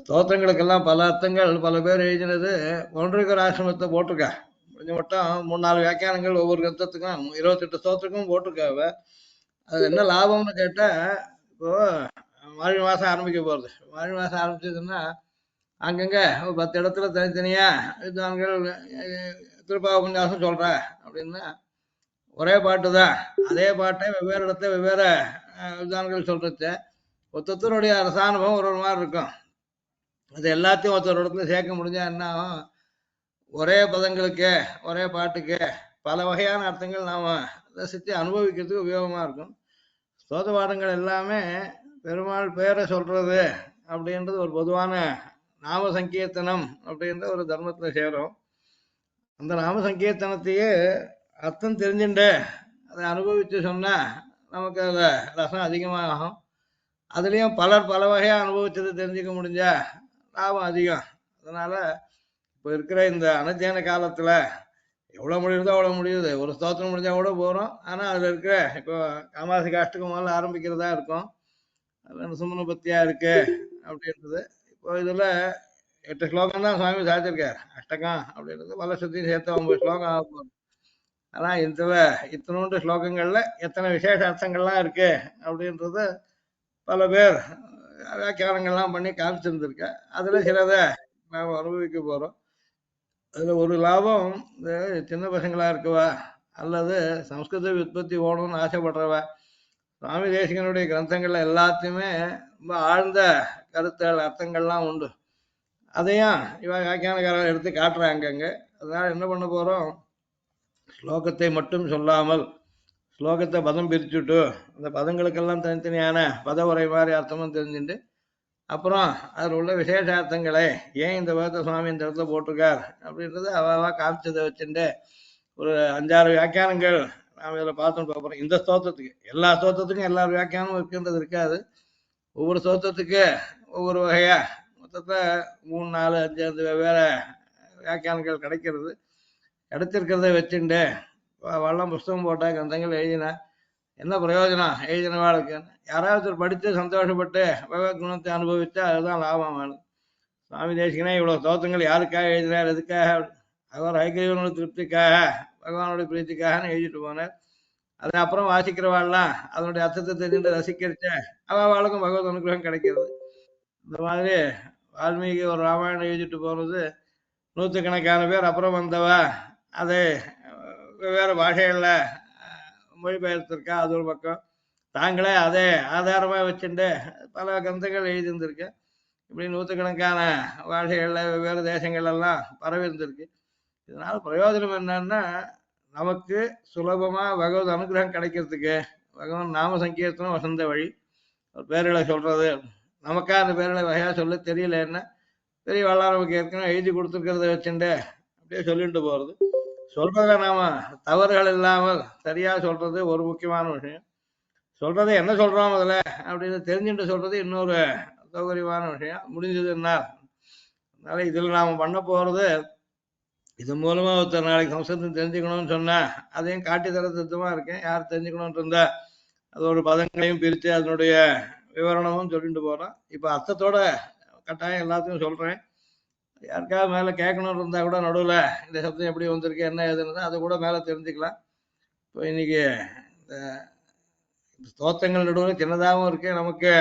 ஸ்தோத்திரங்களுக்கெல்லாம் பல அர்த்தங்கள் பல பேர் எழுதினது ஒன்றுக்கு ஆசிரமத்தை போட்டிருக்கா. கொஞ்சம் மட்டும் 3-4 வியாக்கியானங்கள் ஒவ்வொரு கிரந்தத்துக்கும் 28 ஸ்தோத்திரக்கும் போட்டிருக்காவ. அது என்ன லாபம்னு கேட்டா, இப்போ மார்கழி மாசம் ஆரம்பிக்க போறது. மார்கழி மாசம் ஆரம்பிச்சதுன்னா அங்கங்க ஒரு 10 இடத்துல தனித்தனியா வித்வான்கள் திருப்பாவபன்யாசம் சொல்ற அப்படின்னா ஒரே பாட்டு தான். அதே பாட்டை வெவ்வேறு இடத்துல வெவ்வேறு வித்வான்கள் சொல்றது ஒருத்தருடைய ரசானுபவம் ஒரு ஒரு மாதிரி இருக்கும். அது எல்லாத்தையும் ஒருத்தர் இடத்துல சேர்க்க முடிஞ்சா என்ன ஆகும்? ஒரே பதங்களுக்கு ஒரே பாட்டுக்கு பல வகையான அர்த்தங்கள் நாம ரசித்து அனுபவிக்கிறதுக்கு உபயோகமா இருக்கும். ஸ்தோத்திர பாடங்கள் எல்லாமே பெருமாள் பேரை சொல்றது அப்படின்றது ஒரு பொதுவான நாம சங்கீர்த்தனம் அப்படின்ற ஒரு தர்மத்துல சேரும். அந்த நாம சங்கீர்த்தனத்தையே அர்த்தம் தெரிஞ்சுட்டு அதை அனுபவிச்சு சொன்னா நமக்கு அதுல ரசம் அதிகமாகும். அதுலயும் பலர் பல வகையா அனுபவிச்சது தெரிஞ்சுக்க முடிஞ்சா லாபம் அதிகம். அதனால இப்ப இருக்கிற இந்த அனத்தியான காலத்துல எவ்வளவு முடியுதோ அவ்வளவு முடியுது. ஒரு ஸ்தோத்திரம் முடிஞ்சா கூட போறோம். ஆனா அதுல இருக்கிற இப்போ காமாசி காஷ்டக்கு முதல்ல ஆரம்பிக்கிறதா இருக்கும். அதுல சுமன பத்தியா இருக்கு அப்படின்றது. இப்போ இதுல 8 ஸ்லோகம் தான் சுவாமி சாதிச்சிருக்காரு. அஷ்டகம் அப்படின்றது பல சுத்தி சேர்த்து 9 ஸ்லோகம் ஆக போகுது. ஆனா இதுல இத்தனோண்டு ஸ்லோகங்கள்ல எத்தனை விசேஷ அர்த்தங்கள்லாம் இருக்கு அப்படின்றது பல பேர் வியாக்கியானங்கள்லாம் பண்ணி காமிச்சிருந்திருக்க. அதுல சிலதை நாம் அனுபவிக்க போறோம். அதுல ஒரு லாபம், இந்த சின்ன பசங்களா இருக்கவா அல்லது சம்ஸ்கிருத உற்பத்தி ஓணும்னு ஆசைப்படுறவா சுவாமி தேசிகனுடைய கிரந்தங்கள்ல எல்லாத்தையுமே ரொம்ப ஆழ்ந்த கருத்துகள் அர்த்தங்கள்லாம் உண்டு. அதையும் இவன் வியாக்கியானக்காரர் எடுத்து காட்டுறாங்க அங்க. அதனால என்ன பண்ண போறோம்? ஸ்லோகத்தை மட்டும் சொல்லாமல் ஸ்லோகத்தை பதம் பிரிச்சுட்டு அந்த பதங்களுக்கெல்லாம் தனித்தனியான பத உரை மாதிரி அர்த்தமும் தெரிஞ்சுட்டு அப்புறம் அதில் உள்ள விசேஷார்த்தங்களை ஏன் இந்த பதத்தை சுவாமி இந்த இடத்துல போட்டிருக்கார் அப்படின்றது அவ காமிச்சதை வச்சுட்டு ஒரு 5-6 வியாக்கியானங்கள் நாம் இதில் பார்த்துட்டு போகிறோம். இந்த ஸ்தோத்திரத்துக்கு எல்லா ஸ்தோத்திரத்துக்கும் எல்லா வியாக்கியானமும் இருக்குன்றது இருக்காது. ஒவ்வொரு ஸ்தோத்திரத்துக்கு ஒவ்வொரு வகையா மொத்தத்தில் 3-4-5 வெவ்வேறு வியாக்கியானங்கள் கிடைக்கிறது. கிடைச்சிருக்கிறத வச்சுட்டு வள்ளம் புஸ்தகம் போட்டா கிரந்தங்கள் எழுதினா என்ன பிரயோஜனம்? எழுதினவாளுக்கு யாராவது படித்து சந்தோஷப்பட்டு பகவத் குணத்தை அனுபவித்தா அதுதான் லாபம் வேணும். சுவாமி தேசிகனே இவ்வளவு ஸ்தோத்திரங்கள் யாருக்காக எழுதினார், எதுக்காக? அவர் ஐக்கியவனோட திருப்திக்காக பகவானுடைய பிரீத்திக்காக எழுதிட்டு போனார். அது அப்புறம் வாசிக்கிறவாள்லாம் அதனுடைய அர்த்தத்தை தெரிஞ்சுட்டு ரசிக்கிறச்ச அவளுக்கும் பகவத் அனுகிரகம் கிடைக்கிறது. இந்த மாதிரி வால்மீகி ஒரு ராமாயணம் எழுதிட்டு போனது நூற்றுக்கணக்கான பேர் அப்புறம் வந்தவா அதை வெவ்வேறு பாஷைகள்ல மொழிபெயர்த்திருக்கா. அது ஒரு பக்கம். தாங்களே அதே ஆதாரமா வச்சுட்டு பல கிரந்தங்கள் எழுதியிருந்திருக்கு. இப்படி நூற்றுக்கணக்கான பாஷைகள்ல வெவ்வேறு தேசங்கள்லாம் பரவி இருந்திருக்கு. இதனால பிரயோஜனம் என்னன்னா நமக்கு சுலபமா பகவத் அனுகிரகம் கிடைக்கிறதுக்கு பகவான் நாம சங்கீர்த்தனம் வசந்த வழி. ஒரு பேர்களை சொல்றது நமக்கா அந்த பேர்களை வகையா சொல்ல தெரியலன்னா பெரிய வள்ளலார் நமக்கு ஏற்கனவே எழுதி கொடுத்துருக்கிறத வச்சுட்டு அப்படியே சொல்லிட்டு போறது. சொல்றத நாம தவறுகள் இல்லாமல் சரியா சொல்றது ஒரு முக்கியமான விஷயம். சொல்றதை என்ன சொல்றோம் அதுல அப்படின்னு தெரிஞ்சுட்டு சொல்றது இன்னொரு சௌகரியமான விஷயம். முடிஞ்சதுன்னா அதனால இதுல நாம பண்ண போறது இது மூலமா ஒருத்தர் நாளைக்கு சம்ஸ்கிருதம் தெரிஞ்சுக்கணும்னு சொன்னா அதையும் காட்டி தர சித்தமா இருக்கேன். யார் தெரிஞ்சுக்கணும்னு இருந்தா அதோட பதங்களையும் பிரித்து அதனுடைய விவரணமும் சொல்லிட்டு போறோம். இப்ப அர்த்தத்தோட கட்டாயம் எல்லாத்தையும் சொல்றேன். யாருக்காவது மேல கேட்கணும்னு இருந்தா கூட நடுவுல இந்த சப்தம் எப்படி வந்திருக்கு என்ன ஏதுன்னு அதை கூட மேல தெரிஞ்சுக்கலாம். இப்போ இன்னைக்கு இந்த ஸ்தோத்திரங்கள் நடுவில் சின்னதாகவும் இருக்கு. நமக்கு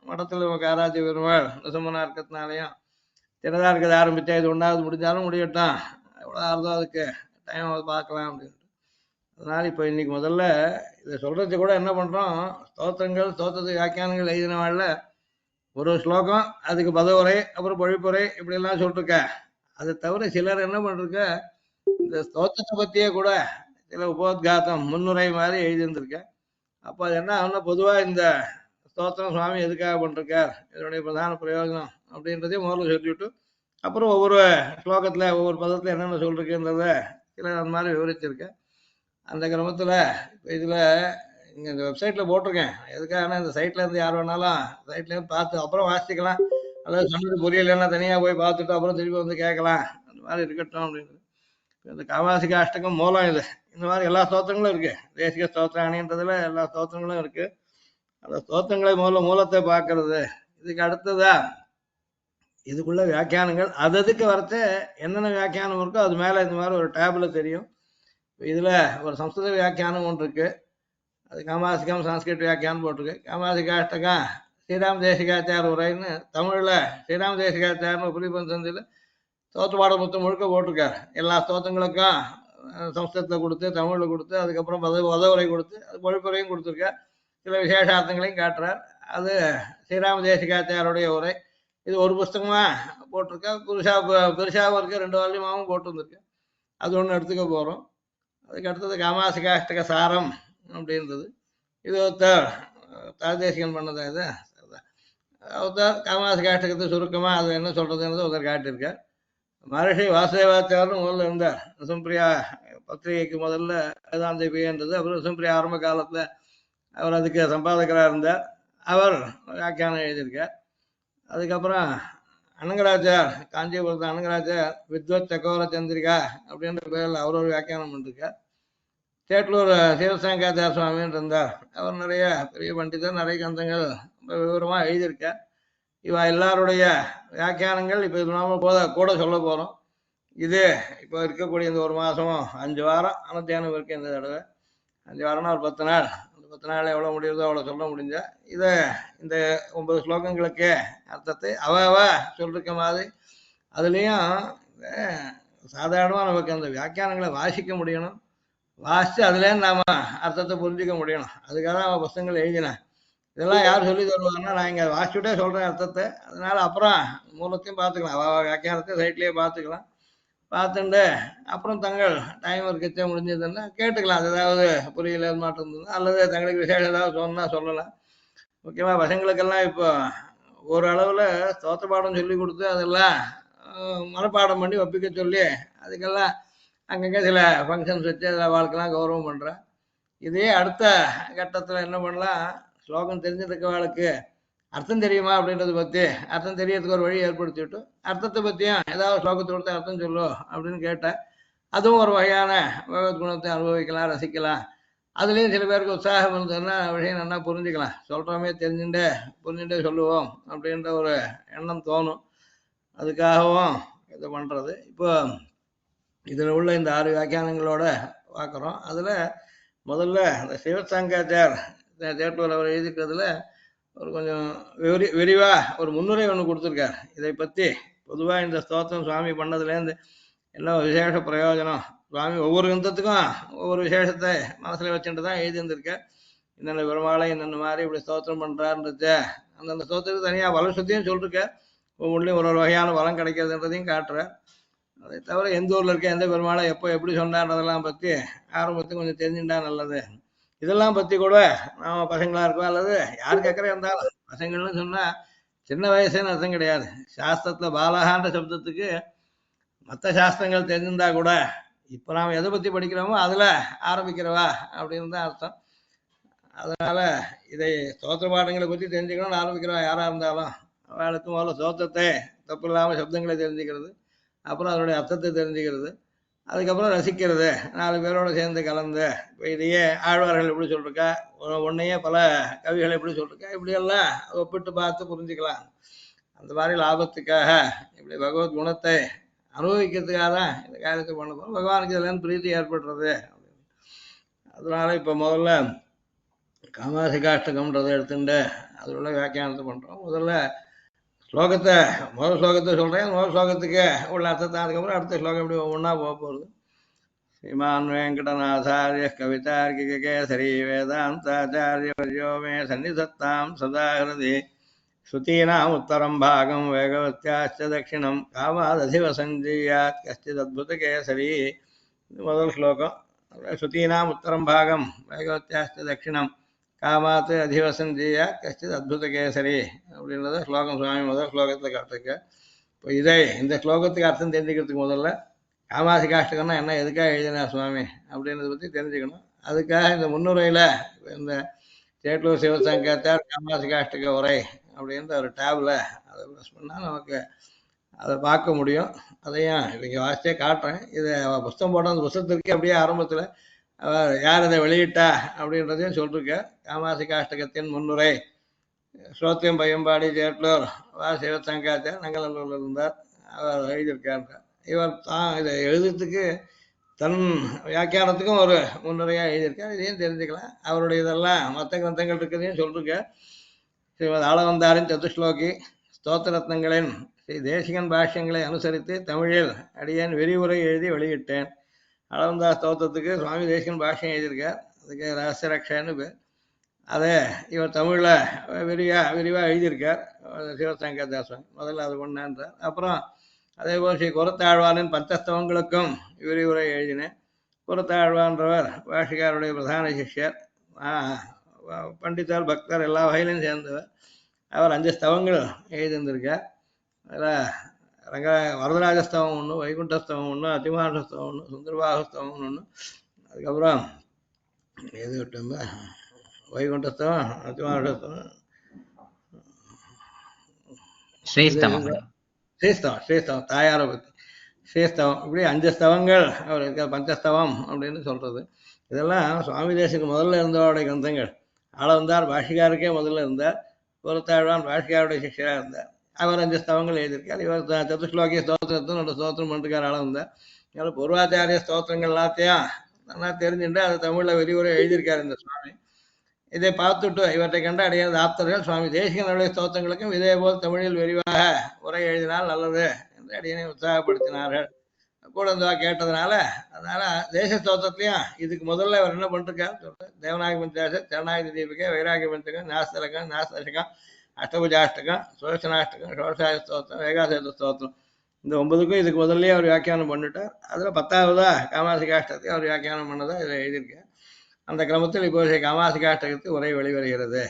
மடத்துல நமக்கு ஆராய்ச்சி பெருமாள் நிசமனா இருக்கிறதுனாலையும் சின்னதா இருக்கிறது ஆரம்பிச்சா இது ஒன்றாவது முடிஞ்சாலும் முடியட்டும், எவ்வளோ ஆறுதோ அதுக்கு டைம் பார்க்கலாம் அப்படின்னு. அதனால இப்போ இன்னைக்கு முதல்ல இதை சொல்றது கூட என்ன பண்றோம், ஸ்தோத்திரங்கள் ஸ்தோத்திரத்துக்கு வியாக்கியானங்கள் எழுதினவாழ்ல ஒரு ஸ்லோகம் அதுக்கு பதவுரை அப்புறம் பொழிப்புரை இப்படி எல்லாம் சொல்லிருக்க. அதை தவிர சிலர் என்ன பண்றாங்க, இந்த ஸ்தோத்திரத்தை பத்தியே கூட சில உபோத்காத்தம் முன்னுரை மாதிரி எழுதியிருந்திருக்க. அப்போ அது என்ன ஆகும்னா பொதுவா இந்த ஸ்தோத்திரம் சுவாமி எதுக்காக பண்ணிருக்கார், இதனுடைய பிரதான பிரயோஜனம் அப்படின்றதையும் முதல்ல சொல்லிவிட்டு அப்புறம் ஒவ்வொரு ஸ்லோகத்துல ஒவ்வொரு பதத்துல என்னென்ன சொல்றதுன்றத சில அந்த மாதிரி விவரிச்சிருக்கேன். அந்த கிரமத்துல இதுல இங்க இந்த வெப்சைட்ல போட்டிருக்கேன். எதுக்காக இந்த சைட்ல இருந்து யார் வேணாலும் சைட்ல இருந்து பார்த்து அப்புறம் வாசிக்கலாம். அதாவது சொன்னது புரியலன்னா தனியா போய் பார்த்துட்டு அப்புறம் திருப்பி வந்து கேட்கலாம். அந்த மாதிரி இருக்கட்டும் அப்படின்னு. இந்த காமாசிக அஷ்டகம் மூலம் இது. இந்த மாதிரி எல்லா ஸ்தோத்திரங்களும் இருக்கு. தேசிக ஸ்தோத்திராணின்றதுல எல்லா ஸ்தோத்திரங்களும் இருக்கு. அந்த ஸ்தோத்திரங்களை மூலத்தை பார்க்கறது. இதுக்கு அடுத்ததா இதுக்குள்ள வியாக்கியானங்கள் அதுக்கு வரத்து என்னென்ன வியாக்கியானம் இருக்கோ அது மேல இந்த மாதிரி ஒரு டேப்ல தெரியும். இதுல ஒரு சம்ஸ்கிருத வியாக்கியானம் ஒன்று இருக்கு. அது காமாசிகம் சான்ஸ்கிரிட் வியாக்கியானம் போட்டிருக்கு. காமாசிகாஷ்டகம் ஸ்ரீராம் தேசிகாச்சார் உரைன்னு தமிழ்ல ஸ்ரீராம் தேசிகாச்சார்னு உபரிபந்தந்தில் ஸ்தோத்திர மொத்தம் முழுக்க போட்டிருக்காரு. எல்லா ஸ்தோத்திரங்களுக்கும் சம்ஸ்கிருதத்தை கொடுத்து தமிழ்ல கொடுத்து அதுக்கப்புறம் உதவுரை கொடுத்து அது மொழிப்புரையும் கொடுத்துருக்கார். சில விசேஷார்த்தங்களையும் காட்டுறார். அது ஸ்ரீராம தேசிகாச்சாருடைய உரை. இது ஒரு புஸ்தகமா போட்டிருக்கா. பெருசாவும் இருக்கு, 2 வால்யூமாவும் போட்டு வந்திருக்கு. அது ஒன்று எடுத்துக்க போறோம். அதுக்கு அடுத்தது காமாசிகாஷ்டக சாரம் அப்படின்றது. இது தாதேசிகன் பண்ணதா இது. ஒருத்தர் காமாசிகாஷ்டகத்தை சுருக்கமா அது என்ன சொல்றதுன்றது ஒருத்தர் காட்டியிருக்கார். மகர்ஷி வாசுதேவாச்சாரும் முதல்ல இருந்தார். ரிசும்பிரியா பத்திரிகைக்கு முதல்ல வேதாந்த பின்றது. அப்புறம் ரிசும்பிரியா ஆரம்ப காலத்துல அவர் அதுக்கு சம்பாதகராக இருந்தார். அவர் வியாக்கியானம் எழுதியிருக்கார். அதுக்கப்புறம் அனங்கராச்சார், காஞ்சிபுரத்து அனங்கராச்சார் வித்வத் சக்கோர சந்திரிகா அப்படின்ற பேரில் அவர் ஒரு வியாக்கியானம் பண்ணிருக்கார். சேட்டலூர் சிவசங்காச்சார சுவாமின்னு இருந்தார். அவர் நிறைய பெரிய பண்டிதர், நிறைய கந்தங்கள் விவரமாக எழுதியிருக்கார். இவ எல்லாருடைய வியாக்கியானங்கள் இப்போ இது நாம கூட சொல்ல போகிறோம். இது இப்போ இருக்கக்கூடிய இந்த ஒரு மாதமும் 5 வாரம் அனத்தியானம் இருக்கு. இந்த தடவை 5 வாரம்னா ஒரு 10 நாள். அந்த 10 நாள் எவ்வளோ முடியுதோ அவ்வளோ சொல்ல முடிஞ்சா இதை இந்த 9 ஸ்லோகங்களுக்கு அர்த்தத்தை அவ சொல்லிருக்க மாதிரி அதுலேயும் சாதாரணமாக நமக்கு அந்த வியாக்கியானங்களை வாசிக்க முடியணும். வாசித்து அதுலேருந்து நாம அர்த்தத்தை புரிஞ்சிக்க முடியணும். அதுக்காக தான் அவன் புஸ்தகங்கள் எழுதினேன். இதெல்லாம் யார் சொல்லி தருவாங்கன்னா நான் இங்கே வாசிச்சுட்டே சொல்கிறேன் அர்த்தத்தை. அதனால அப்புறம் மூலத்தையும் பார்த்துக்கலாம். அவள் வியாக்கியானத்தை சைட்லேயே பார்த்துக்கலாம். பார்த்துட்டு அப்புறம் தங்கள் டைம் இருக்கச்சே முடிஞ்சதுன்னா கேட்டுக்கலாம். அது ஏதாவது புரியல மாற்றம் இருந்ததுன்னா அல்லது தங்களுக்கு விசேஷம் ஏதாவது சொன்னால் சொல்லலாம். முக்கியமாக பசங்களுக்கெல்லாம் இப்போ ஓரளவில் ஸ்தோத்திர பாடம் சொல்லி கொடுத்து அதெல்லாம் மனப்பாடம் பண்ணி ஒப்பிக்க சொல்லி அதுக்கெல்லாம் அங்கங்கே சில ஃபங்க்ஷன்ஸ் வச்சு அதில் வாழ்க்கைலாம் கௌரவம் பண்ணுறேன். இதே அடுத்த கட்டத்தில் என்ன பண்ணலாம், ஸ்லோகம் தெரிஞ்சிருக்கவாளுக்கு அர்த்தம் தெரியுமா அப்படின்றத பற்றி அர்த்தம் தெரியறதுக்கு ஒரு வழி ஏற்படுத்தி விட்டு அர்த்தத்தை பற்றியும் ஏதாவது ஸ்லோகத்தை கொடுத்து அர்த்தம் சொல்லு அப்படின்னு கேட்டேன். அதுவும் ஒரு வகையான பகவத்குணத்தை அனுபவிக்கலாம், ரசிக்கலாம். அதுலேயும் சில பேருக்கு உற்சாகம் இருந்ததுன்னா விஷயம் நல்லா புரிஞ்சுக்கலாம். சொல்கிறோமே புரிஞ்சுட்டே சொல்லுவோம் அப்படின்ற ஒரு எண்ணம் தோணும். அதுக்காகவும் இதை பண்ணுறது. இப்போ இதில் உள்ள இந்த 6 வியாக்கியானங்களோட பார்க்குறோம். அதில் முதல்ல இந்த சிவசங்காச்சார் தேட்டூர் அவர் எழுதிக்கிறதுல ஒரு கொஞ்சம் விரிவாக ஒரு முன்னுரை ஒன்று கொடுத்துருக்கார். இதை பற்றி பொதுவாக இந்த ஸ்தோத்திரம் சுவாமி பண்ணதுலேருந்து என்ன விசேஷ பிரயோஜனம், சுவாமி ஒவ்வொரு கிரந்தத்துக்கும் ஒவ்வொரு விசேஷத்தை மனசில் வச்சுட்டு தான் எழுதியிருந்திருக்கேன். என்னென்ன பெருமாளை என்னென்ன மாதிரி இப்படி ஸ்தோத்திரம் பண்ணுறாருன்றத அந்தந்த ஸ்தோத்திரத்துக்கு தனியாக பலம் சுத்தியும் சொல்லிருக்கேன். ஒவ்வொன்றிலையும் ஒரு வகையான பலம் கிடைக்கிறதுன்றதையும் காட்டுறேன். அதை தவிர எந்த ஊரில் இருக்க எந்த பெருமாளை எப்போ எப்படி சொன்னார்ன்றதெல்லாம் பற்றி ஆரம்பத்துக்கு கொஞ்சம் தெரிஞ்சுட்டா நல்லது. இதெல்லாம் பற்றி கூட நாம பசங்களாக இருக்கோம் அல்லது யார் கேட்குறே இருந்தாலும் பசங்கள்னு சொன்னால் சின்ன வயசுன்னு அர்த்தம் கிடையாது. சாஸ்திரத்தில் பாலகான்ற சப்தத்துக்கு மற்ற சாஸ்திரங்கள் தெரிஞ்சிருந்தா கூட இப்போ நாம் எதை பற்றி படிக்கிறோமோ அதில் ஆரம்பிக்கிறவா அப்படின்னு தான் அர்த்தம். அதனால் இதை ஸ்தோத்திர பாடங்களை பற்றி தெரிஞ்சுக்கணும்னு ஆரம்பிக்கிறவா யாராக இருந்தாலும் அவளுக்கு முதல்ல ஸ்தோத்திரத்தை தப்பு இல்லாமல் சப்தங்களை தெரிஞ்சுக்கிறது, அப்புறம் அதனுடைய அர்த்தத்தை தெரிஞ்சுக்கிறது, அதுக்கப்புறம் ரசிக்கிறது, 4 பேரோட சேர்ந்து கலந்து. இப்போ இதையே ஆழ்வார்கள் எப்படி சொல்லிருக்கா, ஒன்றையே பல கவிகள் எப்படி சொல்லிருக்கா, இப்படியெல்லாம் ஒப்பிட்டு பார்த்து புரிஞ்சுக்கலாம். அந்த மாதிரி லாபத்துக்காக இப்படி பகவத் குணத்தை அனுபவிக்கிறதுக்காக தான் இந்த காரியத்தை பண்ண போகிறோம். பகவானுக்கு இதுலேருந்து பிரீத்தி ஏற்படுறது. அதனால இப்போ முதல்ல காமாசிகாஷ்டகம்ன்றதை எடுத்துட்டு அதில் உள்ள வியாக்கியானத்தை பண்ணுறோம். முதல் ஸ்லோகத்தை சொல்கிறேன். முதல் ஸ்லோகத்துக்கு உள்ள அர்த்தத்தை அதுக்கப்புறம் அடுத்த ஸ்லோகம் எப்படி ஒவ்வொன்றா போக போகிறது. ஸ்ரீமான் வெங்கடநாதாரிய கவிதார்க்கிக கேசரி வேதாந்தாச்சாரிய வர்யோ மே சன்னிதத்தாம் சதா ஹிருதி ஸ்ருதீனாம் உத்தரம் பாகம் வேகவத்யாச்ச தட்சிணம் காமாததிவசஞ்சீயாத் கஷ்டித் அத்புத கேசரி. முதல் ஸ்லோகம். ஸ்ருதீனாம் உத்தரம் பாகம் வேகவத்யாச்ச தட்சிணம் காமாத்து அதிவசந்தியா கஷ்டித் அத்புத கேசரி அப்படின்றத ஸ்லோகம் சுவாமி முதல் ஸ்லோகத்தில் காட்டிருக்க. இப்போ இந்த ஸ்லோகத்துக்கு அர்த்தம் தெரிஞ்சுக்கிறதுக்கு முதல்ல காமாசிகாஷ்டகம்னா என்ன, எதுக்காக எழுதினா சுவாமி அப்படின்றத பற்றி தெரிஞ்சுக்கணும். அதுக்காக இந்த முன்னுரையில் இந்த சேட்டூர் சிவசங்காச்சார் காமாசிகாஷ்டக உரை அப்படின்ற ஒரு டேபில் அதை ப்ரெஸ் பண்ணால் நமக்கு அதை பார்க்க முடியும். அதையும் இவங்க வாசிச்சே காட்டுறேன். இதை புஸ்தகம் போட்ட அந்த புஸ்தகத்திற்கு அப்படியே ஆரம்பத்தில் யார் இதை வெளியிட்டா அப்படின்றதையும் சொல்லிருக்க. காமாசிகாஷ்டகத்தின் முன்னுரை ஸ்ரோத்தியம் பையன்பாடி சேட்டலூர் சிவசங்காச்சார் நங்கநல்லூர்ல இருந்தார். அவர் எழுதியிருக்கார். இவர் தான் இதை எழுதுறதுக்கு தன் வியாக்கியானத்துக்கும் ஒரு முன்னுரையா எழுதியிருக்கார். இதையும் தெரிஞ்சுக்கலாம். அவருடைய இதெல்லாம் மற்ற கிரந்தங்கள் இருக்கிறதையும் சொல்லிருக்க. ஸ்ரீமத் ஆளவந்தாரின் சதுஸ்லோகி ஸ்தோத்திர ரத்னங்களின் ஸ்ரீ தேசிகன் பாஷ்யங்களை அனுசரித்து தமிழில் அடியேன் விரிவுரை எழுதி வெளியிட்டேன். அளவந்தா ஸ்தோத்திரத்துக்கு சுவாமி தேசிகன் பாஷ்யம் எழுதியிருக்கார். அதுக்கு ரகசிய ரக்ஷன்னு பேர். அதை இவர் தமிழில் விரிவாக எழுதியிருக்கார். சிவசங்கரதாசன் முதல்ல அது கொண்டான்றார். அப்புறம் அதே போல் ஸ்ரீ குரத்தாழ்வானின் பஞ்சஸ்தவங்களுக்கும் விரிவுரை எழுதினேன். குரத்தாழ்வான்றவர் பாஷிகாருடைய பிரதான சிஷ்யர், பண்டிதர், பக்தர் எல்லா வகையிலும் சேர்ந்தவர். அவர் 5 ஸ்தவங்கள் எழுதியிருந்திருக்கார். அதில் ரங்க வரதராஜஸ்தவம் ஒன்று, வைகுண்டஸ்தவம் ஒன்று, அதிமானஸ்தவம் ஒன்று, சுந்தரபாகஸ்தவம் ஒன்று, அதுக்கப்புறம் எது விட்டோம்ப வைகுண்டஸ்தவம், அதிமானஸ்தவம், ஸ்ரீஸ்தவம், தாயாரை பற்றி ஸ்ரீஸ்தவம், இப்படி 5 ஸ்தவங்கள் அவர் இருக்க. பஞ்சஸ்தவம் அப்படின்னு சொல்றது. இதெல்லாம் சுவாமி தேசிக்கு முதல்ல இருந்தவருடைய கிரந்தங்கள். ஆளவந்தார் பாஷிகாருக்கே முதல்ல இருந்தார். குரத்தாழ்வான் பாஷிகாருடைய சிஷ்யராக இருந்தார். அவர் 5 ஸ்தவங்கள் எழுதியிருக்கார். இவர் சதுஸ்லோகி ஸ்தோத்திரத்தும் 2 ஸ்தோத்திரம் பண்ணிருக்கார் ஆளவந்தார். அதனால பூர்வாச்சாரிய ஸ்தோத்திரங்கள் எல்லாத்தையும் நல்லா தெரிஞ்சுட்டு அது தமிழில் விரிவுரை எழுதியிருக்காரு இந்த சுவாமி. இதை பார்த்துட்டு இவற்றை கண்டு அடையாத ஆப்தர்கள் சுவாமி தேசிகனுடைய ஸ்தோத்திரங்களுக்கும் இதே போல் தமிழில் விரிவாக உரை எழுதினால் நல்லது என்று அடியனை உற்சாகப்படுத்தினார்கள். கூட இருந்தவா கேட்டதுனால, அதனால தேச ஸ்தோத்திரத்தையும் இதுக்கு முதல்ல அவர் என்ன பண்ணிருக்காரு சொல்றேன். தேவநாயக பஞ்சாசம், சரணாயுத தீபிகை, வைராகிய பஞ்சகம், நாஸ்தலகம், நாஸ்தசகம், அஷ்டபுஜாஷ்டகம், சுதர்சனாஷ்டகம், ஷோடசாய ஸ்தோத்திரம், ஏகாசேத ஸ்தோத்திரம், இந்த 9க்கும் இதுக்கு முதல்லயே அவர் வியாக்கியானம் பண்ணிட்டார். அதில் 10ஆவதா காமாசிகாஷ்டத்தை அவர் வியாக்கியானம் பண்ணதா இதை எழுதியிருக்கேன். அந்த கிரமத்தில் இப்போ காமாசிகாஷ்டகத்துக்கு உரை வெளிவருகிறது.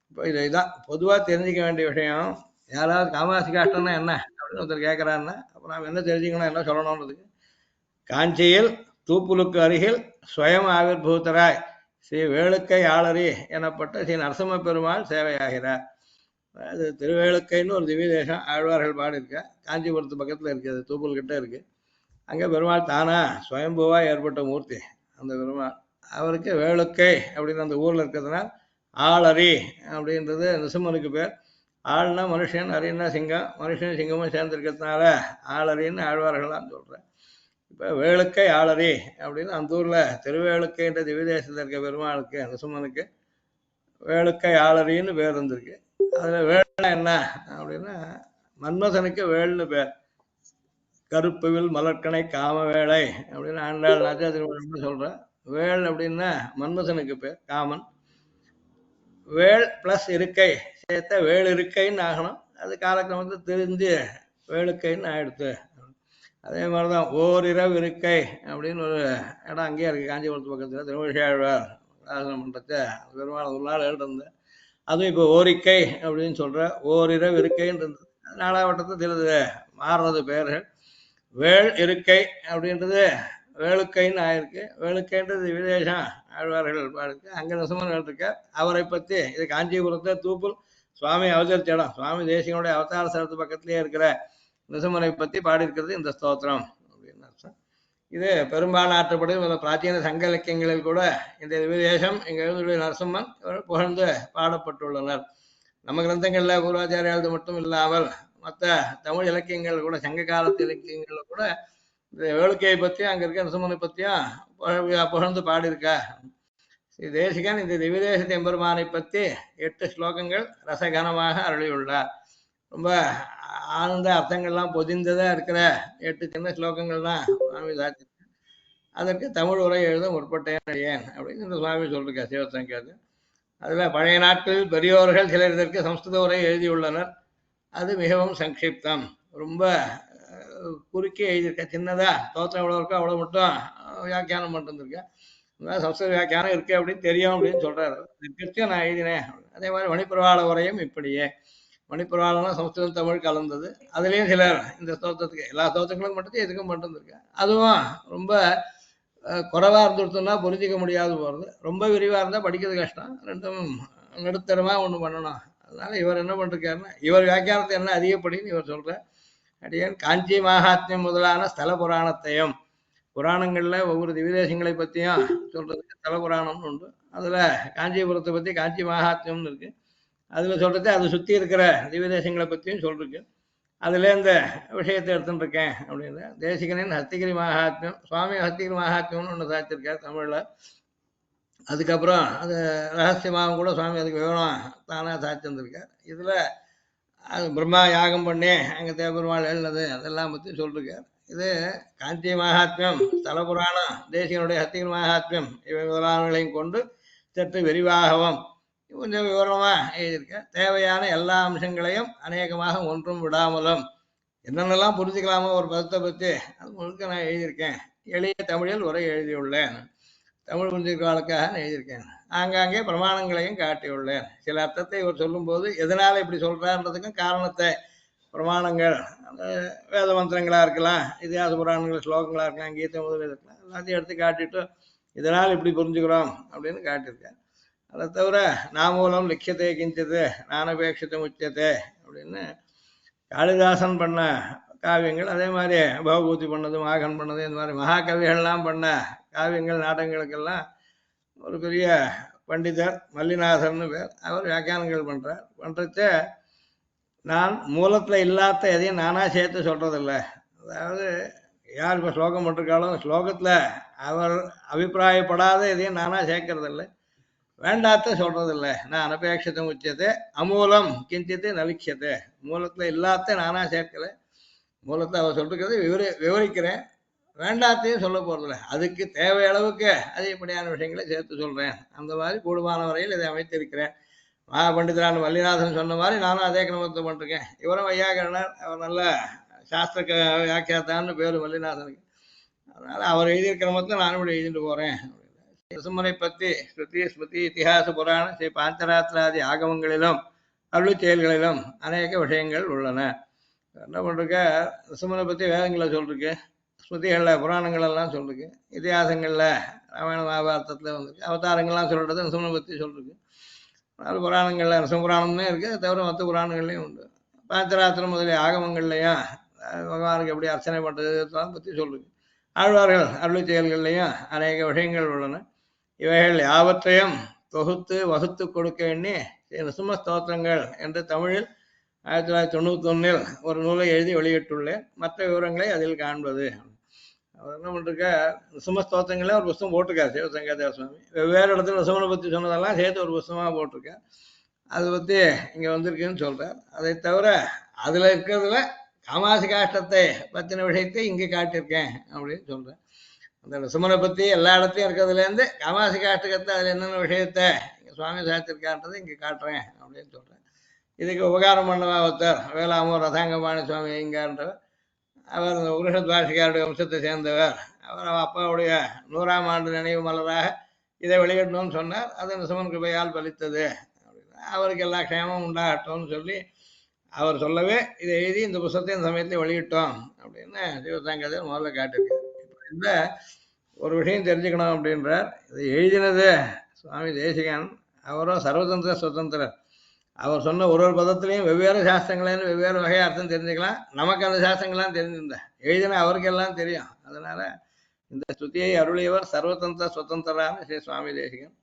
இப்போ இதுதான் பொதுவாக தெரிஞ்சிக்க வேண்டிய விஷயம். யாராவது காமாசிகாஷ்டம்னா என்ன அப்படின்னு ஒருத்தர் கேட்குறாருன்னா அப்போ நாம் என்ன தெரிஞ்சுக்கணும், என்ன சொல்லணுன்றதுக்கு, காஞ்சியில் தூப்புலுக்கு அருகில் ஸ்வயம் ஆவிர்பூத்தராய் ஸ்ரீ வேளுக்கை ஆளரி எனப்பட்ட ஸ்ரீ நரசிம்ம பெருமாள் சேவையாகிறார். அது திருவேளுக்கைன்னு ஒரு திவ்ய தேசம், ஆழ்வார்கள் பாடியிருக்க, காஞ்சிபுரத்து பக்கத்தில் இருக்குது, தூப்புல் கிட்ட இருக்கு. அங்கே பெருமாள் தானா ஸ்வயம்பூவா ஏற்பட்ட மூர்த்தி அந்த பெருமாள். அவருக்கு வேளுக்கை அப்படின்னு அந்த ஊரில் இருக்கிறதுனால ஆளரி அப்படின்றது நிருசிம்மனுக்கு பேர். ஆள்னா மனுஷன், அரின்னா சிங்கம், மனுஷன் சிங்கமும் சேர்ந்துருக்கிறதுனால ஆளரின்னு ஆழ்வார்கள்லாம் சொல்கிறேன். இப்போ வேளுக்கை ஆளரி அப்படின்னு அந்த ஊரில் திருவேளுக்கைன்ற திவ்யதேசத்தில் இருக்க பெருமாளுக்கு நிருசிம்மனுக்கு வேளுக்கை ஆளரின்னு பேர் இருந்திருக்கு. அதில் வேள்னா என்ன அப்படின்னா மன்மதனுக்கு வேள்னு பேர். கருப்புவில் மலர்கனை காம வேளை அப்படின்னு ஆண்டாள் நாச்சாத்திரி சொல்கிறேன். வேள் அப்படின்னா மன்மதனுக்கு பேர், காமன். வேள் பிளஸ் இருக்கை சேர்த்த வேள் இருக்கைன்னு ஆகணும். அது காலக்கிரமத்தில் தெரிஞ்சு வேளுக்கைன்னு ஆயிடுத்து. அதே மாதிரிதான் ஓரிரவு இருக்கை அப்படின்னு ஒரு இடம் அங்கேயே இருக்கு, காஞ்சிபுரத்து பக்கத்தில், திருமழியாழ்வார் மன்றத்தை பெருமாள் ஒரு நாள் எழுதிருந்தேன். அதுவும் இப்போ ஓரிக்கை அப்படின்னு சொல்ற, ஓரிரவு இருக்கைன்னு இருந்தது. 4ஆம் சிலது மாறுறது பேர்கள். வேள் இருக்கை அப்படின்றது வேளுக்கைன்னு ஆயிருக்கு. வேளுக்கைன்றது விதேசம் ஆழ்வார்கள் இருக்கு. அங்கே நரசிம்மன் இருக்கார். அவரை பற்றி இது காஞ்சிபுரத்தை தூப்புல் சுவாமி அவதரித்த இடம். சுவாமி தேசிகனுடைய அவதார ஸ்தலத்து பக்கத்திலேயே இருக்கிற நரசிம்மனை பற்றி பாடியிருக்கிறது இந்த ஸ்தோத்திரம் அப்படின்னு அர்த்தம். இது பெரும்பாலான ஆற்றப்படி பிராச்சீன சங்க இலக்கியங்களில் கூட இந்த விதேசம் இங்கே எழுந்துள்ள நரசிம்மன் புகழ்ந்து பாடப்பட்டுள்ளனர். நம்ம கிரந்தங்கள்ல பூர்வாச்சாரியாளது மட்டும் இல்லாமல் மற்ற தமிழ் இலக்கியங்கள் கூட, சங்க காலத்து இலக்கியங்கள்ல கூட இந்த வேளுக்கையை பற்றியும் அங்க இருக்க நரசிம்மனை பற்றியும் புகழ்ந்து பாடியிருக்கா. ஸ்ரீ தேசிகன் இந்த திவ்யதேச எம்பெருமானை பற்றி 8 ஸ்லோகங்கள் ரசகனமாக அருளியுள்ளார். ரொம்ப ஆனந்த அர்த்தங்கள்லாம் பொதிந்ததா இருக்கிற 8 சின்ன ஸ்லோகங்கள் தான் சுவாமி சாட்சி. அதற்கு தமிழ் உரை எழுத முற்பட்டேன் ஏன் அப்படின்னு இந்த சுவாமி சொல்லிருக்கா சிவசங்கர். அதுல பழைய நாட்களில் பெரியோர்கள் சிலர் இதற்கு சம்ஸ்கிருத உரை எழுதியுள்ளனர். அது மிகவும் சங்கிப்தம், ரொம்ப குறுக்கி எழுதியிருக்க. சின்னதா தோற்றம் எவ்வளோ இருக்கோ அவ்வளோ மட்டும் வியாக்கியானம் பண்ணிருந்திருக்கேன். சம்ஸ்கிருத வியாக்கியானம் இருக்கு அப்படின்னு தெரியும் அப்படின்னு சொல்றாரு. கிறிஸ்டியன் நான் எழுதினேன். அதே மாதிரி மணிப்பிரவாள உரையும் இப்படியே. மணிப்பிரவாளம்னா சம்ஸ்கிருதம் தமிழ் கலந்தது. அதுலேயும் சிலர் இந்த ஸ்தோத்திரத்துக்கு, எல்லா ஸ்தோத்திரங்களுக்கும் மட்டும் இதுக்கும் பண்ணிருந்திருக்கேன். அதுவும் ரொம்ப குறைவா இருந்துருத்தோம்னா புரிஞ்சிக்க முடியாது போகிறது. ரொம்ப விரிவாக இருந்தால் படிக்கிறது கஷ்டம். ரெண்டும் நடுத்தரமா ஒன்று பண்ணணும். அதனால இவர் என்ன பண்ணிருக்காருன்னா, இவர் வியாக்கியானத்தை என்ன அதிகப்படின்னு இவர் சொல்ற. அடியேன் காஞ்சி மகாத்மியம் முதலான ஸ்தல புராணத்தையும், புராணங்கள்ல ஒவ்வொரு திவ்யதேசங்களை பற்றியும் சொல்றதுக்கு ஸ்தல புராணம்னு உண்டு. அதுல காஞ்சிபுரத்தை பற்றி காஞ்சி மகாத்மியம்னு இருக்கு. அதில் சொல்கிறது அது சுற்றி இருக்கிற திவ்ய தேசங்களை பற்றியும் சொல்லிருக்கு. அதில் இந்த விஷயத்தை எடுத்துட்டு இருக்கேன் அப்படின்னு தேசிகனின் ஹஸ்திகிரி மகாத்மியம், சுவாமி ஹஸ்திகிரி மகாத்மியம்னு ஒன்று சாதிச்சிருக்கார் தமிழில். அதுக்கப்புறம் அது ரகசியமாகவும் கூட சுவாமி அதுக்கு விவரம் தானாக சாதிச்சிருந்திருக்கார். இதில் அது பிரம்மா யாகம் பண்ணி அங்கே தேவபெருமாள் எழுந்தது அதெல்லாம் பற்றி சொல்லிருக்கார். இது காஞ்சி மகாத்மியம், ஸ்தல புராணம், தேசிகனுடைய ஹஸ்திகிரி மகாத்மியம் இவை முதலானவர்களையும் கொண்டு சற்று விரிவாகவும் கொஞ்சம் விவரமாக எழுதியிருக்கேன். தேவையான எல்லா அம்சங்களையும் அநேகமாக ஒன்றும் விடாமலும் என்னென்னலாம் புரிஞ்சுக்கலாமோ ஒரு பதத்தை பற்றி அது முழுக்க நான் எழுதியிருக்கேன். எளிய தமிழில் உரை எழுதியுள்ளேன். தமிழ் புரிஞ்சுக்கிறவர்களுக்காக நான் எழுதியிருக்கேன். ஆங்காங்கே பிரமாணங்களையும் காட்டியுள்ளேன். சில அர்த்தத்தை இவர் சொல்லும்போது எதனால் இப்படி சொல்கிறான்றதுக்கும் காரணத்தை பிரமாணங்கள் வேத மந்திரங்களாக இருக்கலாம், இதிகாச புராணங்கள் ஸ்லோகங்களாக இருக்கலாம், கீதை முதல் இருக்கலாம், எல்லாத்தையும் எடுத்து காட்டிட்டு இதனால் இப்படி புரிஞ்சுக்கிறோம் அப்படின்னு காட்டியிருக்கேன். அதை தவிர நாமூலம் லிக்கியத்தை கிஞ்சது நானபேட்சித்த முச்சத்தை அப்படின்னு காளிதாசன் பண்ண காவியங்கள், அதே மாதிரி பகவூதி பண்ணது, மாகன் பண்ணது, இந்த மாதிரி மகாகவிகள்லாம் பண்ண காவியங்கள் நாடகங்களுக்கெல்லாம் ஒரு பெரிய பண்டிதர் மல்லிநாதர்னு பேர், அவர் வியாக்கியானங்கள் பண்ணுறார். பண்ணுறச்ச நான் மூலத்தில் இல்லாத எதையும் நானாக சேர்த்து சொல்கிறதில்ல. அதாவது யார் இப்போ ஸ்லோகம் பண்ணிருக்காலும் ஸ்லோகத்தில் அவர் அபிப்பிராயப்படாத எதையும் நானாக சேர்க்கறதில்லை, வேண்டாத்த சொல்றதில்ல. நான் அனபேட்சத்தை உச்சத்தை அமூலம் கிஞ்சித்து நலிக்கியத்தை, மூலத்தில் இல்லாத நானா சேர்க்கல, மூலத்தை அவர் சொல்றது விவரிக்கிறேன், வேண்டாத்தையும் சொல்ல போறதில்ல. அதுக்கு தேவை அளவுக்கு அதிகப்படியான விஷயங்களை சேர்த்து சொல்றேன். அந்த மாதிரி கூடுமான வரையில் இதை அமைத்திருக்கிறேன். மகாபண்டிதரான மல்லிநாதன் சொன்ன மாதிரி நானும் அதே கிரமத்தை பண்ணிருக்கேன். இவரும் வையாகரணர், அவர் நல்ல சாஸ்திர வியாக்கியாத்தான்னு பேர் மல்லிநாதனுக்கு. அதனால அவர் எழுதிய கிரமத்தை நானும் இப்படி எழுதிட்டு போறேன். நரசிம்மனை பற்றி ஸ்ருதி ஸ்மிருதி இத்திஹாச புராண ஸ்ரீ பாஞ்சராத்திராதி ஆகமங்களிலும் அருள் செயல்களிலும் அநேக விஷயங்கள் உள்ளன. என்ன பண்றக்க நரசிம்மனை பற்றி வேதங்களை சொல்லிருக்கு, ஸ்மிருதிகளில் புராணங்கள் எல்லாம் சொல்லிருக்கு, இதிகாசங்களில் ராமாயண மகாபாரதத்தில் வந்துருக்கு, அவதாரங்கள்லாம் சொல்றது நரசிம்மனை பற்றி சொல்லிருக்கு. அதனால புராணங்களில் நரசிம்ம புராணம்னே இருக்குது, அது தவிர மற்ற புராணங்கள்லையும் உண்டு. பாஞ்சராத்திரம் முதலிய ஆகமங்கள்லையும் பகவானுக்கு எப்படி அர்ச்சனை பண்ணுறது இதெல்லாம் பற்றி சொல்லிருக்கு. ஆழ்வார்கள் அருள் செயல்கள்லையும் அநேக விஷயங்கள் உள்ளன. இவைகள் யாவற்றையும் தொகுத்து வகுத்து கொடுக்க எண்ணி நரசிம்ம ஸ்தோத்திரங்கள் என்று தமிழில் 1991 ஒரு நூலை எழுதி வெளியிட்டுள்ளேன். மற்ற விவரங்களை அதில் காண்பது. அவர் என்ன பண்ணிருக்க, நரசிம்ம ஸ்தோத்திரங்களே ஒரு புஸ்தகம் போட்டிருக்கார் சிவசங்கர சுவாமி. வெவ்வேறு இடத்துல நரசிம்மனை பற்றி சொன்னதெல்லாம் சேர்த்து ஒரு புஸ்தகமாக போட்டிருக்கேன். அதை பற்றி இங்கே வந்திருக்குன்னு சொல்கிறார். அதை தவிர அதில் இருக்கிறதுல காமாசி காஷ்டத்தை பற்றின விஷயத்தை இங்கே காட்டியிருக்கேன் அப்படின்னு சொல்கிறேன். அந்த நரசிம்மனை பற்றி எல்லா இடத்தையும் இருக்கிறதுலேருந்து காமாசி காஷ்டகத்தை அதில் என்னென்ன விஷயத்த இங்கே சுவாமி சாத்திருக்கான்றதை இங்கே காட்டுறேன் அப்படின்னு சொல்கிறேன். இதுக்கு உபகாரம் பண்ணவா ஒருத்தர் வேளாமூர் ரதாங்கபாணி சுவாமி ஐயங்கார்ன்றவர். அவர் இந்த உருஷத் பாஷிகாருடைய வம்சத்தை சேர்ந்தவர். அவர் அப்பாவுடைய 100ஆம் ஆண்டு நினைவு மலராக இதை வெளியிடணும்னு சொன்னார். அது நரசிம்மன் கிருபையால் பலித்தது. அவருக்கு எல்லா க்ஷேமமும் உண்டாகட்டும்னு சொல்லி அவர் சொல்லவே இதை எழுதி இந்த புத்தகத்தை இந்த சமயத்தில் வெளியிட்டோம் அப்படின்னு சிவசங்கர் முதல்ல காட்டியிருக்கார். இந்த ஒரு விஷயம் தெரிஞ்சுக்கணும் அப்படின்றார். இதை எழுதினது சுவாமி தேசிகன். அவரும் சர்வதந்திர சுதந்திரர். அவர் சொன்ன ஒரு ஒரு பதத்திலையும் வெவ்வேறு சாஸ்திரங்களேன்னு வெவ்வேறு வகை அர்த்தம் தெரிஞ்சுக்கலாம். நமக்கு அந்த சாஸ்திரங்கள்லாம் தெரிஞ்சிருந்தேன், எழுதின அவருக்கு எல்லாம் தெரியும். அதனால இந்த ஸ்துதியை அருளியவர் சர்வதந்திர சுதந்திரான ஸ்ரீ சுவாமி தேசிகன்.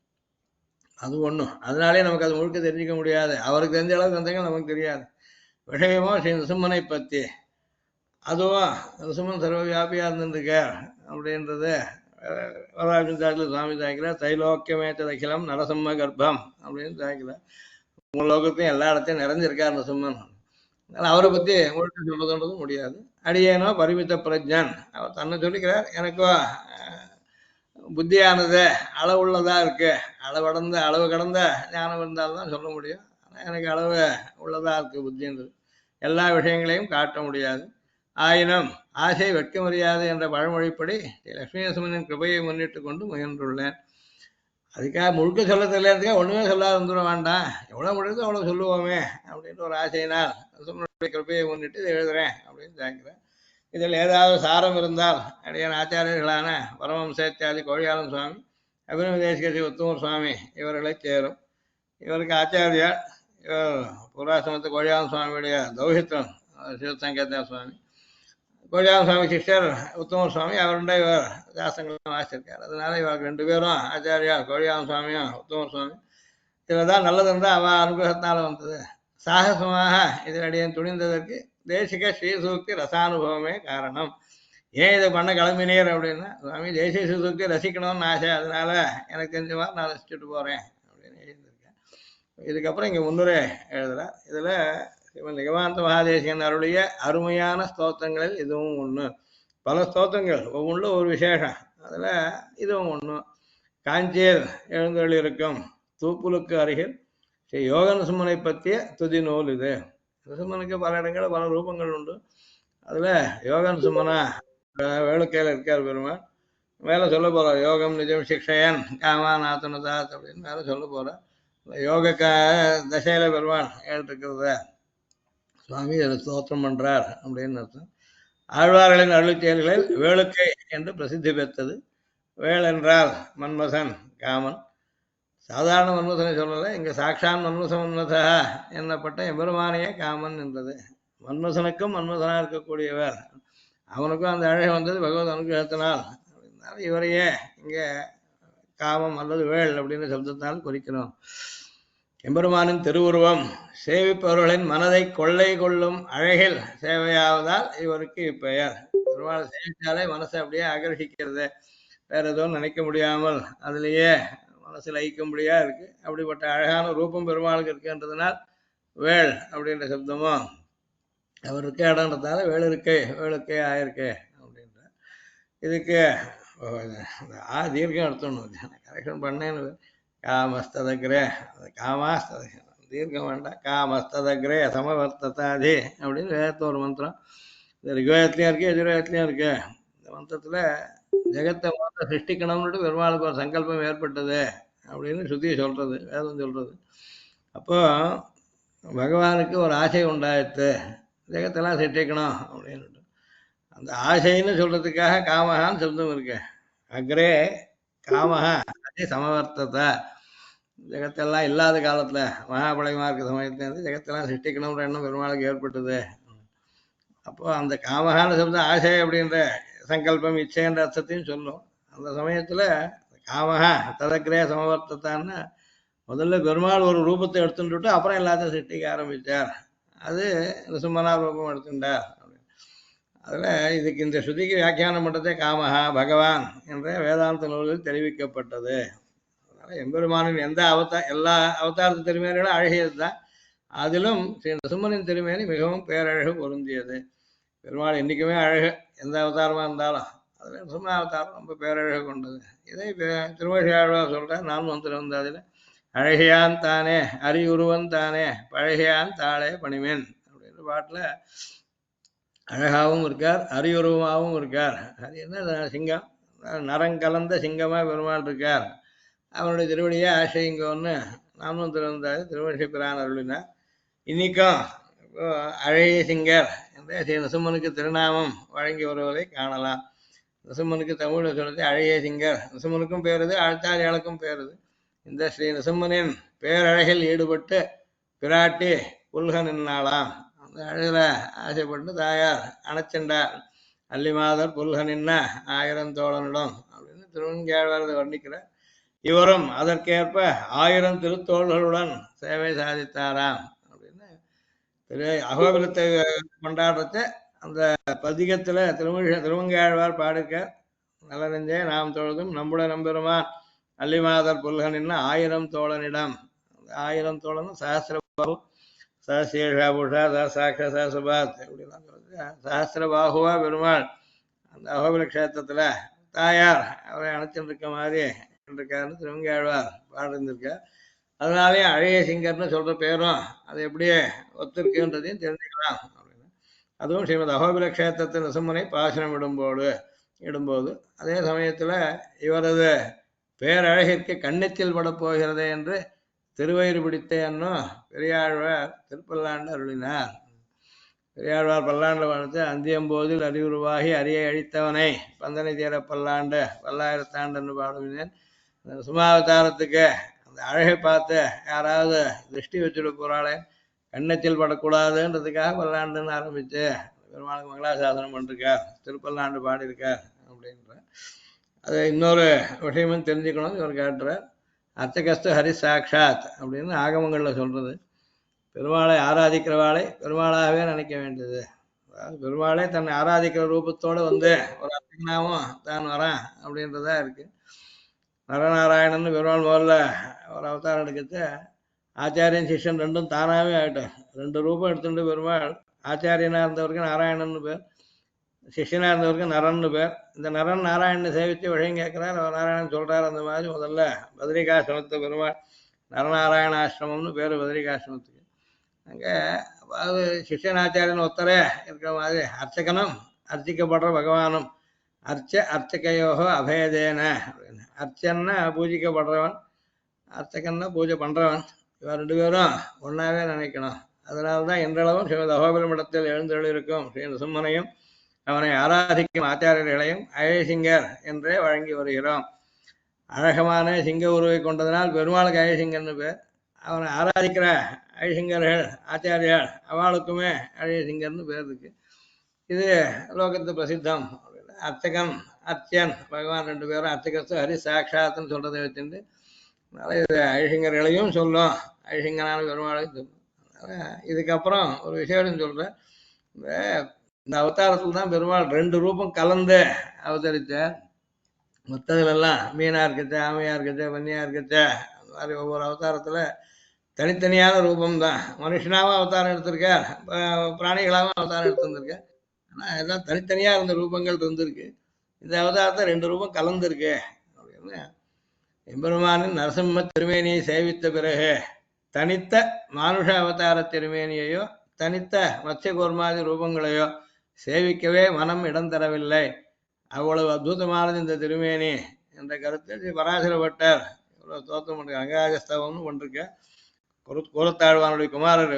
அது ஒன்றும் அதனாலே நமக்கு அது முழுக்க தெரிஞ்சிக்க முடியாது. அவருக்கு தெரிஞ்ச அளவுக்கு வந்தீங்க நமக்கு தெரியாது. விஷயமோ ஸ்ரீ நரசிம்மனை பற்றி, அதுவும் நரசிம்மன் சர்வ வியாபியாக இருந்துருக்கார் அப்படின்றது வரலாற்று சுவாமி தாய்க்கிறார். தைலோக்கியமேத்த அகிலம் நரசிம்ம கர்ப்பம் அப்படின்னு தாய்க்கிறார். உங்கள் லோகத்தையும் எல்லா இடத்தையும் நிறைஞ்சிருக்கார் நரசிம்மன். அதனால் அவரை பற்றி முழுக்க சொல்றதுன்றதும் முடியாது. அடியேனோ பரிமித்த பிரஜன், அவர் தன்னை சொல்லிக்கிறார். எனக்கோ புத்தியானது அளவுள்ளதா இருக்கு, அளவு கடந்த ஞானம் இருந்தால்தான் சொல்ல முடியும். ஆனால் எனக்கு அளவு உள்ளதா இருக்கு புத்தின்றது. எல்லா விஷயங்களையும் காட்ட முடியாது. ஆயினும் ஆசை வெட்க முடியாது என்ற பழமொழிப்படி லட்சுமி நரசிம்மனின் கிருபையை முன்னிட்டு கொண்டு முயன்றுள்ளேன். அதுக்காக முழுக்க சொல்ல தெரியறதுக்காக ஒண்ணுமே சொல்லாத வந்துட வேண்டாம், எவ்வளவு முடியுதோ அவ்வளவு சொல்லுவோமே அப்படின்ற ஒரு ஆசையினால் நரசிம்மனுடைய கிருபையை முன்னிட்டு இதை எழுதுறேன் அப்படின்னு கேட்கிறேன். இதில் ஏதாவது சாரம் இருந்தால் அடியான் ஆச்சாரியர்களான பரமஹம்சேத்தியாதி கோழியாளன் சுவாமி, அபிநவ தேசிகரி உத்தமர் சுவாமி இவர்களை சேரும். இவருக்கு ஆச்சாரியார் இவர் புராசமத்து கோழியாளன் சுவாமியுடைய தௌஹித்ரம் சிவசங்கேத சுவாமி. கோழியாளன் சுவாமி சிஷ்யர் உத்தமர் சுவாமி, அவருடைய இவர் சாஸ்திரங்களும் வாசிச்சிருக்கார். அதனால இவருக்கு 2 பேரும் ஆச்சாரியார், கோழியாளன் சுவாமியும் உத்தமர் சுவாமி. இதுலதான் நல்லது இருந்தால் அவ அனுகிரகத்தினால வந்தது. சாகசமாக இதில் அடியேன் துணிந்ததற்கு தேசிக ஸ்ரீசூக்தி ரசானுபவமே காரணம். ஏன் இதை பண்ண கிளம்பினீர் அப்படின்னா, சுவாமி தேசிய ஸ்ரீசூக்தி ரசிக்கணும்னு ஆசை, அதனால எனக்கு தெரிஞ்ச மாதிரி நான் ரசிச்சுட்டு போறேன் அப்படின்னு எழுதியிருக்கேன். இதுக்கப்புறம் இங்க முன்னுரை எழுதுறேன். இதுல இவன் நிகமாந்த மகாதேசிகன் அருளிய அருமையான ஸ்தோத்திரங்களில் இதுவும் ஒண்ணு. பல ஸ்தோத்திரங்கள் ஒவ்வொன்றும் ஒரு விசேஷம், அதுல இதுவும் ஒண்ணு. காஞ்சியில் எழுந்தருளிருக்கும் தூப்புலுக்கு அருகில் ஸ்ரீ யோக நரசிம்மனை பற்றிய துதி நூல் இது. நரசிம்மனுக்கு பல இடங்களில் பல ரூபங்கள் உண்டு. அதுல யோக நரசிம்மனா வேளுக்கையில் இருக்கார் பெருமாள். மேல சொல்ல போறோம், யோகம் நிஜம் சிக்ஷயன் காமாநாத்தனதாத் அப்படின்னு மேல சொல்ல போறோம். யோக தசையில பெருமாள் ஏற்றிருக்கிறத சுவாமி அதில் ஸ்தோத்திரம் பண்றார் அப்படின்னு அர்த்தம். ஆழ்வார்களின் அருள் செயல்களில் வேளுக்கை என்று பிரசித்தி பெற்றது. வேள் என்றால் மன்மதன், காமன். சாதாரண மன்மதனை சொல்லலை, இங்க சாட்சான் மன்மதா என்னப்பட்ட எம்பெருமானையே காமன் என்றது. மன்மதனுக்கும் மன்மதனா இருக்கக்கூடியவர், அவனுக்கும் அந்த அழகை வந்தது பகவத் அனுகிரகத்தினால். அப்படின்னால இவரையே இங்க காமம் அல்லது வேள் அப்படின்னு சப்தத்தால் குறிக்கிறோம். எம்பெருமானின் திருவுருவம் சேவிப்பவர்களின் மனதை கொள்ளை கொள்ளும் அழகில் சேவையாவதால் இவருக்கு இப்பெயர். பெருமாளை சேவித்தாலே மனசை அப்படியே ஆகர்ஷிக்கிறது, வேற எதுவும் நினைக்க முடியாமல் அதுலேயே மனசு லயிக்கும்படியா இருக்கு. அப்படிப்பட்ட அழகான ரூபம் பெருமாளுக்கு இருக்குன்றதுனால் வேள் அப்படின்ற சப்தமும் அவர் இருக்க இடம்ன்றதால வேளிருக்கை வேளுக்கை ஆயிருக்கு அப்படின்ற. இதுக்கு தீர்க்கம் எடுத்துடணும், கரெக்ஷன் பண்ணேன்னு. காமஸ்ததக்ரே, காமாஸ்தத தீர்க்கம் வேண்டாம், காமஸ்ததக்ரே சமவர்த்ததாதி அப்படின்னு வேதத்து ஒரு மந்திரம். இந்த ரிக்வேதத்துலையும் இருக்கு, எதிர்வேதத்துலையும் இருக்கு. இந்த மந்திரத்துல ஜெகத்தை மொத்தம் சிருஷ்டிக்கணும்னு பெருமாளுக்கு ஒரு சங்கல்பம் ஏற்பட்டது அப்படின்னு ஸ்ருதி சொல்றது, வேதம் சொல்றது. அப்போ பகவானுக்கு ஒரு ஆசை உண்டாயிடுத்து, ஜெகத்தெல்லாம் சிருஷ்டிக்கணும் அப்படின்னு. அந்த ஆசைன்னு சொல்றதுக்காக காமகான்னு சப்தம் இருக்கு. அக்ரே காமஹா அதே சமவர்த்தத்தை, ஜெகத்தெல்லாம் இல்லாத காலத்துல மகாபலயமா இருக்க சமயத்துல ஜெகத்தெல்லாம் சிருஷ்டிக்கணும்ன்ற எண்ணம் பெருமாளுக்கு ஏற்பட்டது. அப்போ அந்த காமகான சப்தம் ஆசை அப்படின்ற சங்கல்பம் இச்சைன்ற அர்த்தத்தையும் சொல்லும். அந்த சமயத்துல காமகா ததக்கிரே சமவர்த்தத்தான்னு முதல்ல பெருமாள் ஒரு ரூபத்தை எடுத்துட்டு அப்புறம் எல்லாத்தையும் சிருஷ்டிக்க ஆரம்பிச்சார். அது நிசும்மனா ரூபம் எடுத்துட்டார். அதுல இதுக்கு இந்த ஸ்ருதிக்கு வியாக்கியானம் பண்றதே காமஹா பகவான் என்ற வேதாந்த நூல்களில் தெரிவிக்கப்பட்டது. அதனால எம்பெருமானின் எந்த எல்லா அவதாரத்து திருமேனிகளும் அழகியது தான். அதிலும் ஸ்ரீ நரசிம்மனின் திருமேனி மிகவும் பேரழகு பொருந்தியது. பெருமாள் என்றைக்குமே அழகு, எந்த அவதாரமா இருந்தாலும். அதுல நரசிம்ம அவதாரம் ரொம்ப பேரழகு கொண்டது. இதை திருமழியாழ்வார் சொல்ற நான் வந்திருந்த அதில் அழகியான் தானே அறிவுருவன் தானே பழகியான் தாளே பணிமேன் அப்படின்ற பாட்டுல அழகாவும் இருக்கார், அரியுருவமாகவும் இருக்கார். அது என்ன சிங்கம், நரங்கலந்த சிங்கமா பெருமாள் இருக்கார். அவனுடைய திருவடியை ஆசைங்கன்னு நாமும் திருவந்தாரு திருவண்ணி பிரான் அருளினார். இன்னைக்கும் அழகிய சிங்கர் என்ற ஸ்ரீ நரசிம்மனுக்கு திருநாமம் வழங்கி வருவதை காணலாம். நரசிம்மனுக்கு தமிழ்ல சொல்றது அழகிய சிங்கர். நரசிம்மனுக்கும் பேருது, ஆழ்த்தாரியாளுக்கும் பேருது. இந்த ஸ்ரீ நரசிம்மனின் பேரழகில் ஈடுபட்டு பிராட்டி புல்க நின்னாளாம். அந்த அழகுல ஆசைப்பட்டு தாயார் அணைச்சண்டார். அல்லிமாதர் புல்க நின்ன ஆயிரம் தோழனிடம் அப்படின்னு திருவங்கியாழ்வாரதை வர்ணிக்கிறார். இவரும் அதற்கேற்ப 1000 திருத்தோள்களுடன் சேவை சாதித்தாராம் அப்படின்னு அகோபிலத்தை கொண்டாடுறத அந்த பதிகத்துல திருவங்கியாழ்வார் பாடிருக்கார். நல்ல நெஞ்சே நாம் தொழுதும் நம்முடைய நம்பெருமான் அல்லிமாதர் புல்கனின் 1000 தோழனிடம். 1000 தோழனும் சஹசிரபாகு, சஹசீஷாபுஷா, சஹசாட்ச சஹசுபாத் இப்படிலாம் சொல்றது. சஹசிரபாகுவா பெருமாள் அந்த அகோபில கஷேத்திரத்துல தாயார் அவரை அணைச்சிருக்க மாதிரி இருக்காருன்னு திருவங்கியாழ்வார் பாடிருந்திருக்கார். அதனாலேயே அழகிய சிங்கர்னு சொல்ற பேரும் அது எப்படியே ஒத்திருக்குன்றதையும் தெரிஞ்சுக்கலாம் அப்படின்னு. அதுவும் ஸ்ரீமத் அகோபில கஷேத்திரத்தின் நரசிம்மனை பாசனம் இடும்போது அதே சமயத்துல இவரது பேரழகிற்கு கண்ணத்தில் பட போகிறது என்று திருவயிறு பிடித்த என்னும் பெரியாழ்வார் திருப்பல்லாண்டு அருளினார். பெரியாழ்வார் பல்லாண்டு வாழ்த்து அந்தியம்போதில் அறிவுருவாகி அரியை அழித்தவனை பந்தனை தீர பல்லாண்டு பல்லாயிரத்தாண்டு என்று பாடுவினேன். அந்த சுமாவதாரத்துக்கு அந்த அழகை பார்த்து யாராவது திருஷ்டி வச்சுட போறாளே, கண்ணத்தில் படக்கூடாதுன்றதுக்காக பல்லாண்டுன்னு ஆரம்பிச்சு பெருமாளுக்கு மங்களாசாசனம் பண்ணிருக்கார், திருப்பல்லாண்டு பாடியிருக்கார் அப்படின்ற. அது இன்னொரு விஷயமும் தெரிஞ்சுக்கணும்னு இவர் கேட்டுறார். அர்ச்சகஸ்து ஹரி சாட்சாத் அப்படின்னு ஆகமங்கள்ல சொல்றது. பெருமாளை ஆராதிக்கிறவாளை பெருமாளாகவே நினைக்க வேண்டியது. அதாவது பெருமாளே தன்னை ஆராதிக்கிற ரூபத்தோடு வந்து ஒரு அர்ச்சகனாவும் தான் வரான் அப்படின்றதா இருக்கு. நரநாராயணன் பெருமாள் முதல்ல ஒரு அவதாரம் எடுக்கிறது, ஆச்சாரியன் சிஷ்யன் ரெண்டும் தானாகவே ஆகிட்டோம். ரெண்டு ரூபம் எடுத்துட்டு பெருமாள் ஆச்சாரியனா இருந்தவருக்கு நாராயணன் பேர், சிஷ்யனா இருந்தவருக்கு நரன்னு பேர். இந்த நரன் நாராயணனை சேவித்து விஷயம் கேட்கிறார், அவர் நாராயணன் சொல்றார். அந்த மாதிரி முதல்ல பத்ரிகாசிரமத்தை பெருமாள் நரநாராயண ஆசிரமம்னு பேர் பத்ரிகாசிரமத்துக்கு. அங்கே அதாவது சிஷ்யனாச்சாரியன் ஒத்தரே இருக்கிற மாதிரி அர்ச்சகனும் அர்ச்சிக்கப்படுற பகவானும் அர்ச்சகையோகோ அபேதேன அப்படின்னு. அர்ச்சன்னா பூஜிக்கப்படுறவன், அர்ச்சகன்னா பூஜை பண்றவன், இவன் ரெண்டு பேரும் ஒன்னாவே நினைக்கணும். அதனால்தான் இன்றளவும் ஸ்ரீமத் அகோபிலமிடத்தில் எழுந்தருளிருக்கும் ஸ்ரீ நரசிம்மனையும் அவனை ஆராதிக்கும் ஆச்சாரியர்களையும் அழசிங்கர் என்றே வழங்கி வருகிறோம். அழகமான சிங்க உருவை கொண்டதனால் பெருமாளுக்கு அழசிங்கர்னு பேர். அவனை ஆராதிக்கிற அழசிங்கர்கள் ஆச்சாரியால் அவளுக்குமே அழசிங்கர்னு பேர் இருக்கு. இது லோகத்து பிரசித்தம். அர்ச்சகன் அர்ச்சன் பகவான் ரெண்டு பேரும் அர்ச்சகஸ்து ஹரி சாட்சாத்னு சொல்றதை வச்சுட்டு அதனால இது அழிசிங்கர்களையும் சொல்லும், அழிசிங்கனான பெருமாளையும் சொல்லும். இதுக்கப்புறம் ஒரு விஷயம் சொல்றேன். இந்த அவதாரத்தில் தான் பெருமாள் ரெண்டு ரூபம் கலந்து அவதரித்தார். மற்றதுலாம் மீனா இருக்கச்ச, ஆமையா இருக்கச்ச, வன்னியா இருக்கச்ச, அந்த மாதிரி ஒவ்வொரு அவதாரத்துல தனித்தனியான ரூபம் தான். மனுஷனாவும் அவதாரம் எடுத்திருக்கார், பிராணிகளாகவும் அவதாரம் எடுத்திருந்திருக்கார். ஆனா எல்லாம் தனித்தனியா இருந்த ரூபங்கள் இருந்திருக்கு. இந்த அவதாரத்தை ரெண்டு ரூபம் கலந்துருக்கு அப்படின்னு எம்பெருமானின் நரசிம்ம திருமேனியை சேவித்த பிறகு தனித்த மானுஷ அவதார திருமேனியையோ தனித்த மத்ய கூர்மாதி ரூபங்களையோ சேவிக்கவே மனம் இடம் தரவில்லை. அவ்வளவு அற்புதமானது இந்த திருமேனி என்ற கருத்தில் பராசர பட்டர் இவ்வளவு தோற்றம் பண்ற ரங்கராஜஸ்தவம்னு பண்ணிருக்க. கூலத்தாழ்வானுடைய குமாரர்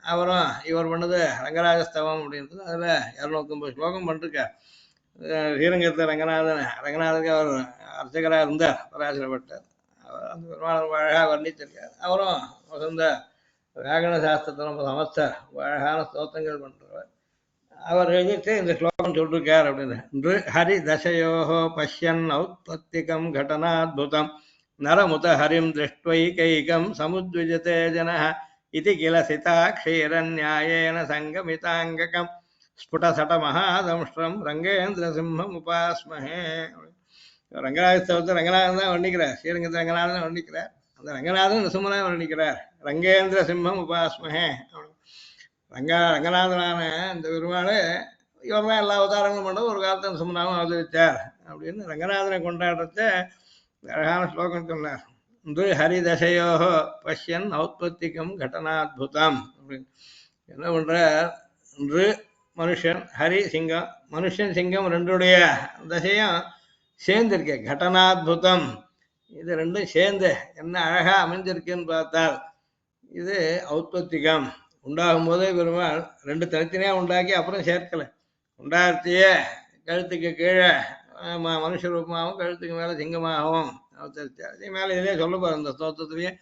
அவரும் இவர் பண்ணது ரங்கராஜஸ்தவம் அப்படின்றது. அதுல 250 ஸ்லோகம் பண்ணிருக்கார். ஸ்ரீரங்கத்தில் ரங்கநாதனுக்கு அவர் அர்ச்சகராக இருந்தார் பராசர பட்டர். அவர் அந்த பெருமாள் அழகாக வர்ணித்திருக்கார். அவரும் வசந்த வியாகரண சாஸ்திரத்தை ரொம்ப சமஸ்தர், அழகான ஸ்தோத்திரங்கள் பண்றவர். அவர் எழுதிட்டு இந்த ஸ்லோகம் சொல்லிருக்கார் அப்படின்னு. ஹரி தசையோகோ பஷ்யன் ஔத்பத்திகம் கடனாத்புதம் நரமுத ஹரிம் திருஷ்டுவைகைகம் சமுத்விஜதே ஜனः இதி கில சிதாக்ஷீரநியாயேன சங்கமிதாங்ககம் ஸ்புடசட மகாதம்ஷ்டம் ரங்கேந்திர சிம்மம் உபாஸ்மஹே. ரங்கநாதத்தை ரங்கநாதன் தான் வர்ணிக்கிறார், ஸ்ரீரங்கத்தில் ரங்கநாதன் வர்ணிக்கிறார். அந்த ரங்கநாதன் நரசிம்மனை வர்ணிக்கிறார். ரங்கேந்திர சிம்மம் உபாஸ்மஹே. ரங்கநாதனான இந்த பெருமாள் இவர் தான் எல்லா அவதாரங்களும் பண்ணது. ஒரு காலத்தில் நரசிம்மனாவும் அவதரித்தார் அப்படின்னு ரங்கநாதனை கொண்டாடுறத அழகான ஸ்லோகம் சொன்னார். இன்று ஹரிதசையோகோ பஷ்யன் ஔத்பத்திகம் கடனாத்புதம் அப்படின்னு என்ன பண்றார். இன்று மனுஷன் ஹரி சிங்கம், மனுஷன் சிங்கம் ரெண்டுடைய தசையும் சேர்ந்திருக்கேன் கடனாத்புதம். இது ரெண்டும் சேர்ந்து என்ன அழகா அமைஞ்சிருக்குன்னு பார்த்தால் இது ஔத்பத்திகம். உண்டாகும் போதே பெருமாள் ரெண்டு தனித்தனியா உண்டாக்கி அப்புறம் சேர்க்கல. உண்டாகத்தையே கழுத்துக்கு கீழே மனுஷ ரூபமாகவும் கழுத்துக்கு மேல சிங்கமாகவும் அவதரித்தார். அதே மேல இதிலே சொல்ல போற இந்த ஸ்தோத்திரத்திலேயே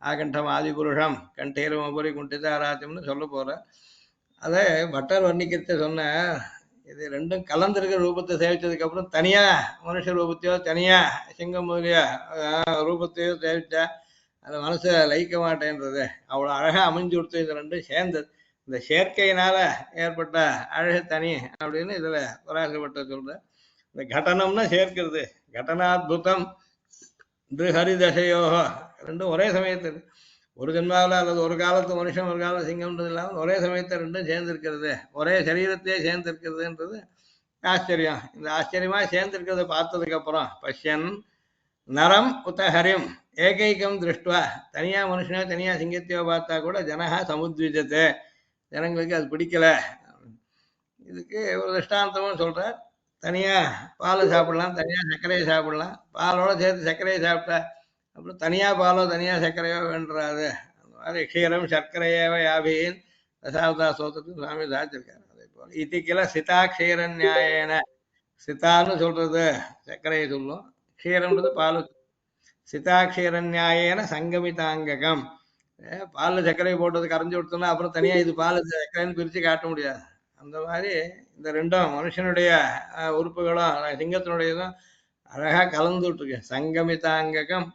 ஆகண்டம் ஆதிபுருஷம் கண்டீரமபுரி குண்டிதாராத்தியம்னு சொல்ல போற. அதை பட்டர் வர்ணிக்கிறத சொன்ன இது ரெண்டும் கலந்திருக்கிற ரூபத்தை சேவிச்சதுக்கு அப்புறம் தனியா மனுஷ ரூபத்தையோ தனியா சிங்கம் முதலிய ரூபத்தையோ சேவிச்சா அந்த மனசை லயிக்க மாட்டேன்றது. அவ்வளவு அழகா அமைஞ்சு கொடுத்து இது ரெண்டும் சேர்ந்தது. இந்த சேர்க்கையினால ஏற்பட்ட அழகு தனி அப்படின்னு இதுல பராசப்பட்ட சொல்ற. இந்த கடனம்னா சேர்க்கிறது. கடனாத்புதம் ஹரிதசையோகோ ரெண்டும் ஒரே சமயத்தில் ஒரு ஜென்மாவில் அல்லது ஒரு காலத்து மனுஷன் ஒரு காலத்து சிங்கம்ன்றது இல்லாமல் ஒரே சமயத்தை ரெண்டும் சேர்ந்திருக்கிறது, ஒரே சரீரத்தையே சேர்ந்திருக்கிறதுன்றது ஆச்சரியம். இந்த ஆச்சரியமா சேர்ந்திருக்கிறத பார்த்ததுக்கு அப்புறம் பஷ்யன் நரம் உத்த ஹரிம் ஏகைக்கம் திருஷ்டுவா, தனியா மனுஷனோ தனியா சிங்கத்தையோ பார்த்தா கூட ஜனஹா சமுத்விஜத்தை, ஜனங்களுக்கு அது பிடிக்கல. இதுக்கு ஒரு திருஷ்டாந்தமும் சொல்றார். தனியா பால் சாப்பிடலாம், தனியா சர்க்கரையை சாப்பிடலாம், பாலோட சேர்த்து சர்க்கரையை சாப்பிட்டா அப்புறம் தனியா பாலோ தனியா சர்க்கரையோ வேண்டாது. அந்த மாதிரி க்ஷீரம் சர்க்கரையேவ யாபின்னு தசாவதா ஸ்தோத்திரத்துக்கு சுவாமி சாதிச்சிருக்காரு. அதே போல இத்திக்கில சிதா க்ஷீர நியாயேன, சிதான்னு சொல்றது சர்க்கரையை சொல்லும், க்ஷீரம்ன்றது பால். சிதா க்ஷீர நியாயேன சங்கமிதாங்ககம். பாலில் சர்க்கரை போட்டது கரைஞ்சி கொடுத்தோம்னா அப்புறம் தனியா இது பால் சர்க்கரைன்னு பிரித்து காட்ட முடியாது. அந்த மாதிரி இந்த ரெண்டும் மனுஷனுடைய உறுப்புகளும் சிங்கத்தினுடையதும் அழகா கலந்துட்டு இருக்கு. சங்கமிதாங்ககம்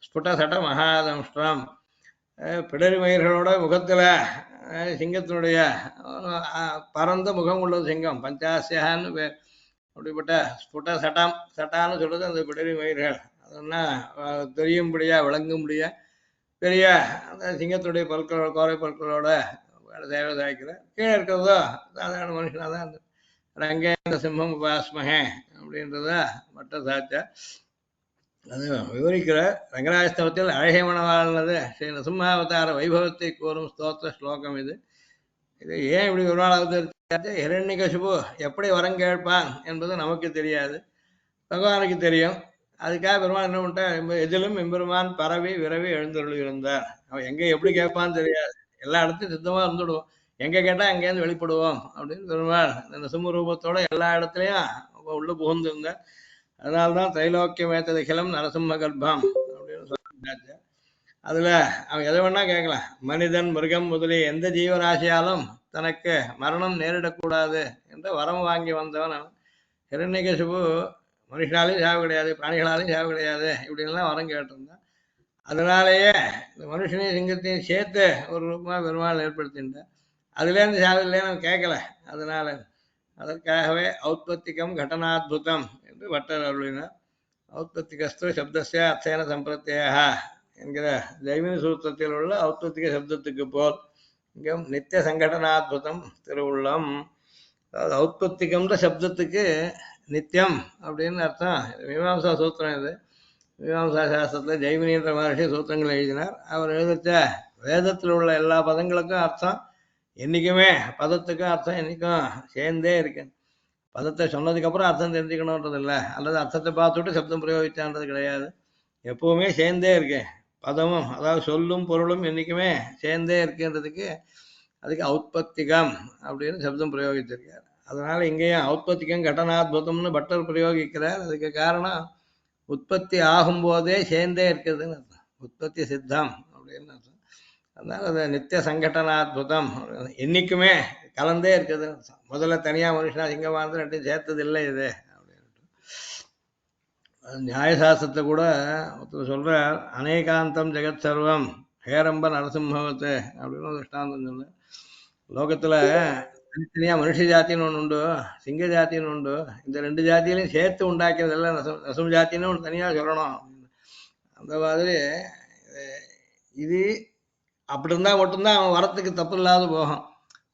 ஸ்புட சட மகாதம்ஷ்டம். பிடரி மயிர்களோட முகத்துல சிங்கத்தினுடைய பரந்த முகம் உள்ளது சிங்கம், பஞ்சாசியான்னு பேர். அப்படிப்பட்ட ஸ்புட சட்டம், சட்டான்னு சொல்றது அந்த பிடரி மயிர்கள். அதென்னா தெரியும்படியா விளங்கும்படியா பெரிய அந்த சிங்கத்துடைய பற்களோட, கோரை பற்களோட சேவை சாய்க்கிற. கீழே இருக்கிறதோ சாதாரண மனுஷனாக தான் இருந்தது. ரங்கேந்திர சிம்மம் உபாஸ்மகே அப்படின்றத மட்ட சாச்சா அது விவரிக்கிற. ரங்கராஜஸ்தவத்தில் அழகை மணவாழ்னது ஸ்ரீ நரசிம்மாவதார வைபவத்தை கூறும் ஸ்தோத்திர ஸ்லோகம் இது. இது ஏன் இப்படி ஒரு நாள் அவதரித்தாச்சு, ஹிரண்யகசிபு எப்படி வரம் கேட்பான் என்பது நமக்கு தெரியாது, பகவானுக்கு தெரியும். அதுக்காக பெருமான் என்ன பண்ணிட்டான், எதிலும் எம்பெருமான் பரவி விரவி எழுந்தருள் இருந்தார். அவன் எங்க எப்படி கேட்பான்னு தெரியாது, எல்லா இடத்தையும் சித்தமா இருந்துடுவோம், எங்க கேட்டா அங்கேருந்து வெளிப்படுவோம் அப்படின்னு பெருமாள் இந்த சிம்ம ரூபத்தோட எல்லா இடத்துலயும் உள்ள புகுந்து இருந்தார். அதனால்தான் திரைலோக்கியமேத்ததிகிலம் நரசிம்ம கர்ப்பம் அப்படின்னு சொல்லிட்டாச்சு. அதுல அவன் எதை வேணா கேட்கலாம். மனிதன், மிருகம் முதலிய எந்த ஜீவராசியாலும் தனக்கு மரணம் நேரிடக்கூடாது என்ற வரம் வாங்கி வந்தவன் அவன். ஹிரண்யகசிபு மனுஷனாலையும் சாவு கிடையாது, பிராணிகளாலையும் சாவு கிடையாது, இப்படின்லாம் வரம் கேட்டிருந்தான். அதனாலேயே இந்த மனுஷனையும் சிங்கத்தையும் சேர்த்து ஒரு ரூபமா பெருமாள் ஏற்படுத்திட்டான். அதுலேருந்து சாவு இல்லைன்னு அவன் கேட்கல. அதனால அதற்காகவே ஔத்பத்திகம் கடனாத்புதம் என்று பட்டர் அருளினார். ஔத்பத்திகஸ்து சப்தஸ்ய அர்த்தேன சம்பிரத்யா என்கிற ஜெய்மினி சூத்திரத்தில் உள்ள ஔத்பத்திக சப்தத்துக்கு போல் இங்கும் நித்திய சங்கடனாத்புதம் திருவுள்ளம். அதாவது ஔத்பத்திகம்ன்ற சப்தத்துக்கு நித்தியம் அப்படின்னு அர்த்தம். மீமாம்சா சூத்திரம் இது. மீமாம்சா சாஸ்திரத்தில் ஜெய்மினின்ற மகர்ஷி சூத்திரங்கள் எழுதினார். அவர் எழுதிச்ச வேதத்தில் உள்ள எல்லா பதங்களுக்கும் அர்த்தம் என்றைக்குமே, பதத்துக்கும் அர்த்தம் என்றைக்கும் சேர்ந்தே இருக்கு. பதத்தை சொன்னதுக்கு அப்புறம் அர்த்தம் தெரிஞ்சுக்கணுன்றது இல்லை, அல்லது அர்த்தத்தை பார்த்துட்டு சப்தம் பிரயோகிச்சான்றது கிடையாது. எப்பவுமே சேர்ந்தே இருக்கு பதமும், அதாவது சொல்லும் பொருளும் என்றைக்குமே சேர்ந்தே இருக்குன்றதுக்கு அதுக்கு ஔத்பத்திகம் அப்படின்னு சப்தம் பிரயோகிச்சிருக்கார். அதனால இங்கேயும் ஔத்பத்திகம் கடனாத்புதம்னு பட்டர் பிரயோகிக்கிறார். அதுக்கு காரணம் உற்பத்தி ஆகும் போதே சேர்ந்தே இருக்குதுன்னு அர்த்தம், உற்பத்தி சித்தம் அப்படின்னு அர்த்தம். அதனால அது நித்திய சங்கடனாத்புதம், என்னைக்குமே கலந்தே இருக்குது. முதல்ல தனியா மனுஷனா சிங்கமா இருந்து ரெண்டையும் சேர்த்தது இல்லை இது அப்படின்ட்டு. நியாயசாஸ்திரத்தை கூட ஒருத்தர் சொல்ற, அநேகாந்தம் ஜெகத் சர்வம் ஹேரம்ப நரசிம்மவத்து அப்படின்னு ஒரு திஷ்டாந்தம் சொன்ன. லோகத்துல தனித்தனியா மனுஷ ஜாத்தின்னு ஒன்று உண்டு, சிங்க ஜாத்தின்னு உண்டு. இந்த ரெண்டு ஜாத்தியிலையும் சேர்த்து உண்டாக்கியதெல்லாம் நசும் ஜாத்தின்னு ஒன்று தனியா சொல்லணும். அந்த மாதிரி இது அப்படி இருந்தா மட்டும்தான் அவன் வரத்துக்கு தப்பு இல்லாத போகும்.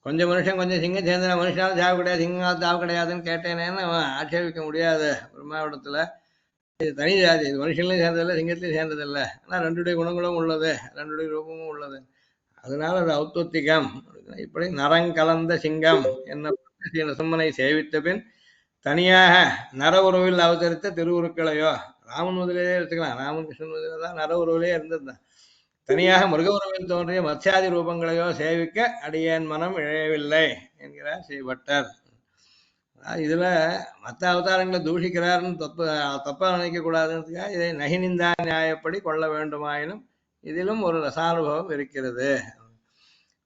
கொஞ்சம் மனுஷன் கொஞ்சம் சிங்கம் சேர்ந்த மனுஷனாலும் சாவு கிடையாது, சிங்கம் சாவு கிடையாதுன்னு கேட்டேனேன்னு அவன் ஆட்சேபிக்க முடியாது பிரம்மாவிடத்துல. இது தனி ஜாதி, இது மனுஷன்லையும் சேர்ந்ததில்லை, சிங்கத்திலையும் சேர்ந்ததில்லை. ஆனால் ரெண்டுடைய குணங்களும் உள்ளது, ரெண்டுடைய ரூபமும் உள்ளது. அதனால அது ஔத்பத்திகம். இப்படி நரங்கலந்த சிங்கம் என்ன ஸ்ரீ நரசிம்மனை சேவித்த பின் தனியாக நர உறவில் அவதரித்த திருவுருக்களையோ, ராமன் முதலே எடுத்துக்கலாம், ராமன் கிருஷ்ணன் முதலே தான் நர உறவிலே இருந்திருந்தான். தனியாக மிருக உறவில் தோன்றிய மத்யாதி ரூபங்களையோ சேவிக்க அடியேன் மனம் இழையவில்லை என்கிறார் ஸ்ரீ பட்டர். இதுல மற்ற அவதாரங்களை தூஷிக்கிறாருன்னு தப்பா நினைக்க கூடாதுன்றதுக்காக இதை நகினிந்தா நியாயப்படி கொள்ள வேண்டுமாயினும் இதிலும் ஒரு ரசானுபவம் இருக்கிறது.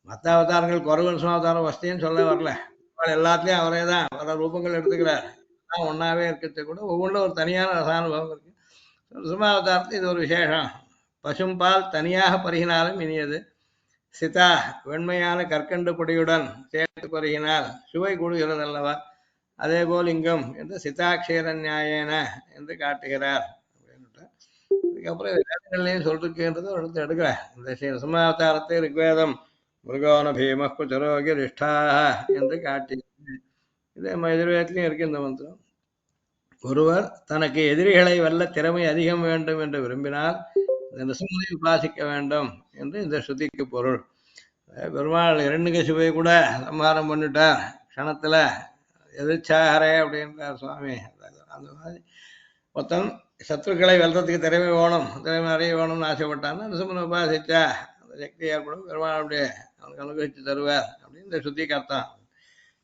மற்ற அவதாரங்கள் குறவு அவதாரம் வசதின்னு சொல்ல வரல, எல்லாத்துலயும் அவரே தான் பல ரூபங்கள் எடுத்துக்கிறார். ஒன்னாவே இருக்கிறது கூட ஒவ்வொன்றும் ஒரு தனியான ரசானுபவம் இருக்கு. அவதாரத்தில் இது ஒரு விசேஷம். பசும்பால் தனியாக பருகினாலும் இனியது, சிதா வெண்மையான கற்கண்டு பொடியுடன் சேர்த்து பருகினால் சுவை கூடுகிறது அல்லவா, அதே போல் இங்கும் என்று சிதாட்சேர நியாயேன என்று காட்டுகிறார். அதுக்கப்புறம் வேதங்கள்லையும் சொல்லிருக்குன்றது ஒரு இடத்துல எடுக்கிறேன். இந்த ஸ்ரீ நரசிம்மாவதாரத்தை ரிக்வேதம் மிருகோன பீம குச்சரோகி ரிஷ்டாக என்று காட்டி, இதே எதிர்வேதத்திலையும் இருக்கு இந்த மந்திரம். ஒருவர் தனக்கு எதிரிகளை வெல்ல திறமை அதிகம் வேண்டும் என்று விரும்பினால் நரசிம்மனை உபாசிக்க வேண்டும் என்று இந்த ஸ்ருதிக்கு பொருள். பெருமாள் இரண்யகசிபை கூட சம்ஹாரம் பண்ணிட்டார் க்ஷணத்துல, எதிர்ச்சாகரே அப்படின்றார் சுவாமி. அந்த மாதிரி மொத்தம் சத்ருக்களை வெல்றதுக்கு திறமை வேணும், திறமை நிறைய வேணும்னு ஆசைப்பட்டான்னா நரசிம்மனை உபாசிச்சா அந்த சக்தி ஏற்படும், பெருமாள் அப்படியே அவனுக்கு அனுகிரகிச்சு தருவார் அப்படின்னு இந்த ஸ்ருதிக்கு அர்த்தம்.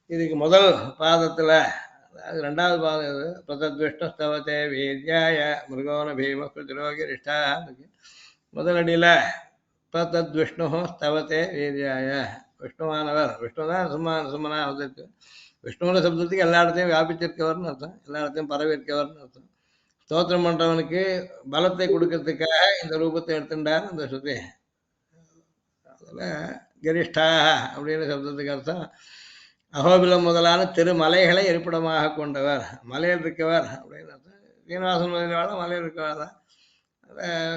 இதுக்கு முதல் பாதத்துல, அது ரெண்டாவது பாதம் இது, பிரதத்விஷ்ணுஸ்தவத்தே வீர்யாய மிருகோன பீம குச்சரோகி ரிஷ்டாக. முதல் அடியில பிரதத்விஷ்ணு ஸ்தவத்தே வீர்யாய, விஷ்ணுவானவர், விஷ்ணு தான் சும்மனா அவதற்கு. விஷ்ணுவோட சப்தத்துக்கு எல்லா இடத்தையும் வியாபிச்சிருக்கவர்னு அர்த்தம், எல்லா இடத்தையும் பரவி இருக்கவர்னு அர்த்தம். ஸ்தோத்திரம் பண்றவனுக்கு பலத்தை கொடுக்கறதுக்காக இந்த ரூபத்தை எடுத்துட்டார் இந்த ஸ்ருதி. அதுல கரிஷ்டா அப்படின்னு சப்தத்துக்கு அர்த்தம் அகோபிலம் முதலான திருமலைகளை இருப்பிடமாக கொண்டவர், மலையில் இருக்கவர் அப்படின்னு அர்த்தம். சீனிவாசன் முதலியால மலையில் இருக்கவர் தான்.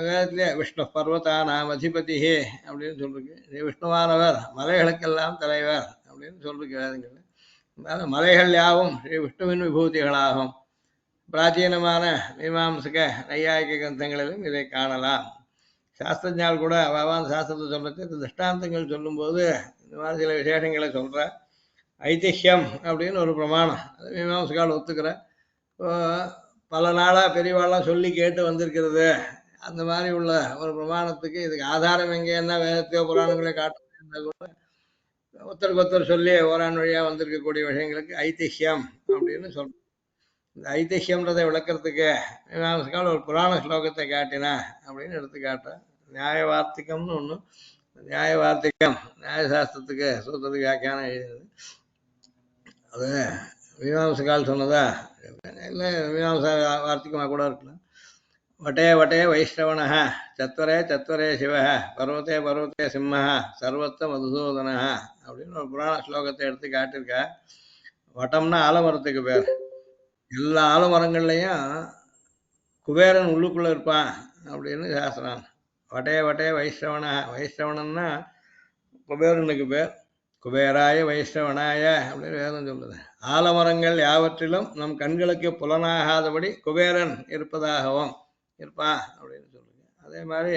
வேதத்திலே விஷ்ணு பர்வதானாம் அதிபதி அப்படின்னு சொல்லிருக்கு. விஷ்ணுவானவர் மலைகளுக்கெல்லாம் தலைவர் அப்படின்னு சொல்லிருக்கு வேதங்கள். அதனால மலைகள் யாவும் ஸ்ரீ விஷ்ணுவின் விபூதிகளாகும். பிராச்சீனமான மீமாம்சக நையாயிக கிரந்தங்களிலும் இதை காணலாம். சாஸ்திரஞால் கூட பகவான் சாஸ்திரத்தை சொல்றது திருஷ்டாந்தங்கள் சொல்லும்போது இந்த மாதிரி சில விசேஷங்களை சொல்ற. ஐதிஹ்யம் அப்படின்னு ஒரு பிரமாணம், அது மீமாம்சகால் ஒத்துக்கிற. பல நாளாக பெரியவாள்லாம் சொல்லி கேட்டு வந்திருக்கிறது. அந்த மாதிரி உள்ள ஒரு பிரமாணத்துக்கு இதுக்கு ஆதாரம் எங்கேன்னா வேதத்தையோ புராணங்களே காட்டுறதா கூட ஒருத்தருக்கு ஒருத்தர் சொல்லி ஓரான் வழியாக வந்திருக்கக்கூடிய விஷயங்களுக்கு ஐதிஹ்யம் அப்படின்னு சொல்றோம். இந்த ஐதிஹ்யம்ன்றதை விளக்கிறதுக்கு மீமாம்சகால் ஒரு புராண ஸ்லோகத்தை காட்டினா அப்படின்னு எடுத்து காட்டுறேன். நியாய வார்த்திகம்னு ஒன்று, நியாய வார்த்திகம் நியாயசாஸ்திரத்துக்கு சூத்திரத்துக்கு வியாக்கியானம் எழுதினது. அது மீமாம்சகால் சொன்னதா இல்லை, மீமாம்சா வார்த்திகமாக கூட இருக்கலாம். வட்டே வட்டே வைஷ்ணவன சத்வரே சத்வரே சிவ பர்வத்தே பர்வத்தே சிம்ம சர்வத்த மதுசூதன அப்படின்னு ஒரு புராண ஸ்லோகத்தை எடுத்து காட்டியிருக்கா. வட்டம்னா ஆலமரத்துக்கு பேர். எல்லா ஆலமரங்கள்லையும் குபேரன் உள்ளுக்குள்ள இருப்பான் அப்படின்னு சாஸ்திரம். வட்டே வட்டே வைஷ்ணவன, வைஷ்ணவனன்னா குபேரனுக்கு பேர். குபேராய வைஷ்ணவனாய அப்படின்னு வேதம் சொல்லுது. ஆலமரங்கள் யாவற்றிலும் நம் கண்களுக்கு புலனாகாதபடி குபேரன் இருப்பதாகவும் இருப்பான் அப்படின்னு சொல்லுங்க. அதே மாதிரி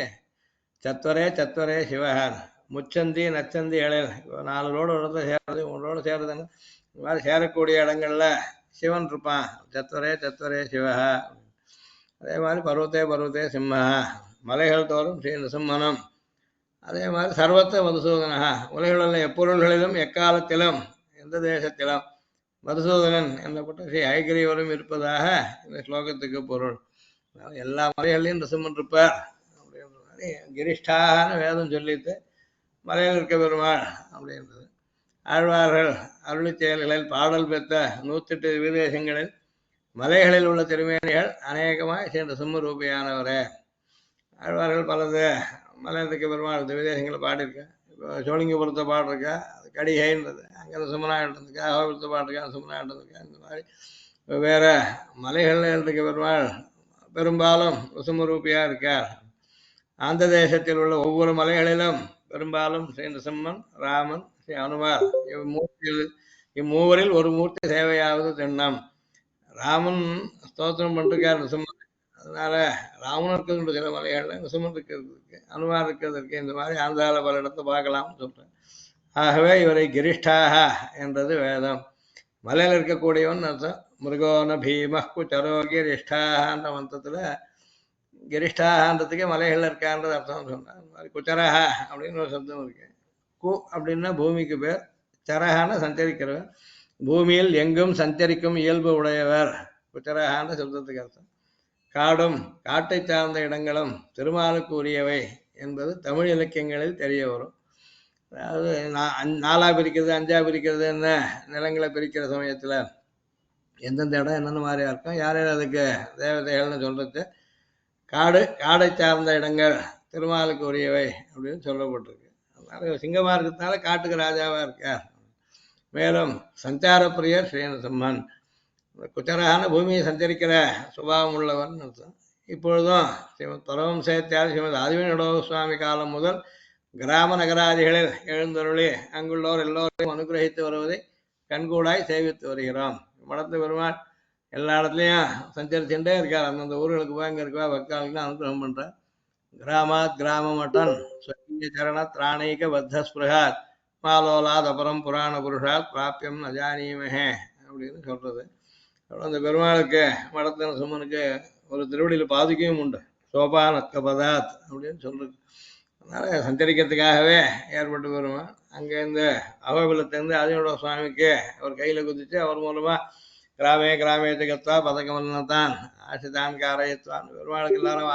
சத்வரே சத்வரே சிவஹான், முச்சந்தி நச்சந்தி இளையல், இப்போ 4 ரோடு இடத்துல சேருது, 3 ரோடு சேருதுன்னு இந்த மாதிரி சேரக்கூடிய இடங்கள்ல சிவன் இருப்பான். சத்வரே சத்வரே சிவஹா. அதே மாதிரி பர்வத்தே பர்வத்தே சிம்மஹா, மலைகள் தோறும் ஸ்ரீ நிசம்மனம். அதே மாதிரி சர்வத்த மதுசூதனா, உலகிலுள்ள எப்பொருள்களிலும் எக்காலத்திலும் எந்த தேசத்திலும் மதுசூதனன் என்னப்பட்ட ஸ்ரீ ஐகிரீவரும் இருப்பதாக இந்த ஸ்லோகத்துக்கு பொருள். எல்லா மலைகள்லையும் நிசம்மன் இருப்பார் அப்படின்ற மாதிரி கிரிஷ்டான வேதம் சொல்லிட்டு மலையில் இருக்க பெருமாள் அப்படின்றது. ஆழ்வார்கள் அருளி செயல்களில் பாடல் பெற்ற 108 விதேசங்களில் மலைகளில் உள்ள திருமேனிகள் அநேகமாக ஸ்ரீ நிசம்ம ரூபியானவரே. ஆழ்வார்கள் பலது மலையில் இருக்க பெருமாள் விதேசங்களை பாடியிருக்கேன். இப்போ சோழிங்கபுரத்தை பாடிருக்கா, அது கடிகைன்றது, அங்கே சுமநாயகத்துக்கா, அகோபுரத்தை பாடிருக்கா, சுமநாயகத்துக்கா. இந்த மாதிரி வெவ்வேறு மலைகளில் இருக்க பெருமாள் பெரும்பாலும் நிசம்மரூபியாக இருக்கார். ஆந்த தேசத்தில் உள்ள ஒவ்வொரு மலைகளிலும் பெரும்பாலும் ஸ்ரீ நிசம்மன், ராமன், ஸ்ரீ அனுமார் இம்மூவரில் ஒரு மூர்த்தி சேவையாவது திண்ணம். ராமன் ஸ்தோத்திரம் பண்ணிருக்கார் நிசம்மன், அதனால ராமன் இருக்கிறது சில மலைகள்ல, நிசம்மன் இருக்கிறதுக்கு, அனுமார் இருக்கிறதுக்கு, இந்த மாதிரி ஆந்திராவில் பல இடத்தை பார்க்கலாம்னு சொல்றேன். ஆகவே இவரை கிரிஷ்டாக என்றது வேதம். மலையில் இருக்கக்கூடியவன் அர்த்தம். மிருகோன பீம குச்சரோ கிரிஷ்டான்ற மந்திரத்துல கிரிஷ்டான்றதுக்கே மலைகள்ல இருக்கான்றது அர்த்தம் சொன்னார். குச்சரஹா அப்படின்னு ஒரு சப்தம் இருக்கு. கு அப்படின்னா பூமிக்கு பேர், சரஹான சஞ்சரிக்கிறவர், பூமியில் எங்கும் சஞ்சரிக்கும் இயல்பு உடையவர். குச்சரஹான்ற சப்தத்துக்கு அர்த்தம். காடும் காட்டை சார்ந்த இடங்களும் திருமாலுக்கு உரியவை என்பது தமிழ் இலக்கியங்களில் தெரிய வரும். அதாவது 4ஆ பிரிக்கிறது, 5ஆ பிரிக்கிறது, என்ன நிலங்களை பிரிக்கிற சமயத்துல எந்தெந்த இடம் என்னென்ன மாதிரியா இருக்கும், யார் யார் அதுக்கு தேவதைகள்னு சொல்றது, காடை சார்ந்த இடங்கள் திருமாலுக்கு உரியவை அப்படின்னு சொல்லப்பட்டிருக்கு. அதனால சிங்கமா இருக்கிறதுனால காட்டுக்கு ராஜாவா இருக்கார். மேலும் சஞ்சார பிரியர் ஸ்ரீநரசிம்மன், குச்சரான பூமியை சஞ்சரிக்கிற சுபாவம் உள்ளவன் அர்த்தம். இப்பொழுதும் ஸ்ரீமத் பரமஹம்சேத்தியார் ஸ்ரீமத் ஆதிவீன சுவாமி காலம் முதல் கிராம நகராதிகளில் எழுந்தருளி அங்குள்ளோர் எல்லோரையும் அனுகிரகித்து வருவதை கண்கூடாய் சேவித்து வருகிறோம். மடத்து பெருமாள் எல்லா இடத்துலையும் சஞ்சரிச்சுட்டே இருக்கார். அந்தந்த ஊர்களுக்கு போய் அங்கே இருக்கா பக்தாளுக்கு அனுகிரகம் பண்றார். கிராமாத் கிராமமட்டன் ஸ்வகீய சரண திராணைக பத்தஸ்பிருகாத் மாலோலாத் அபரம் புராண புருஷாத் பிராபியம் நஜானீமஹே அப்படின்னு சொல்றது. அந்த பெருமாளுக்கு மடத்தின சும்மனுக்கு ஒரு திருவடியில் பாதுகையும் உண்டு, சோபானக்க பதாத் அப்படின்னு சொல்றது. அதனால சஞ்சரிக்கிறதுக்காகவே ஏற்பட்டு பெருமாள் அங்கேருந்து அகோபிலத்திலேருந்து ஆதிவீன சுவாமிக்கு அவர் கையில குதிச்சு அவர் மூலமா கிராமே கிராமேத்துக்கத்தா பதக்கமல்லத்தான் ஆசிதான் காரயத்தான் பெருமாளுக்கு எல்லாரும்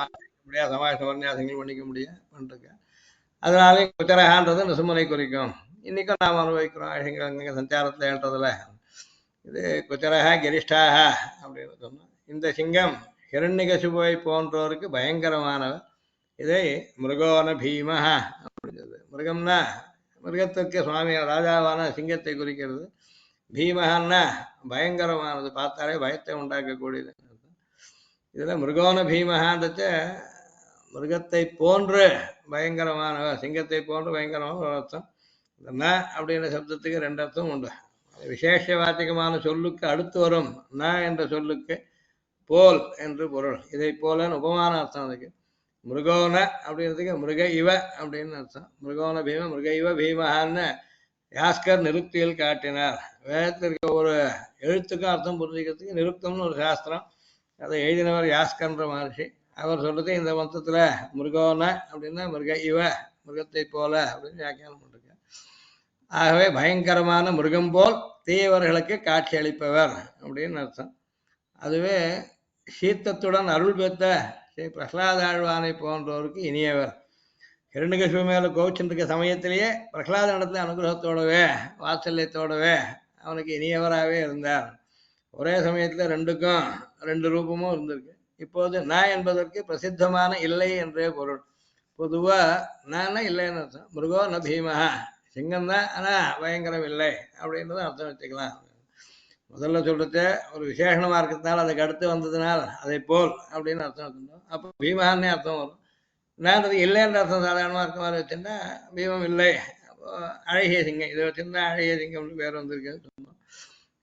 முடியாது சமாஷ வர்ணியாசங்கள் பண்ணிக்க முடியாது பண்ணிருக்கேன். அதனாலே குச்சரகான்றது நிசுமனை குறிக்கும். இன்னைக்கும் நாம் அனுபவிக்கிறோம் ஆஷங்கள் அங்கங்க சஞ்சாரத்தில் ஏற்றதுல. இது குச்சரகா கிரிஷ்டாக அப்படின்னு சொன்னோம். இந்த சிங்கம் ஹிரண்யகசிபுவை போன்றோருக்கு பயங்கரமானவர். இதை மிருகோன பீமஹா அப்படிங்கிறது. மிருகம்னா மிருகத்திற்கு சுவாமி ராஜாவான சிங்கத்தை குறிக்கிறது. பீமஹான்னா பயங்கரமானது, பார்த்தாலே பயத்தை உண்டாக்கக்கூடியது. இதுல மிருகோன பீமஹான்றச்ச மிருகத்தை போன்று பயங்கரமானவர், சிங்கத்தை போன்று பயங்கரமான ஒரு அர்த்தம். ந அப்படின்ற சப்தத்துக்கு ரெண்டு அர்த்தம் உண்டு. விசேஷ வாச்சகமான சொல்லுக்கு அடுத்து வரும் ந என்ற சொல்லுக்கு போல் என்று பொருள். இதை போலன்னு உபமான அர்த்தம் அதுக்கு. மிருகோன அப்படின்றதுக்கு மிருக இவ அப்படின்னு அர்த்தம். மிருகோன பீம மிருக இவ பீமஹான்னு யாஸ்கர் நிருப்தியில் காட்டினார். வேதத்தில் இருக்க ஒரு எழுத்துக்கும் அர்த்தம் புரிஞ்சுக்கிறதுக்கு நிருப்தம்னு ஒரு சாஸ்திரம், அதை எழுதினவர் யாஸ்கர்ன்ற மகர்ஷி. அவர் சொல்றது இந்த மொத்தத்துல மிருகோன அப்படின்னா மிருக இவ மிருகத்தை போல அப்படின்னு வியாக்கியானம் பண்ணிருக்க. ஆகவே பயங்கரமான மிருகம் போல் தீயவர்களுக்கு காட்சி அளிப்பவர் அப்படின்னு அர்த்தம். அதுவே சீத்தத்துடன் அருள் பெற்ற ஸ்ரீ பிரகலாதாழ்வானை போன்றோருக்கு இனியவர். ஹிரண்யகசிபு மேல கோவிச்சுருக்க சமயத்திலேயே பிரகலாத இடத்துல அனுகிரகத்தோடவே வாத்சல்யத்தோடவே அவனுக்கு இனியவராகவே இருந்தார். ஒரே சமயத்துல ரெண்டுக்கும் ரெண்டு ரூபமும் இருந்திருக்கு. இப்போது ந என்பதற்கு பிரசித்தமான இல்லை என்றே பொருள். பொதுவா நான் இல்லைன்னு அர்த்தம். மிருகோ ந பீமஹா, சிங்கம் தான் ஆனா பயங்கரம் இல்லை அப்படின்றத அர்த்தம் வச்சுக்கலாம். முதல்ல சொல்றது ஒரு விசேஷமா இருக்கிறதுனால அதுக்கு அடுத்து வந்ததுனால் அதை போல் அப்படின்னு அர்த்தம் வச்சிருந்தோம். அப்போ பீமஹான்னே அர்த்தம் வரும். நான் அது இல்லைன்ற அர்த்தம் சாதாரணமா இருக்க மாதிரி வச்சிருந்தா பீமம் இல்லை. அப்போ அழகிய சிங்கம் இதை வச்சிருந்தா அழகிய சிங்கம்னு பேர் வந்திருக்குன்னு சொன்னோம்.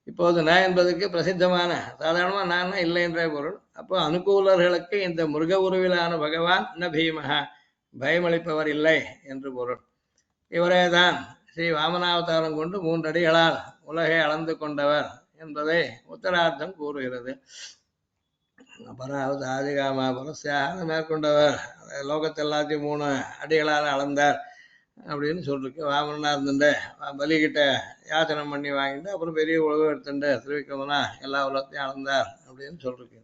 இப்போது நான் என்பதற்கு பிரசித்தமான சாதாரணமா நான் இல்லை என்ற பொருள். அப்போ அனுகூலர்களுக்கு இந்த மிருக உருவிலான பகவான் ந பீமஹா பயமளிப்பவர் இல்லை என்று பொருள். இவரேதான் ஸ்ரீ வாமனாவதாரம் கொண்டு 3 அடிகளால் உலகை அளந்து கொண்டவர் என்பதை உத்தரார்த்தம் கூறுகிறது. அபராவது ஆதிகாமா பரஸ்யாக மேற்கொண்டவர், லோகத்தை எல்லாத்தையும் 3 அடிகளால் அளந்தார் அப்படின்னு சொல்லிருக்கு. வாமனா இருந்துட்டு பலிகிட்ட யாச்சனம் பண்ணி வாங்கிட்டு அப்புறம் பெரிய உழவு எடுத்துட்டு திருவிக்கிரமனா எல்லா உலகத்தையும் அளந்தார் அப்படின்னு சொல்லிருக்கு.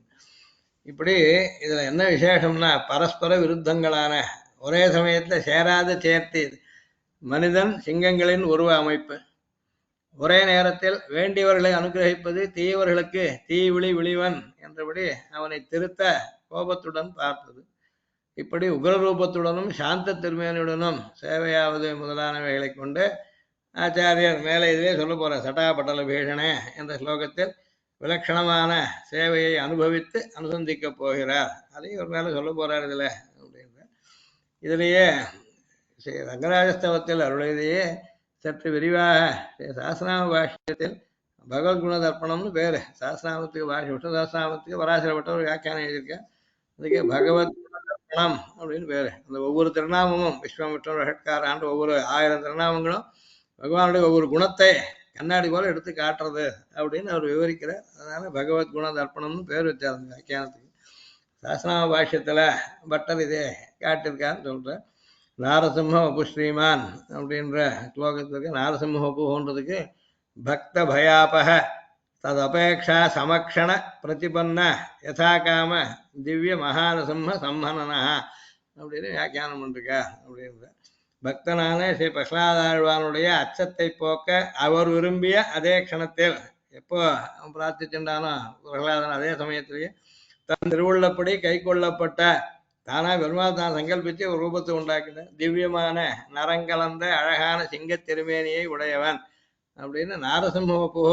இப்படி இதுல என்ன விசேஷம்னா பரஸ்பர விருத்தங்களான ஒரே சமயத்துல சேராத சேர்த்து மனிதன் சிங்கங்களின் உருவ அமைப்பு, ஒரே நேரத்தில் வேண்டியவர்களை அனுகிரகிப்பது, தீயவர்களுக்கு தீவிழி விழிவன் என்றபடி அவனை திருத்த கோபத்துடன் பார்ப்பது. இப்படி உக்ரரூபத்துடனும் சாந்த திருமேனியுடனும் சேவையாவது முதலானவைகளை கொண்டு ஆச்சாரியர் மேலே இதிலே சொல்ல போற சட்டாபட்டல பீஷணே என்ற ஸ்லோகத்தில் விலட்சணமான சேவையை அனுபவித்து அனுசந்திக்கப் போகிறார். அதையும் ஒரு மேலே சொல்ல போறார் இதுல அப்படின்ற. இதுலேயே ஸ்ரீ ரங்கராஜஸ்தவத்தில் அருளையிலேயே சற்று விரிவாக சாஸ்திரநாம பாஷ்யத்தில் பகவத்குண தர்ப்பணம்னு பேரு. சாஸ்திரநாமத்துக்கு பாஷ்யம், விஷ்ணு சாஸ்திரநாமத்துக்கு பராசரப்பட்ட ஒரு வியாக்கியானம் எழுதியிருக்கேன். அதுக்கு பகவத் குணம் அப்படின்னு பேரு. அந்த ஒவ்வொரு திருநாமமும் விஸ்வாமித்திரன் ரஷட்காரான்ற ஒவ்வொரு 1000 திருநாமங்களும் பகவானுடைய ஒவ்வொரு குணத்தை கண்ணாடி போல எடுத்து காட்டுறது அப்படின்னு அவர் விவரிக்கிறார். அதனால பகவத்குண தர்ப்பணம்னு பேர் வச்சார் அந்த வியாக்கியானத்துக்கு. சாஸ்திரநாம பாஷ்யத்துல பட்டர் இதே காட்டியிருக்காருன்னு சொல்ற. நாரசிம்ம வபு ஸ்ரீமான் அப்படின்ற ஸ்லோகத்திற்கு நாரசிம்ம வபுன்றதுக்கு பக்த பயாபக ததபேட்சா சமக்ஷண பிரதிபன்ன யதாகாம திவ்ய மகானசிம்ம சம்மனனா அப்படின்னு வியாக்கியானம் பண்ணிருக்கா அப்படின்ற. பக்தனான ஸ்ரீ பிரகலாதாழ்வானுடைய அச்சத்தை போக்க அவர் விரும்பிய அதே க்ஷணத்தில் எப்போ அவன் பிரார்த்திச்சுட்டானோ பிரகலாதன் அதே சமயத்திலேயே தன் திருவுள்ளப்படி கை கொள்ளப்பட்ட தானா பெருமாள் தான் சங்கல்பித்து ஒரு ரூபத்தை உண்டாக்கின திவ்யமான நரங்கலந்த அழகான சிங்க திருமேனியை உடையவன் அப்படின்னு நாரசிம்மபூ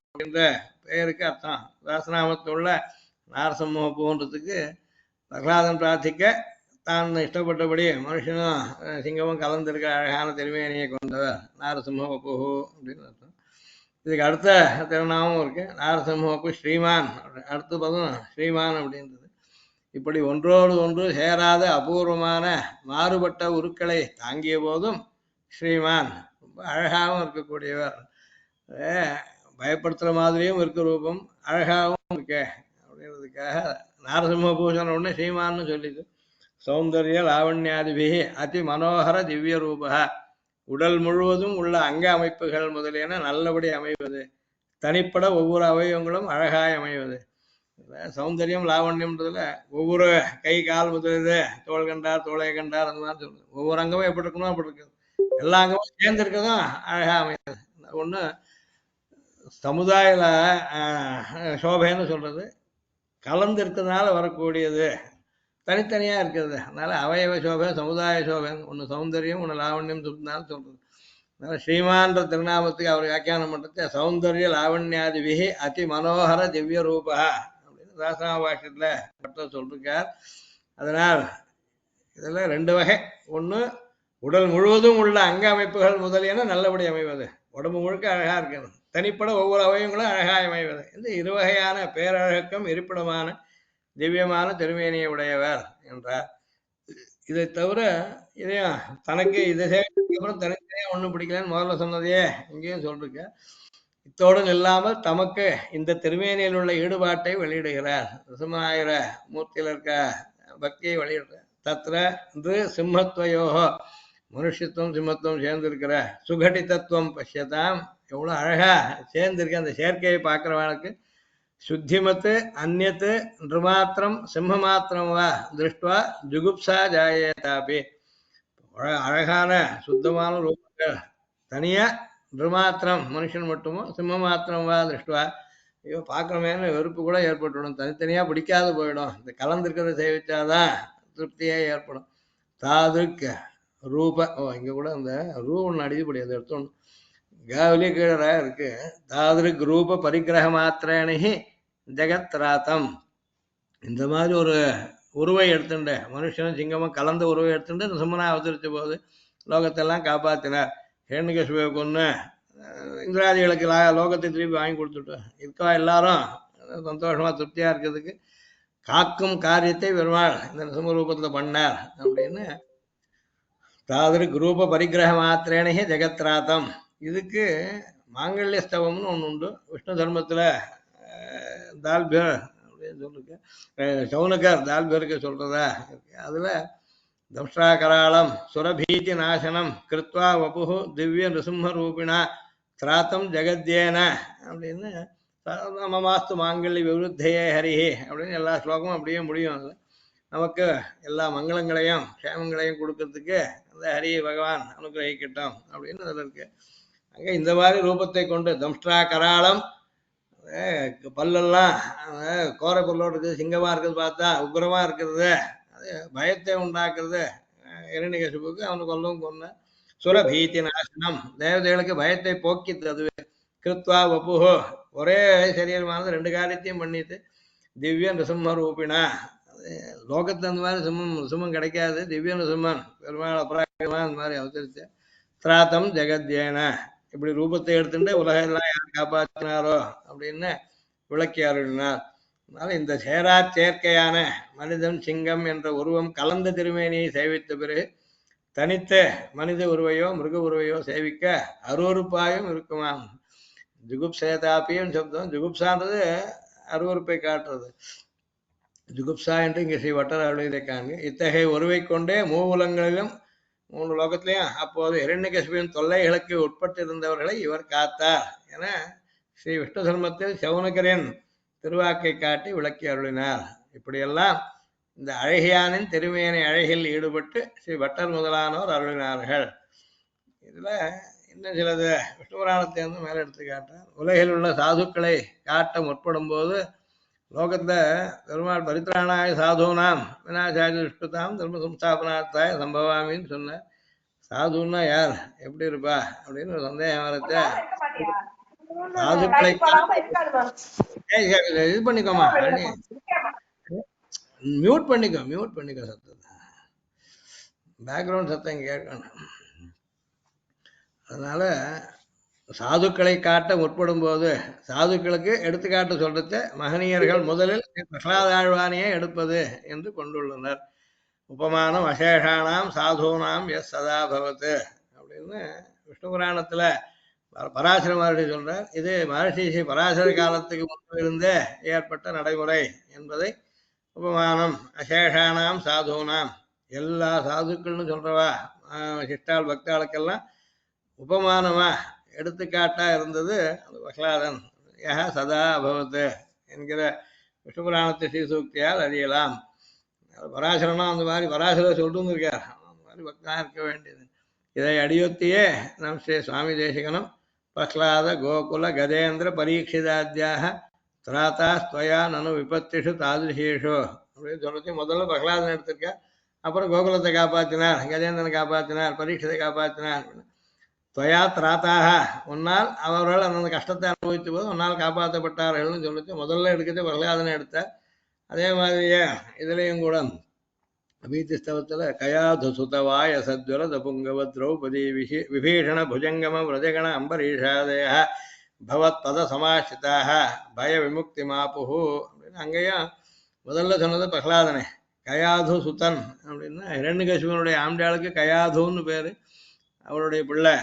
அப்படின்ற பெயருக்கு அர்த்தம். தாசநாமத்துள்ள நாரசிம்மபூன்றதுக்கு பிரகலாதன் பிரார்த்திக்க தான் இஷ்டப்பட்டபடி மனுஷனும் சிங்கமும் கலந்திருக்க அழகான திருமேனியை கொண்டவர் நாரசிம்மபூ அப்படின்னு அர்த்தம். இதுக்கு அடுத்த திருநாமம் இருக்கு நாரசிம்மபூ ஸ்ரீமான். அடுத்த பதம் ஸ்ரீமான் அப்படின்றது. இப்படி ஒன்றோடு ஒன்று சேராத அபூர்வமான மாறுபட்ட உருக்களை தாங்கிய போதும் ஸ்ரீமான் ரொம்ப அழகாகவும் இருக்கக்கூடியவர். பயப்படுத்துற மாதிரியும் இருக்க ரூபம் அழகாகவும் இருக்கே அப்படின்றதுக்காக நாரசிம்ம பூஷன் ஒன்று ஸ்ரீமான்னு சொல்லிது. சௌந்தர்ய லாவண்யாதிபிகி அதி மனோகர திவ்ய ரூபா, உடல் முழுவதும் உள்ள அங்க அமைப்புகள் முதலியன நல்லபடி அமைவது, தனிப்பட ஒவ்வொரு அவயவங்களும் அழகாய் அமைவது. சௌந்தரியம் லாவண்யம்ன்றதுல ஒவ்வொரு கை கால் முதலது தோல் கண்டார் தோளை கண்டார் அந்த மாதிரி சொல்லுது. ஒவ்வொரு அங்கமும் எப்படி இருக்கணும் அப்படி இருக்குது. எல்லா அங்கமும் சேர்ந்து இருக்கதும் அழகா அமையாது. ஒண்ணு சமுதாயில சோபைன்னு சொல்றது, கலந்து இருக்கிறதுனால வரக்கூடியது, தனித்தனியா இருக்கிறது. அதனால அவயவ சோபை, சமுதாய சோபை, ஒன்று சௌந்தரியம், ஒன்று லாவண்யம் சொல்றதுனால சொல்றது. அதனால ஸ்ரீமான்ற திருநாமத்துக்கு அவர் வியாக்கியானம் பண்றது சௌந்தர்ய லாவண்யாதிபிகி அதி மனோகர திவ்ய ரூபா அப்படின்னு சாஸ்திராபாஷ்யத்துல பட்ட சொல்லிருக்கார். அதனால் இதுல ரெண்டு வகை. ஒன்று உடல் முழுவதும் உள்ள அங்க அமைப்புகள் முதலியன நல்லபடி அமைவது, உடம்பு முழுக்க அழகா இருக்கணும். தனிப்பட ஒவ்வொரு அவயங்களும் அழகாய் அமைவது. இந்த இருவகையான பேரழக்கம் இருப்பிடமான திவ்யமான திருமேனியை உடையவர் என்றார். இதை தவிர இதையும் தனக்கு இதை சேர்க்கப்புறம் தனித்தனியா ஒண்ணும் பிடிக்கலன்னு முதல்ல சொன்னதையே இங்கேயும் சொல்லிருக்க. இத்தோடு இல்லாமல் தமக்கு இந்த திருமேனியில் உள்ள ஈடுபாட்டை வெளியிடுகிறார். ரிசுமாயிர மூர்த்தியில் இருக்க பக்தியை வெளியிடுறார். தத்ர என்று சிம்மத்வயோகோ, மனுஷத்துவம் சிம்மத்துவம் சேர்ந்திருக்கிற சுகடிதத்துவம் பசியதாம், எவ்வளவு அழகா சேர்ந்திருக்க அந்த சேர்க்கையை பார்க்கிறவனுக்கு சுத்திமத்து அந்நத்து நிருமாத்திரம் சிம்மமாத்திரம் வா திருஷ்டுவா ஜுகுப்சா ஜாயேதாபி. அழகான சுத்தமான ரூபங்கள் தனியா நிருமாத்திரம் மனுஷன் மட்டுமோ சிம்ம மாத்திரம் வா திருஷ்டுவா, ஐயோ பார்க்கணுமேனு வெறுப்பு கூட ஏற்பட்டுவிடும். தனித்தனியா பிடிக்காது போயிடும். இந்த கலந்திருக்கிறத சேவிச்சாதான் திருப்தியே ஏற்படும். தாதுக்க ரூப, இங்க கூட அந்த ரூபம் அடிப்படி அதை எடுத்தோம் காவலி கீழே இருக்கு. தாதிருக் ரூப பரிகிரக மாத்திரேனி ஜெகத் ராத்தம். இந்த மாதிரி ஒரு உருவை எடுத்துட்டு, மனுஷனும் சிங்கமும் கலந்த உருவை எடுத்துட்டு நிருசிம்மனா அவதரிச்ச போது லோகத்தெல்லாம் காப்பாத்தினார். ஹிரண்யகசிபுவை கொன்னு இந்திராதிகளுக்கு லோகத்தை திருப்பி வாங்கி கொடுத்துட்டு இருக்கா எல்லாரும் சந்தோஷமா திருப்தியா இருக்கிறதுக்கு காக்கும் காரியத்தை பெருமாள் இந்த நிருசிம்ம ரூபத்துல பண்ணார் அப்படின்னு. தாதிருக் ரூப பரிகிரக மாத்திரேனே ஜெகத்ராத்தம். இதுக்கு மாங்கல்ய ஸ்தவம்னு ஒன்று உண்டு விஷ்ணு தர்மத்துல. தால்பியர் அப்படின்னு சொல்லிருக்க, சௌனகர் தால்பியருக்கு சொல்றதா இருக்கு. அதுல தம்ஷ்ரா கராளம் சுரபீதி நாசனம் கிருத்வா வபு திவ்ய நிருசிம்ம ரூபிணா திராத்தம் ஜெகத்யேன அப்படின்னு மமாஸ்து மாங்கல்ய விவருத்தையே ஹரிஹி அப்படின்னு எல்லா ஸ்லோகமும் அப்படியே முடியும். அது நமக்கு எல்லா மங்களங்களையும் க்ஷேமங்களையும் கொடுக்கறதுக்கு அந்த ஹரி பகவான் அனுகிரகிக்கட்டும் அப்படின்னு அதில் இருக்கு. அங்கே இந்த மாதிரி ரூபத்தை கொண்டு தம்ஷ்ரா கராளம், பல்லெல்லாம் கோரை பல்லோடு இருக்குது, சிங்கமா இருக்கிறது பார்த்தா உக்ரமா இருக்கிறது, அது பயத்தை உண்டாக்குறது. இரண்யகசிபுக்கு அவனு கொல்லவும் கொன்ன. சுரபீதி நாசனம், தேவதைகளுக்கு பயத்தை போக்கித்து அதுவே. கிருத்வா வபுஹோ, ஒரே சரீரமானது ரெண்டு காரியத்தையும் பண்ணிட்டு திவ்ய நிருசிம்ம ரூபிணா. லோகத்து அந்த மாதிரி சிம்மம் கிடைக்காது. திவ்ய நிருசிம்மன் பெருமாள் அபராகமா அந்த மாதிரி அவதரிச்சு திராத்தம் ஜெகத்யேன, இப்படி ரூபத்தை எடுத்துட்டு உலகெல்லாம் யார் காப்பாற்றினாரோ அப்படின்னு விளக்கி அருளினார். அதனால இந்த சேரா சேர்க்கையான மனிதன் சிங்கம் என்ற உருவம் கலந்த திருமேனியை சேவித்த பிறகு தனித்த மனித உருவையோ மிருக உருவையோ சேவிக்க அருவறுப்பாயும் இருக்குமாம். ஜுகுப்சேதாப்பியும் சப்தம். ஜுகுப்சான்றது அருவறுப்பை காட்டுறது. ஜுகுப்சா என்று இங்கே ஸ்ரீ வட்டர் அருளியிருக்காங்க. இத்தகைய உருவை கொண்டே மூவுலங்களிலும் மூணு லோகத்திலையும் அப்போது இரண்யகசிபின் தொல்லைகளுக்கு உட்பட்டிருந்தவர்களை இவர் காத்தார் என ஸ்ரீ விஷ்ணு தர்மத்தில் சௌனகரின் திருவாக்கை காட்டி விளக்கி அருளினார். இப்படியெல்லாம் இந்த அழகியானின் திருமேனி அழகில் ஈடுபட்டு ஸ்ரீ பட்டர் முதலானோர் அருளினார்கள். இதுல இன்னும் சிலது விஷ்ணு புராணத்தை வந்து மேல எடுத்து காட்டார். உலகில் உள்ள சாதுக்களை காட்ட முற்படும் போது லோகத்துல பெருமாள் பரித்ராணாய சாதுனாம் விநாசாய துஷ்டுதாம் தர்ம சம்ஸ்தாபனார்த்தாய சம்பவாமின்னு சொன்ன. சாதுன்னா யார், எப்படி இருப்பா அப்படின்னு ஒரு சந்தேகம் வரச்ச சாதுக்களை இது பண்ணிக்கோமா, மியூட் பண்ணிக்கோ சத்தத்தை, பேக்ரவுண்ட் சத்தம் இங்க கேட்கணும். அதனால சாதுக்களை காட்ட முற்படும் போது சாதுக்களுக்கு எடுத்துக்காட்டு சொல்றது மகனீயர்கள் முதலில் பிரகலாதாழ்வானையே எடுப்பது என்று கொண்டுள்ளனர். உபமானம் அசேஷானாம் சாதுனாம் எஸ் சதா பவத்து அப்படின்னு விஷ்ணு புராணத்துல பராசர மகர்ஷி சொல்றார். இது மகர்ஷி பராசர காலத்துக்கு முன்பு இருந்தே ஏற்பட்ட நடைமுறை என்பதை உபமானம் அசேஷானாம் சாதுனாம், எல்லா சாதுக்கள்னு சொல்றவா சிஷ்டால் பக்தாளுக்கெல்லாம் உபமானமா எடுத்துக்காட்டா இருந்தது அந்த பிரகலாதன். யஹ சதா அபவத்து என்கிற விஷ்ணு புராணத்தை ஸ்ரீசூக்தியால் அறியலாம். பராசரனா அந்த மாதிரி பராசரர் சொல்லிட்டு இருக்கார். அந்த மாதிரி பக்தா இருக்க வேண்டியது. இதை அடியொத்தியே நம் ஸ்ரீ சுவாமி தேசிகனும் பிரகலாத கோகுல கஜேந்திர பரீட்சிதாத்தியாக திராத்தா ஸ்வயா நனு விபத்திஷு தாதிருஷேஷு அப்படின்னு சொல்லிச்சு. முதல்ல பிரகலாதன் எடுத்திருக்க, அப்புறம் கோகுலத்தை காப்பாற்றினார், கஜேந்திரனை காப்பாற்றினார், பரீட்சத்தை காப்பாற்றினார். துவயா திராத்தாக, உன்னால் அவர்கள் அந்த கஷ்டத்தை அனுபவித்த போது உன்னால் காப்பாற்றப்பட்டார்கள்னு சொல்லிச்சு. முதல்ல எடுக்கிறது பிரகலாதனை எடுத்தார். அதே மாதிரியே இதுலேயும் கூட அபீதிஸ்தவத்தில் கயாது சுதவாய சத்வர தபுங்கவ திரௌபதி விபீஷண புஜங்கம விரஜகண அம்பரீஷாதய பவத் பத சமாசிதாக பய விமுக்தி மாப்புஹு அப்படின்னு அங்கேயும் முதல்ல சொன்னது பிரகலாதனை. கயாது சுதன் அப்படின்னா இரண்யகசிபனுடைய ஆண்டாளுக்கு கயாதுன்னு பேர், அவருடைய பிள்ளை.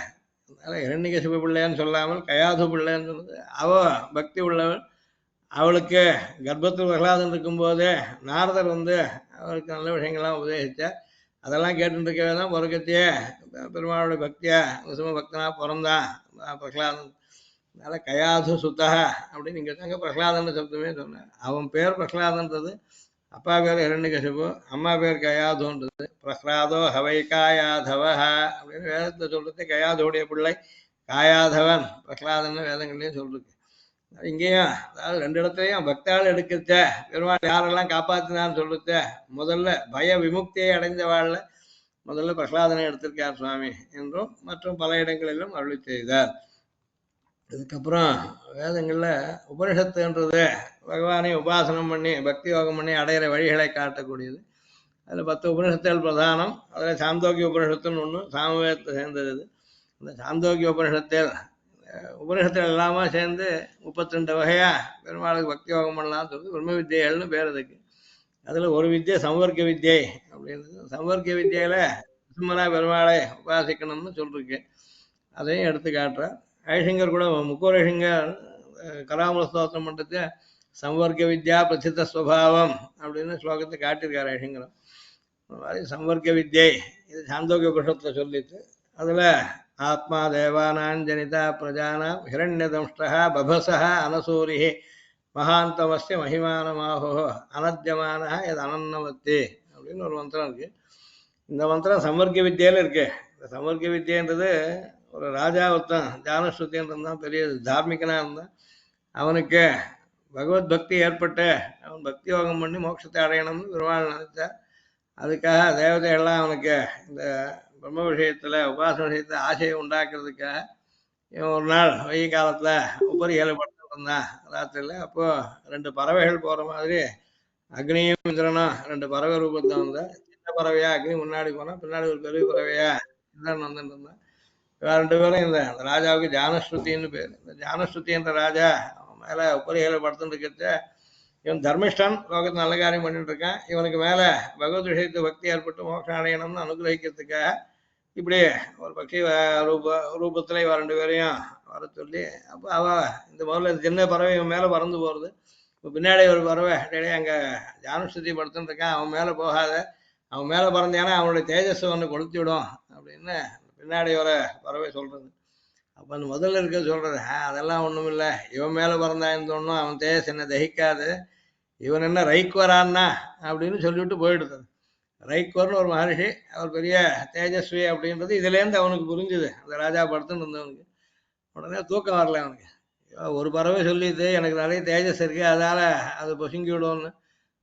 அதனால இரண்யகசிபு பிள்ளைன்னு சொல்லாமல் கயாது பிள்ளைன்னு சொன்னது. அவ பக்தி உள்ளவள். அவளுக்கு கர்ப்பத்தில் பிரகலாதன் இருக்கும்போதே நாரதர் அவளுக்கு நல்ல விஷயங்கள்லாம் உபதேசித்தார். அதெல்லாம் கேட்டுட்டு இருக்கவே தான் பிறக்கத்தையே பெருமாளுடைய பக்தியா சும பக்தனா பிறந்தான் பிரகலாதன். அதனால கயாது சுத்தா அப்படின்னு இங்கே தாங்க பிரகலாதன் சப்தமே சொன்னேன். அவன் பேர் பிரகலாதன்றது, அப்பா பேர் இரண்யகசிபு, அம்மா பேர் கயாதுன்றது. பிரஹ்லாதோ ஹவை காயாதவ அப்படின்னு வேதத்தை சொல்றது. கயாதுடைய பிள்ளை காயாதவன் பிரகலாதன் வேதங்கள்லேயும் சொல்றது. இங்கேயும் அதாவது ரெண்டு இடத்துலையும் பக்தாள் எடுக்கச்ச பெருமாள் யாரெல்லாம் காப்பாத்தினான்னு சொல்லுச்ச, முதல்ல பய விமுக்தியை அடைந்தவாழ்ல முதல்ல பிரகலாதனை எடுத்திருக்கார் சுவாமி என்றும் மற்றும் பல இடங்களிலும் அருளி செய்தார். இதுக்கப்புறம் வேதங்கள்ல உபனிஷத்துன்றது பகவானை உபாசனம் பண்ணி பக்தி யோகம் பண்ணி அடையிற வழிகளை காட்டக்கூடியது. அதில் 10 உபனிஷத்துகள் பிரதானம். அதில் சாந்தோக்கிய உபனிஷத்துன்னு ஒன்று சாமவேதத்தை சேர்ந்தது. இந்த சாந்தோக்கிய உபனிஷத்தில் எல்லாமே சேர்ந்து 32 வகையா பெருமாளுக்கு பக்தி யோகம் பண்ணலாம்னு சொல்லி பிரம்ம வித்தியைகள்னு பேர் அதுக்கு. அதில் ஒரு வித்தியை சம்வர்க்க வித்தியை அப்படின்றது. சம்வர்க்க வித்தியில சும்மனா பெருமாளை உபாசிக்கணும்னு சொல்லிருக்கு. அதையும் எடுத்து காட்டுறார். ஐஷங்கர் கூட முக்கூரேஷங்கர் கலாமுல ஸ்தோத்திரம் பண்ணுறது சம்வர்க்க வித்யா பிரசித்த ஸ்வபாவம் அப்படின்னு ஸ்லோகத்தை காட்டியிருக்கார் ஐஷங்கரம். அந்த மாதிரி சம்வர்க்க வித்யை இது சாந்தோக்கிய உபனிஷத்தில் சொல்லிட்டு, அதில் ஆத்மா தேவானாம் ஜனிதா பிரஜானாம் ஹிரண்யதம்ஷ்டா பபசா அனசூரி மகாந்தமஸ்ய மகிமானமாகோ அனத்தியமான இது அனன்னவத்தி அப்படின்னு ஒரு மந்திரம் இருக்கு. இந்த மந்திரம் சம்வர்க்க வித்தியில இருக்கு. இந்த சம்வர்க்க வித்தியன்றது ஒரு ராஜா ஒருத்தன் ஜானஸ்ருத்தின்னு தான் பெரிய தார்மிகனா இருந்தான். அவனுக்கு பகவத் பக்தி ஏற்பட்டு அவன் பக்தி யோகம் பண்ணி மோட்சத்தை அடையணும்னு பெருமாள் நினைச்சா. அதுக்காக தேவதைகள்லாம் அவனுக்கு இந்த பிரம்ம விஷயத்துல உபாசன விஷயத்துல ஆசையை உண்டாக்குறதுக்காக இவன் ஒரு நாள் வெய்ய காலத்துல உபரி ஏழுபடுத்த இருந்தான் ராத்திரில. அப்போ 2 பறவைகள் போற மாதிரி அக்னியும் இந்திரனும் 2 பறவை ரூபத்தை வந்த. சின்ன பறவையா அக்னி முன்னாடி போனா, பின்னாடி ஒரு பெரிய பறவையா இந்திரன் வந்துட்டு இருந்தான். இவன் 2 பேரும் இந்த ராஜாவுக்கு ஜானஸ்ருத்தின்னு பேர். இந்த ஜானஸ்ருதி என்ற ராஜா அவன் மேல உபரி ஏழுபடுத்துன்னு இருக்கிறத இவன் தர்மிஷ்டன், லோகத்தை நல்ல காரியம் பண்ணிட்டு இருக்கான். இவனுக்கு மேல பகவத் விஷயத்தை பக்தி ஏற்பட்டு மோட்சம் அடையணும்னு அனுகிரகிக்கிறதுக்காக இப்படி ஒரு பக்தி ரூபத்துல இவ 2 பேரையும் வர சொல்லி, அப்போ அவ இந்த முதல்ல சின்ன பறவை இவன் மேல பறந்து போறது. இப்போ பின்னாடி ஒரு பறவை டேடி அங்க ஜானுஸ்ருதி படுத்துட்டு இருக்கான், அவன் மேல போகாத, அவன் மேல பறந்தானா அவனுடைய தேஜஸ் ஒன்று கொளுத்தி விடும் அப்படின்னு பின்னாடி வர பறவை சொல்றது. அப்ப அந்த முதல்ல இருக்க சொல்றது, அதெல்லாம் ஒண்ணும் இல்லை, இவன் மேல பறந்தான் ஒன்றும் அவன் தேஜஸ் என்ன தகிக்காது, இவன் என்ன ரைக்குவரான்னா அப்படின்னு சொல்லிவிட்டு போயிடுது. ரைக்குவர்னு ஒரு மகர்ஷி, அவர் பெரிய தேஜஸ்வி அப்படின்றது இதுலேருந்து அவனுக்கு புரிஞ்சுது. அந்த ராஜா படுத்துன்னு இருந்தவனுக்கு உடனே தூக்கம் வரல அவனுக்கு. ஒரு பறவை சொல்லிது எனக்கு நிறைய தேஜஸ் இருக்கு, அதனால அது பொசுங்கி விடுவோன்னு.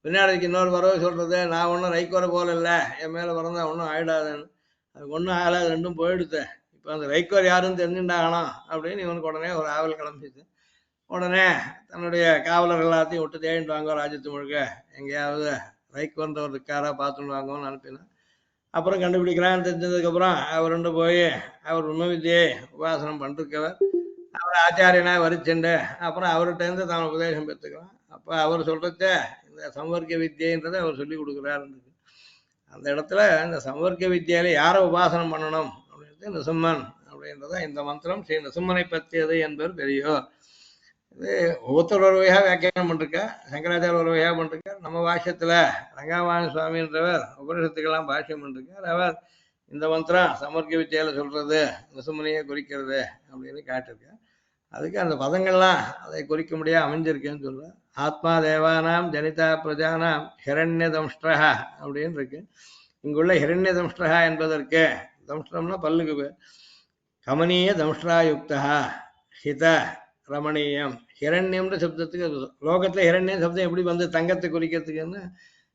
பின்னாடிக்கு இன்னொரு பறவை சொல்றது, நான் ஒன்றும் ரைக்குவரை போல இல்லை, என் மேலே பிறந்தா ஒன்றும் ஆயிடாதுன்னு. அது ஒன்றும் ஆகலை, அது ரெண்டும் போயிடுது. இப்போ அந்த ரைக்குவர் யாருன்னு தெரிஞ்சுட்டாகணும் அப்படின்னு இவனுக்கு உடனே ஒரு ஆவல் கிளம்பிச்சு. உடனே தன்னுடைய காவலர்கள் எல்லாத்தையும் விட்டு தேடிட்டு வாங்க ராஜ்யத்து முழுக்க, எங்கேயாவது ரைக்குவன்றவர் இருக்காரா பார்த்துட்டு வாங்கன்னு அனுப்பினான். அப்புறம் கண்டுபிடிக்கிறான்னு தெரிஞ்சதுக்கப்புறம் அவர் 2 போய் அவர் பிரம்ம வித்தியை உபாசனம் பண்ணிருக்கவர் அவர் ஆச்சாரியனா வரிச்சுண்டு அப்புறம் அவர்கிட்ட இருந்து தான் உபதேசம் பெற்றுக்கலாம். அப்போ அவர் சொல்றத இந்த சம்வர்க்க வித்தியன்றதை அவர் சொல்லி கொடுக்குறாரு. அந்த இடத்துல இந்த சம்வர்க்க வித்தியால யாரை உபாசனம் பண்ணணும் அப்படின்றது நிசும்மன் அப்படின்றத இந்த மந்திரம் ஸ்ரீ நிசும்மனை பற்றியது என்பது பெரியோர். இது ஒவ்வொருத்தர் ஒரு வகையாக வியாக்கியானம் பண்ணிருக்கா, சங்கராச்சாரிய ஒரு வகையாக பண்ணிருக்கார். நம்ம பாஷ்யத்துல ரங்காவாணி சுவாமின்றவர் உபனிஷத்துக்கெல்லாம் பாஷ்யம் பண்ணிருக்கார். அவர் இந்த மந்திரம் சமர்க்க வித்தியால சொல்றது நிசும்மனையே குறிக்கிறது அப்படின்னு காட்டிருக்கார். அதுக்கு அந்த பதங்கள்லாம் அதை குறிக்க முடியாது அமைஞ்சிருக்கேன்னு சொல்றார். ஆத்மா தேவானாம் ஜனிதா பிரஜானாம் ஹிரண்ய தம்ஷ்டா அப்படின்னு இருக்கு. இங்குள்ள ஹிரண்ய தம்ஷ்டா என்பதற்கு தம்ஷ்டம்னா பல்லுக்கு பேர். கமனீய தம்ஷ்டாயுக்தா ஹித ரமணீயம் ஹிரண்யம்ன்ற சப்தத்துக்கு லோகத்துல ஹிரண்யம் சப்தம் எப்படி வந்து தங்கத்தை குறிக்கிறதுக்குன்னு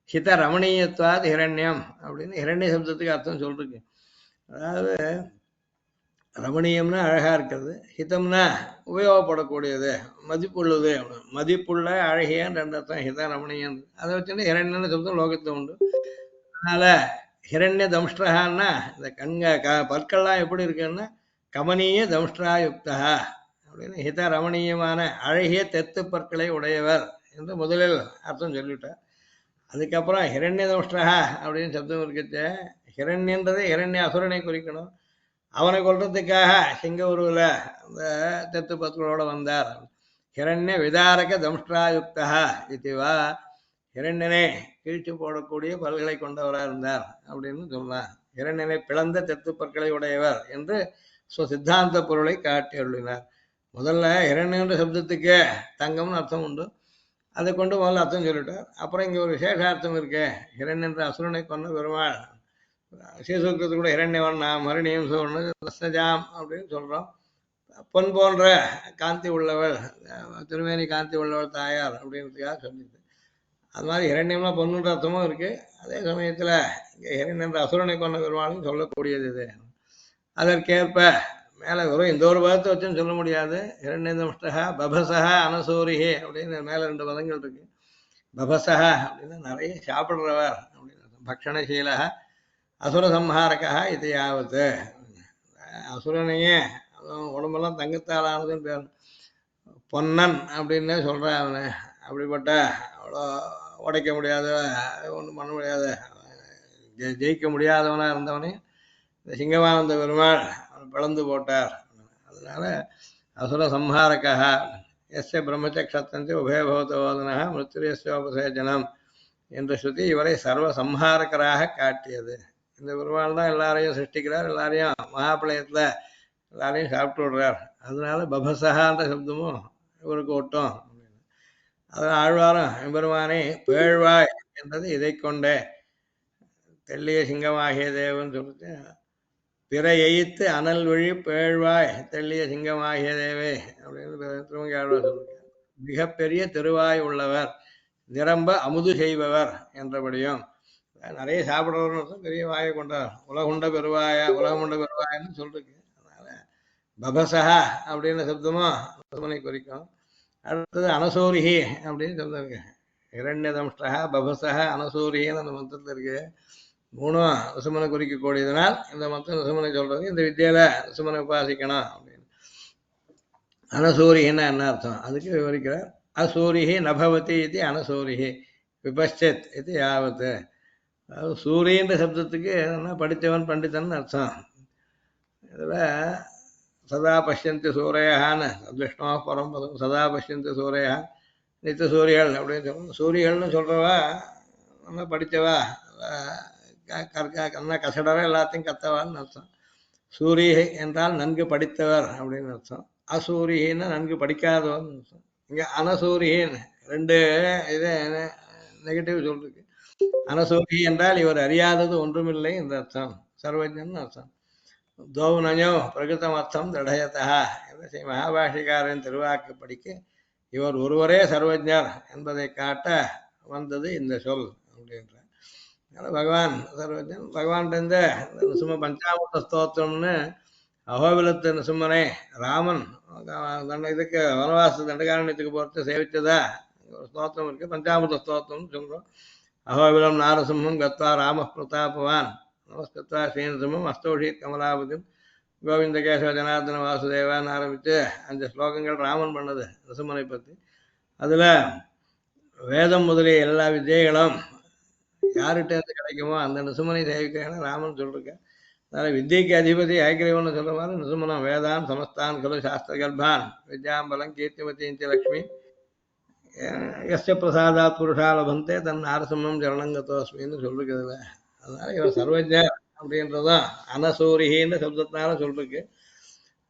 ஹித ரமணீயத்வாத் ஹிரண்யம் அப்படின்னு ஹிரண்ய சப்தத்துக்கு அர்த்தம் சொல்றீங்க. அதாவது ரமணீயம்னா அழகா இருக்கிறது, ஹிதம்னா உபயோகப்படக்கூடியது, மதிப்புள்ளது. மதிப்புள்ள அழகியான்னு ரெண்டு அர்த்தம் ஹித ரமணீயன். அதை வச்சுட்டு ஹிரண்யன்னு சப்தம் லோகத்துல உண்டு. அதனால ஹிரண்ய தம்ஷ்டகான்னா இந்த பற்கள்லாம் எப்படி இருக்குன்னா கமனீய தம்ஷ்டராயுக்தா அப்படின்னு ஹித ரமணீயமான அழகிய தெத்து பற்களை உடையவர் என்று முதலில் அர்த்தம் சொல்லிட்டார். அதுக்கப்புறம் ஹிரண்ய தம்ஷ்டகா அப்படின்னு சப்தம் இருக்குச்சு. ஹிரண்யன்றதை ஹிரண்ய அசுரனை குறிக்கணும். அவனை கொல்றதுக்காக சிங்க உருவில் அந்த தெத்து பற்களோட வந்தார். ஹிரண்ய விதாரக தம்ஷ்டராயுக்தா இதுவா இரண்டனே கீழ்ச்சி போடக்கூடிய பல்களை கொண்டவராக இருந்தார் அப்படின்னு சொல்லலாம். இரண்டனை பிளந்த தெத்து பற்களை உடையவர் என்று சித்தாந்த பொருளை காட்டி அருளினார். முதல்ல இரண்யன்ற சப்தத்துக்கு தங்கம்னு அர்த்தம் உண்டு, அதை கொண்டு முதல்ல அர்த்தம் சொல்லிட்டார். அப்புறம் இங்க ஒரு விசேஷார்த்தம் இருக்கு. இரண்யன்ற அசுரனை கொண்ட பெருமாள் சீசுக்கிறது கூட இரண்யவன் நாம் மறுணியம் சொன்னஜாம் அப்படின்னு சொல்றோம். பொன் போன்ற காந்தி உள்ளவள், திருமேனி காந்தி உள்ளவள் தாயார் அப்படின்றதுக்காக சொல்லிட்டு அது மாதிரி இரண்யம்னா பொண்ணுன்ற அர்த்தமும் இருக்கு. அதே சமயத்துல இங்க இரண்யன்ற அசுரனை கொண்ட பெருமாளும் சொல்லக்கூடியது இது. அதற்கேற்ப மேல வெறும் இந்த ஒரு பதத்தை வச்சுன்னு சொல்ல முடியாது. இரண்யதம்ஷ்டகா பபசகா அனசூரிஹே அப்படின்னு மேல ரெண்டு பதங்கள் இருக்கு. பபசகா அப்படின்னா நிறைய சாப்பிடுறவர் அப்படின்னு, பக்ஷணசீல அசுர சம்ஹாரகா இது யாவத்து. அசுரனையே உடம்பெல்லாம் தங்கத்தால் ஆனதுன்னு பேர். பொன்னன் அப்படின்னே சொல்றான் அவனை. அப்படிப்பட்ட அவ்வளோ உடைக்க முடியாத, ஒன்றும் பண்ண முடியாத, ஜெயிக்க முடியாதவனா இருந்தவனே இந்த சிங்கமானந்த பெருமாள் அவன் பிளந்து போட்டார். அதனால அசுர சம்ஹாரகா எஸ்ய பிரம்மச்சக்ஷத்தந்தி உபயபவதோதனா மிருத்யுயோபசேஜனம் என்ற ஸ்ருதி இவரை சர்வ சம்ஹாரகராக காட்டியது. இந்த பெருமாள் தான் எல்லாரையும் சிருஷ்டிக்கிறார், எல்லாரையும் மகாபிளயத்துல எல்லாரையும் சாப்பிட்டு விடுறார். அதனால பபசகான்ற சப்தமும் இவருக்கு ஒட்டும். அது ஆழ்வாரம் எம்பெருமானை பேழ்வாய் என்றது இதை கொண்டே தெள்ளிய சிங்கமாகிய தேவன் சொல்லிட்டு பிற எய்த்து அனல் வழி பேழ்வாய் தெள்ளிய சிங்கமாகிய தேவே அப்படின்னு திருமங்கி ஆழ்வார் சொல்லியிருக்கார். மிகப்பெரிய திருவாய் உள்ளவர், நிரம்ப அமுது செய்பவர் என்றபடியும் நிறைய சாப்பிடுறவர்கள் பெரிய வாயை கொண்டார். உலகுண்ட பெருவாயன்னு சொல்லிருக்கு. அதனால பபசகா அப்படின்னு சப்தமும் சுமனை குறிக்கும். அடுத்தது அனசூரிகி அப்படின்னு சொல்லிருக்கு. இரண்யதம்ஷ்டகா பபசகா அனசூரிகின்னு அந்த மந்திரத்தில் இருக்கு. மூணும் ரிசுமனை குறிக்கக்கூடியதனால் இந்த மந்திரம் ரிசுமனை சொல்றது. இந்த வித்தியில ரிசுமனை உபாசிக்கணும் அப்படின்னு. அனசூரிகின்னா என்ன அர்த்தம் அதுக்கு விவரிக்கிறார். அசூரிகி நபவதி இது அனசூரிகி விபஷ்சத் இது யாவத்து. அதாவது சூரியன்ற சப்தத்துக்கு என்ன படித்தவன் பண்டிதன் அர்த்தம். இதுல சதா பஷ்யந்தி சூரையான்னு விஷ்ணுவா பரம்பதம் சதா பஷ்யந்தி சூரையா நித்த சூரியல் அப்படின்னு சொல்லணும். சூரியல்னு சொல்றவா நல்லா படித்தவா, கண்ணா கசடவா, எல்லாத்தையும் கத்தவான்னு அர்த்தம். சூரிகை என்றால் நன்கு படித்தவர் அப்படின்னு அர்த்தம். அசூரிகின்னு நன்கு படிக்காதவர்னு அர்த்தம். இங்க அனசூரிகின்னு ரெண்டு இது நெகட்டிவ் சொல்லிருக்கு. அனசூரி என்றால் இவர் அறியாதது ஒன்றுமில்லை என்ற அர்த்தம், சர்வஜன் அர்த்தம். தோவுனயோ பிரகிருதம் அர்த்தம் திடயத்தா என்ற ஸ்ரீ மகாபாஷிகாரின் திருவாக்கு படிக்க இவர் ஒருவரே சர்வஜர் என்பதை காட்ட வந்தது இந்த சொல் அப்படின்ற. பகவான் சர்வஜன். பகவான் இருந்த நிசும பஞ்சாமிர்த ஸ்தோத்திரம்னு அகோபிலத்து நிசுமனை ராமன் இதுக்கு வனவாச தண்டகாரண்யத்துக்கு போறது சேவிச்சதா ஒரு ஸ்தோத்திரம் இருக்கு. பஞ்சாமிர்த ஸ்தோத்திரம்னு சொல்றோம். அகோபிலம் நாரசிம்மம் கத்வா ராம பிரதாபவான் நமஸ்கத்வா ஸ்ரீநரசிம்மம் அஸ்தோஷி கமலாபதிம் கோவிந்த கேசவ ஜனார்தன வாசுதேவான்னு ஆரம்பித்து 5 ஸ்லோகங்கள் ராமன் பண்ணது நரசிம்மனை பற்றி. அதுல வேதம் முதலிய எல்லா வித்தியைகளும் யார்கிட்ட இருந்து கிடைக்குமோ அந்த நரசிம்மனை சேவிக்கிறேன்னு ராமன் சொல்லிருக்கேன். அதனால வித்தியைக்கு அதிபதி ஐக்கிரவன்னு சொல்ற மாதிரி நரசிம்மனம் வேதான் சமஸ்தான் கலு சாஸ்திர கர்ப்பான் வித்யாம்பலம் கீர்த்திமதி லக்ஷ்மி எஸ்ய பிரசாதாத் புருஷா லபந்தே தன் நாரசிம்மம் ஜரணங்கத்தோஸ்மின்னு சொல்லிருக்குதுல. அதனால இவர் சர்வஜர் அப்படின்றதும் அனசூரிகின்னு சப்தத்தினால சொல்லிருக்கு.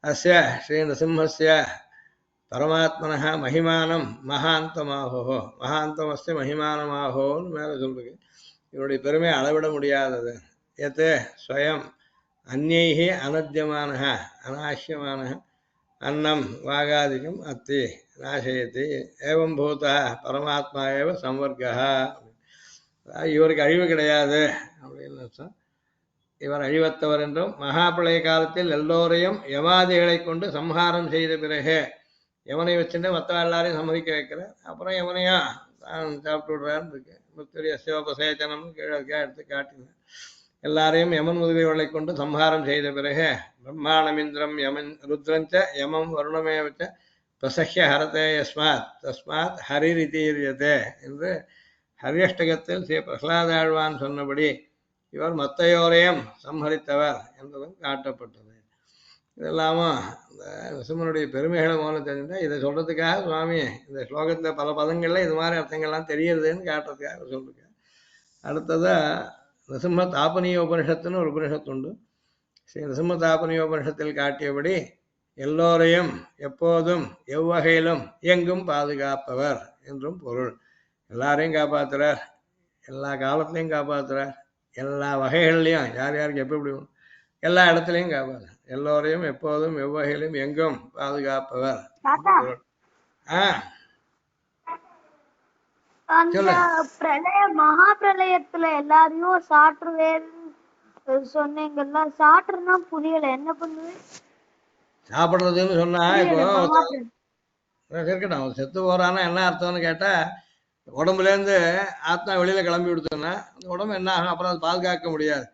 அஸ்ய ஸ்ரீ நரசிம்மஸ்ய பரமாத்மனः மகிமானம் மகாந்தமாகோ மகாந்தமஸ்ய மகிமானமாகோன்னு மேலே சொல்லிருக்கு. இவருடைய பெருமை அளவிட முடியாதது. எத் ஸ்வயம் அந்நைஹி அனத்யமானः அநாஷ்யமானः அன்னம் வாகாதிகம் அத்தி நாசயத்தி ஏவம் பூதா பரமாத்மா ஏவ சம்வர்க்கா. இவருக்கு அழிவு கிடையாது அப்படின்னு அர்த்தம். இவர் அழிவத்தவர் என்றும் மகாபிளய காலத்தில் எல்லோரையும் யமாதிகளை கொண்டு சம்ஹாரம் செய்த பிறகு யமனை வச்சுட்டு மற்ற எல்லாரையும் சம்மதிக்க வைக்கிறார். அப்புறம் யமனையா தான் சாப்பிட்டு விடுறாருன்னு இருக்கு. முத்திரிய சிவபசேச்சனம் கீழே எடுத்து காட்டினார். எல்லாரையும் யமன் முதலியவர்களை கொண்டு சம்ஹாரம் செய்த பிறகு பிரம்மாணமிந்திரம் யமன் ருத்ரஞ்ச யமம் வருணமேவச்ச பிரசஹ்ய ஹரதே யஸ்மாத் தஸ்மாத் ஹரிரிதீரியதே என்று ஹரியஷ்டகத்தில் ஸ்ரீ பிரகலாதாழ்வான் சொன்னபடி இவர் மத்தையோரையும் சம்ஹரித்தவர் என்பதும் காட்டப்பட்டது. இதெல்லாமும் இந்த நரசிம்மனுடைய பெருமைகளை மூலம் தெரிஞ்சுட்டா இதை சொல்றதுக்காக சுவாமி இந்த ஸ்லோகத்துல பல பதங்கள்ல இது மாதிரி அர்த்தங்கள்லாம் தெரியுதுன்னு காட்டுறதுக்காக சொல்லிருக்க. அடுத்ததா நரசிம்ம தாபனீய உபனிஷத்துன்னு ஒரு உபனிஷத்து உண்டு. ஸ்ரீ நரசிம்ம தாபனீய உபனிஷத்தில் காட்டியபடி எல்லோரையும் எப்போதும் எவ்வகையிலும் எங்கும் பாதுகாப்பவர் என்றும் பொருள். எல்லாரையும் காப்பாத்துறார், எல்லா காலத்திலையும் காப்பாத்துறார், எல்லா வகைகள்லையும் யார் யாருக்கு எப்படி எல்லா இடத்துலையும் காப்பாரு, எல்லோரையும் எப்போதும் எவ்வகையிலும் எங்கும் பாதுகாப்பவர். அந்த பிரளய மகா பிரளயத்துல எல்லாரையும் சாற்றுவேன் சொன்னீங்கல்ல, சாற்றுனா புரியல, என்ன பண்ணுவேன்? சாப்பிடுறதுன்னு சொன்னா இப்போ இருக்கட்டும், செத்து போறான்னா என்ன அர்த்தம்னு கேட்டா உடம்புல இருந்து ஆத்மா வெளியில கிளம்பி விடுத்தோம்னா அந்த உடம்பு என்ன ஆகும், அப்புறம் அது பாதுகாக்க முடியாது.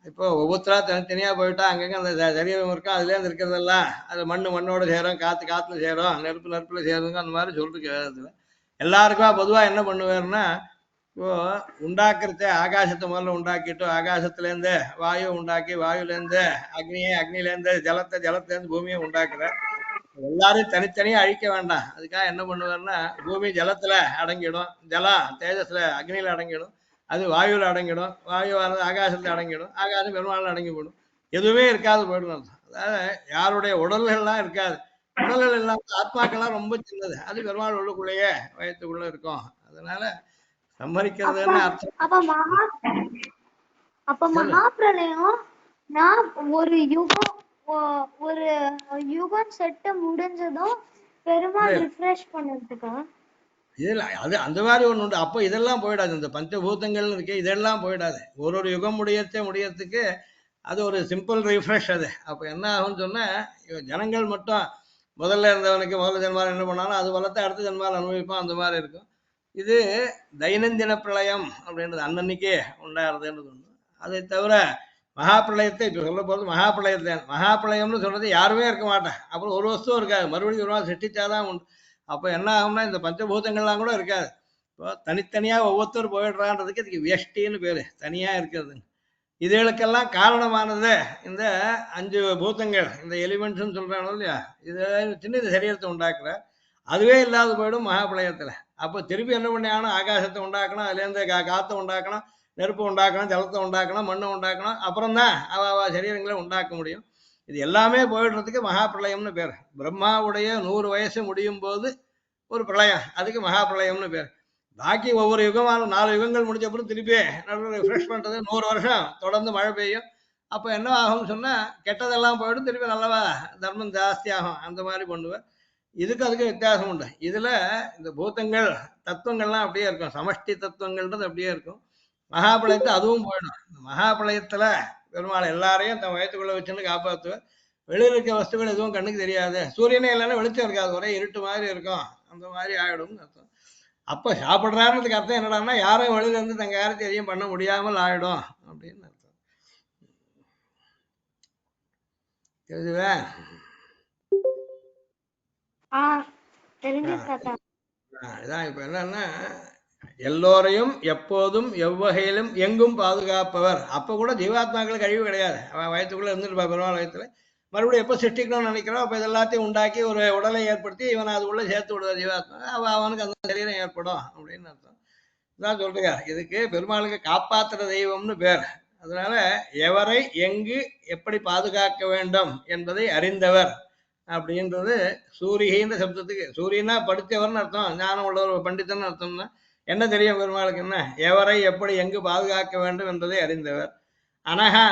இப்போ ஒவ்வொருத்தரா தனித்தனியா போயிட்டா அங்கங்க அந்த சரீரம் இருக்கும், அதுல இருந்து இருக்கிறதெல்லாம் அது மண்ணோட சேரும், காத்துல சேரும், நெருப்புல சேருங்க, அந்த மாதிரி சொல்லிருக்கு வேதத்துல. எல்லாருக்கும் பொதுவா என்ன பண்ணுவாருன்னா இப்போ உண்டாக்குறத ஆகாசத்தை முதல்ல உண்டாக்கிட்டு ஆகாசத்துல இருந்து வாயு உண்டாக்கி வாயுலேருந்து அக்னியை அக்னிலேருந்து ஜலத்திலேருந்து பூமியை உண்டாக்குற. எல்லாரும் தனித்தனியா அழிக்க வேண்டாம். அதுக்காக என்ன பண்ணுவாருன்னா பூமி ஜலத்துல அடங்கிடும், ஜலம் தேஜஸ்ல அக்னியில அடங்கிடும், அது வாயுல அடங்கிடும், வாயு ஆகாசத்துல அடங்கிடும், ஆகாசம் பெருமாள் அடங்கி போடும், எதுவுமே இருக்காது போயிடும். அதாவது யாருடைய உடல்கள்லாம் இருக்காது, உடல்கள் எல்லாம் ஆத்மாக்கள்லாம் ரொம்ப சின்னது, அது பெருமாள் உள்ளுக்குள்ளேயே வயத்துக்குள்ள இருக்கும். அதனால சம்மரிக்கிறதுன்னு அர்த்தம். அப்ப மகாபிரளயம் நான் ஒரு யுகம் செட்டு முடிஞ்சதும் பெருமாள் ரிஃப்ரெஷ் பண்றதுக்கா? இல்ல அது அந்த மாதிரி ஒண்ணு உண்டு. அப்போ இதெல்லாம் போயிடாது, இந்த பஞ்சபூதங்கள் இருக்கு இதெல்லாம் போயிடாது. ஒரு யுகம் முடியறதுக்கு அது ஒரு சிம்பிள் ரிஃப்ரெஷ். அது அப்ப என்ன ஆகும்னு சொன்னா ஜனங்கள் மட்டும் முதல்ல இருந்தவனுக்கு முதல்ல ஜென்மாவில் என்ன பண்ணாலும் அது வளர்த்து அடுத்த ஜென்மாவில் அனுபவிப்பான், அந்த மாதிரி இருக்கும். இது தைனந்தின பிரளயம் அப்படின்றது அன்னன்னைக்கே உண்டாகிறதுன்றது ஒண்ணு. அதை தவிர மகாபிரளயத்தை இப்ப சொல்ல போறது மகாபிரளயத்தை, மகாபிரளயம்னு சொல்றது யாருமே இருக்க மாட்டேன், அப்புறம் ஒரு வஸ்துவும் இருக்காது, மறுபடியும் ஒரு நாள் சிருஷ்டிச்சாதான் உண்டு. அப்ப என்ன ஆகும்னா இந்த பஞ்சபூதங்கள்லாம் கூட இருக்காது. இப்போ தனித்தனியா ஒவ்வொருத்தரும் போயிடுறான்றதுக்கு இதுக்கு வியஷ்டின்னு பேரு, தனியா இருக்கிறது. இதுகளுக்கெல்லாம் காரணமானது இந்த 5 பூதங்கள், இந்த எலிமெண்ட்ஸ்ன்னு சொல்றானோ இல்லையா, இது சின்ன சரீரத்தை உண்டாக்குற, அதுவே இல்லாத போயிடும் மகாபிரளயத்துல. அப்போ திருப்பி என்ன பண்ணியாகணும், ஆகாசத்தை உண்டாக்கணும், அதுலேருந்து காத்தை உண்டாக்கணும், நெருப்பு உண்டாக்கணும், ஜலத்தை உண்டாக்கணும், மண்ணை உண்டாக்கணும், அப்புறம் தான் அவ சரீரங்களை உண்டாக்க முடியும். இது எல்லாமே போயிடுறதுக்கு மகாபிரளயம்னு பேர். பிரம்மாவுடைய 100 வயசு முடியும் போது ஒரு பிரளயம், அதுக்கு மகாபிரளயம்னு பேர். பாக்கி ஒவ்வொரு யுகமாலும் 4 யுகங்கள் முடிஞ்ச அப்புறம் திருப்பி ரிஃப்ரெஷ் பண்றது 100 வருஷம் தொடர்ந்து மழை பெய்யும். அப்போ என்ன ஆகும்னு சொன்னா கெட்டதெல்லாம் போயிடும், திருப்பி நல்லவா தர்மம் ஜாஸ்தி ஆகும், அந்த மாதிரி பண்ணுவேன். இதுக்கு அதுக்கு வித்தியாசம் உண்டு. இதுல இந்த பூதங்கள் தத்துவங்கள்லாம் அப்படியே இருக்கும், சமஷ்டி தத்துவங்கள்ன்றது அப்படியே இருக்கும். மகாபிரளயத்தை அதுவும் போயிடும். மகாபிரளயத்துல பெருமாள் எல்லாரையும் தன் வயத்துக்குள்ள வச்சுன்னு காப்பாற்றுவேன். வெளியில் இருக்க வஸ்துகள் எதுவும் கண்ணுக்கு தெரியாது, சூரியனே இல்லைன்னா வெளிச்சம் இருக்காது, ஒரே இருட்டு மாதிரி இருக்கும், அந்த மாதிரி ஆயிடும்னு அர்த்தம். அப்ப சாப்பிடுறாருன்றதுக்கு அர்த்தம் என்னடான்னா யாரும் வெளியில இருந்து தங்க யாரும் எதையும் பண்ண முடியாமல் ஆயிடும் அப்படின்னு அர்த்தம். தெரிஞ்சுதா? இதான் இப்ப என்னன்னா எல்லோரையும் எப்போதும் எவ்வகையிலும் எங்கும் பாதுகாப்பவர். அப்ப கூட ஜீவாத்மாக்களுக்கு அழிவு கிடையாது, அவன் வயத்துக்குள்ள இருந்துருப்பா பெருமாள் வயத்துல. மறுபடியும் எப்போ சிருஷ்டிக்கணும்னு நினைக்கிறோம் அப்ப இது எல்லாத்தையும் உண்டாக்கி ஒரு உடலை ஏற்படுத்தி இவனை அது உள்ள சேர்த்து விடுவார் ஜீவாத்மா, அவனுக்கு அந்த சரீரம் ஏற்படும் அப்படின்னு அர்த்தம். இதான் சொல்றீங்க. இதுக்கு பெருமாளுக்கு காப்பாற்றுற தெய்வம்னு பேர். அதனால எவரை எங்கு எப்படி பாதுகாக்க வேண்டும் என்பதை அறிந்தவர் அப்படின்றது சூரியன்ற சப்தத்துக்கு. சூரியனா படித்தவர்னு அர்த்தம், ஞானம் உள்ளவர் பண்டிதன் அர்த்தம்னா என்ன தெரியும் பெருமாளுக்கு, என்ன எவரை எப்படி எங்கு பாதுகாக்க வேண்டும் என்பதை அறிந்தவர். அனகா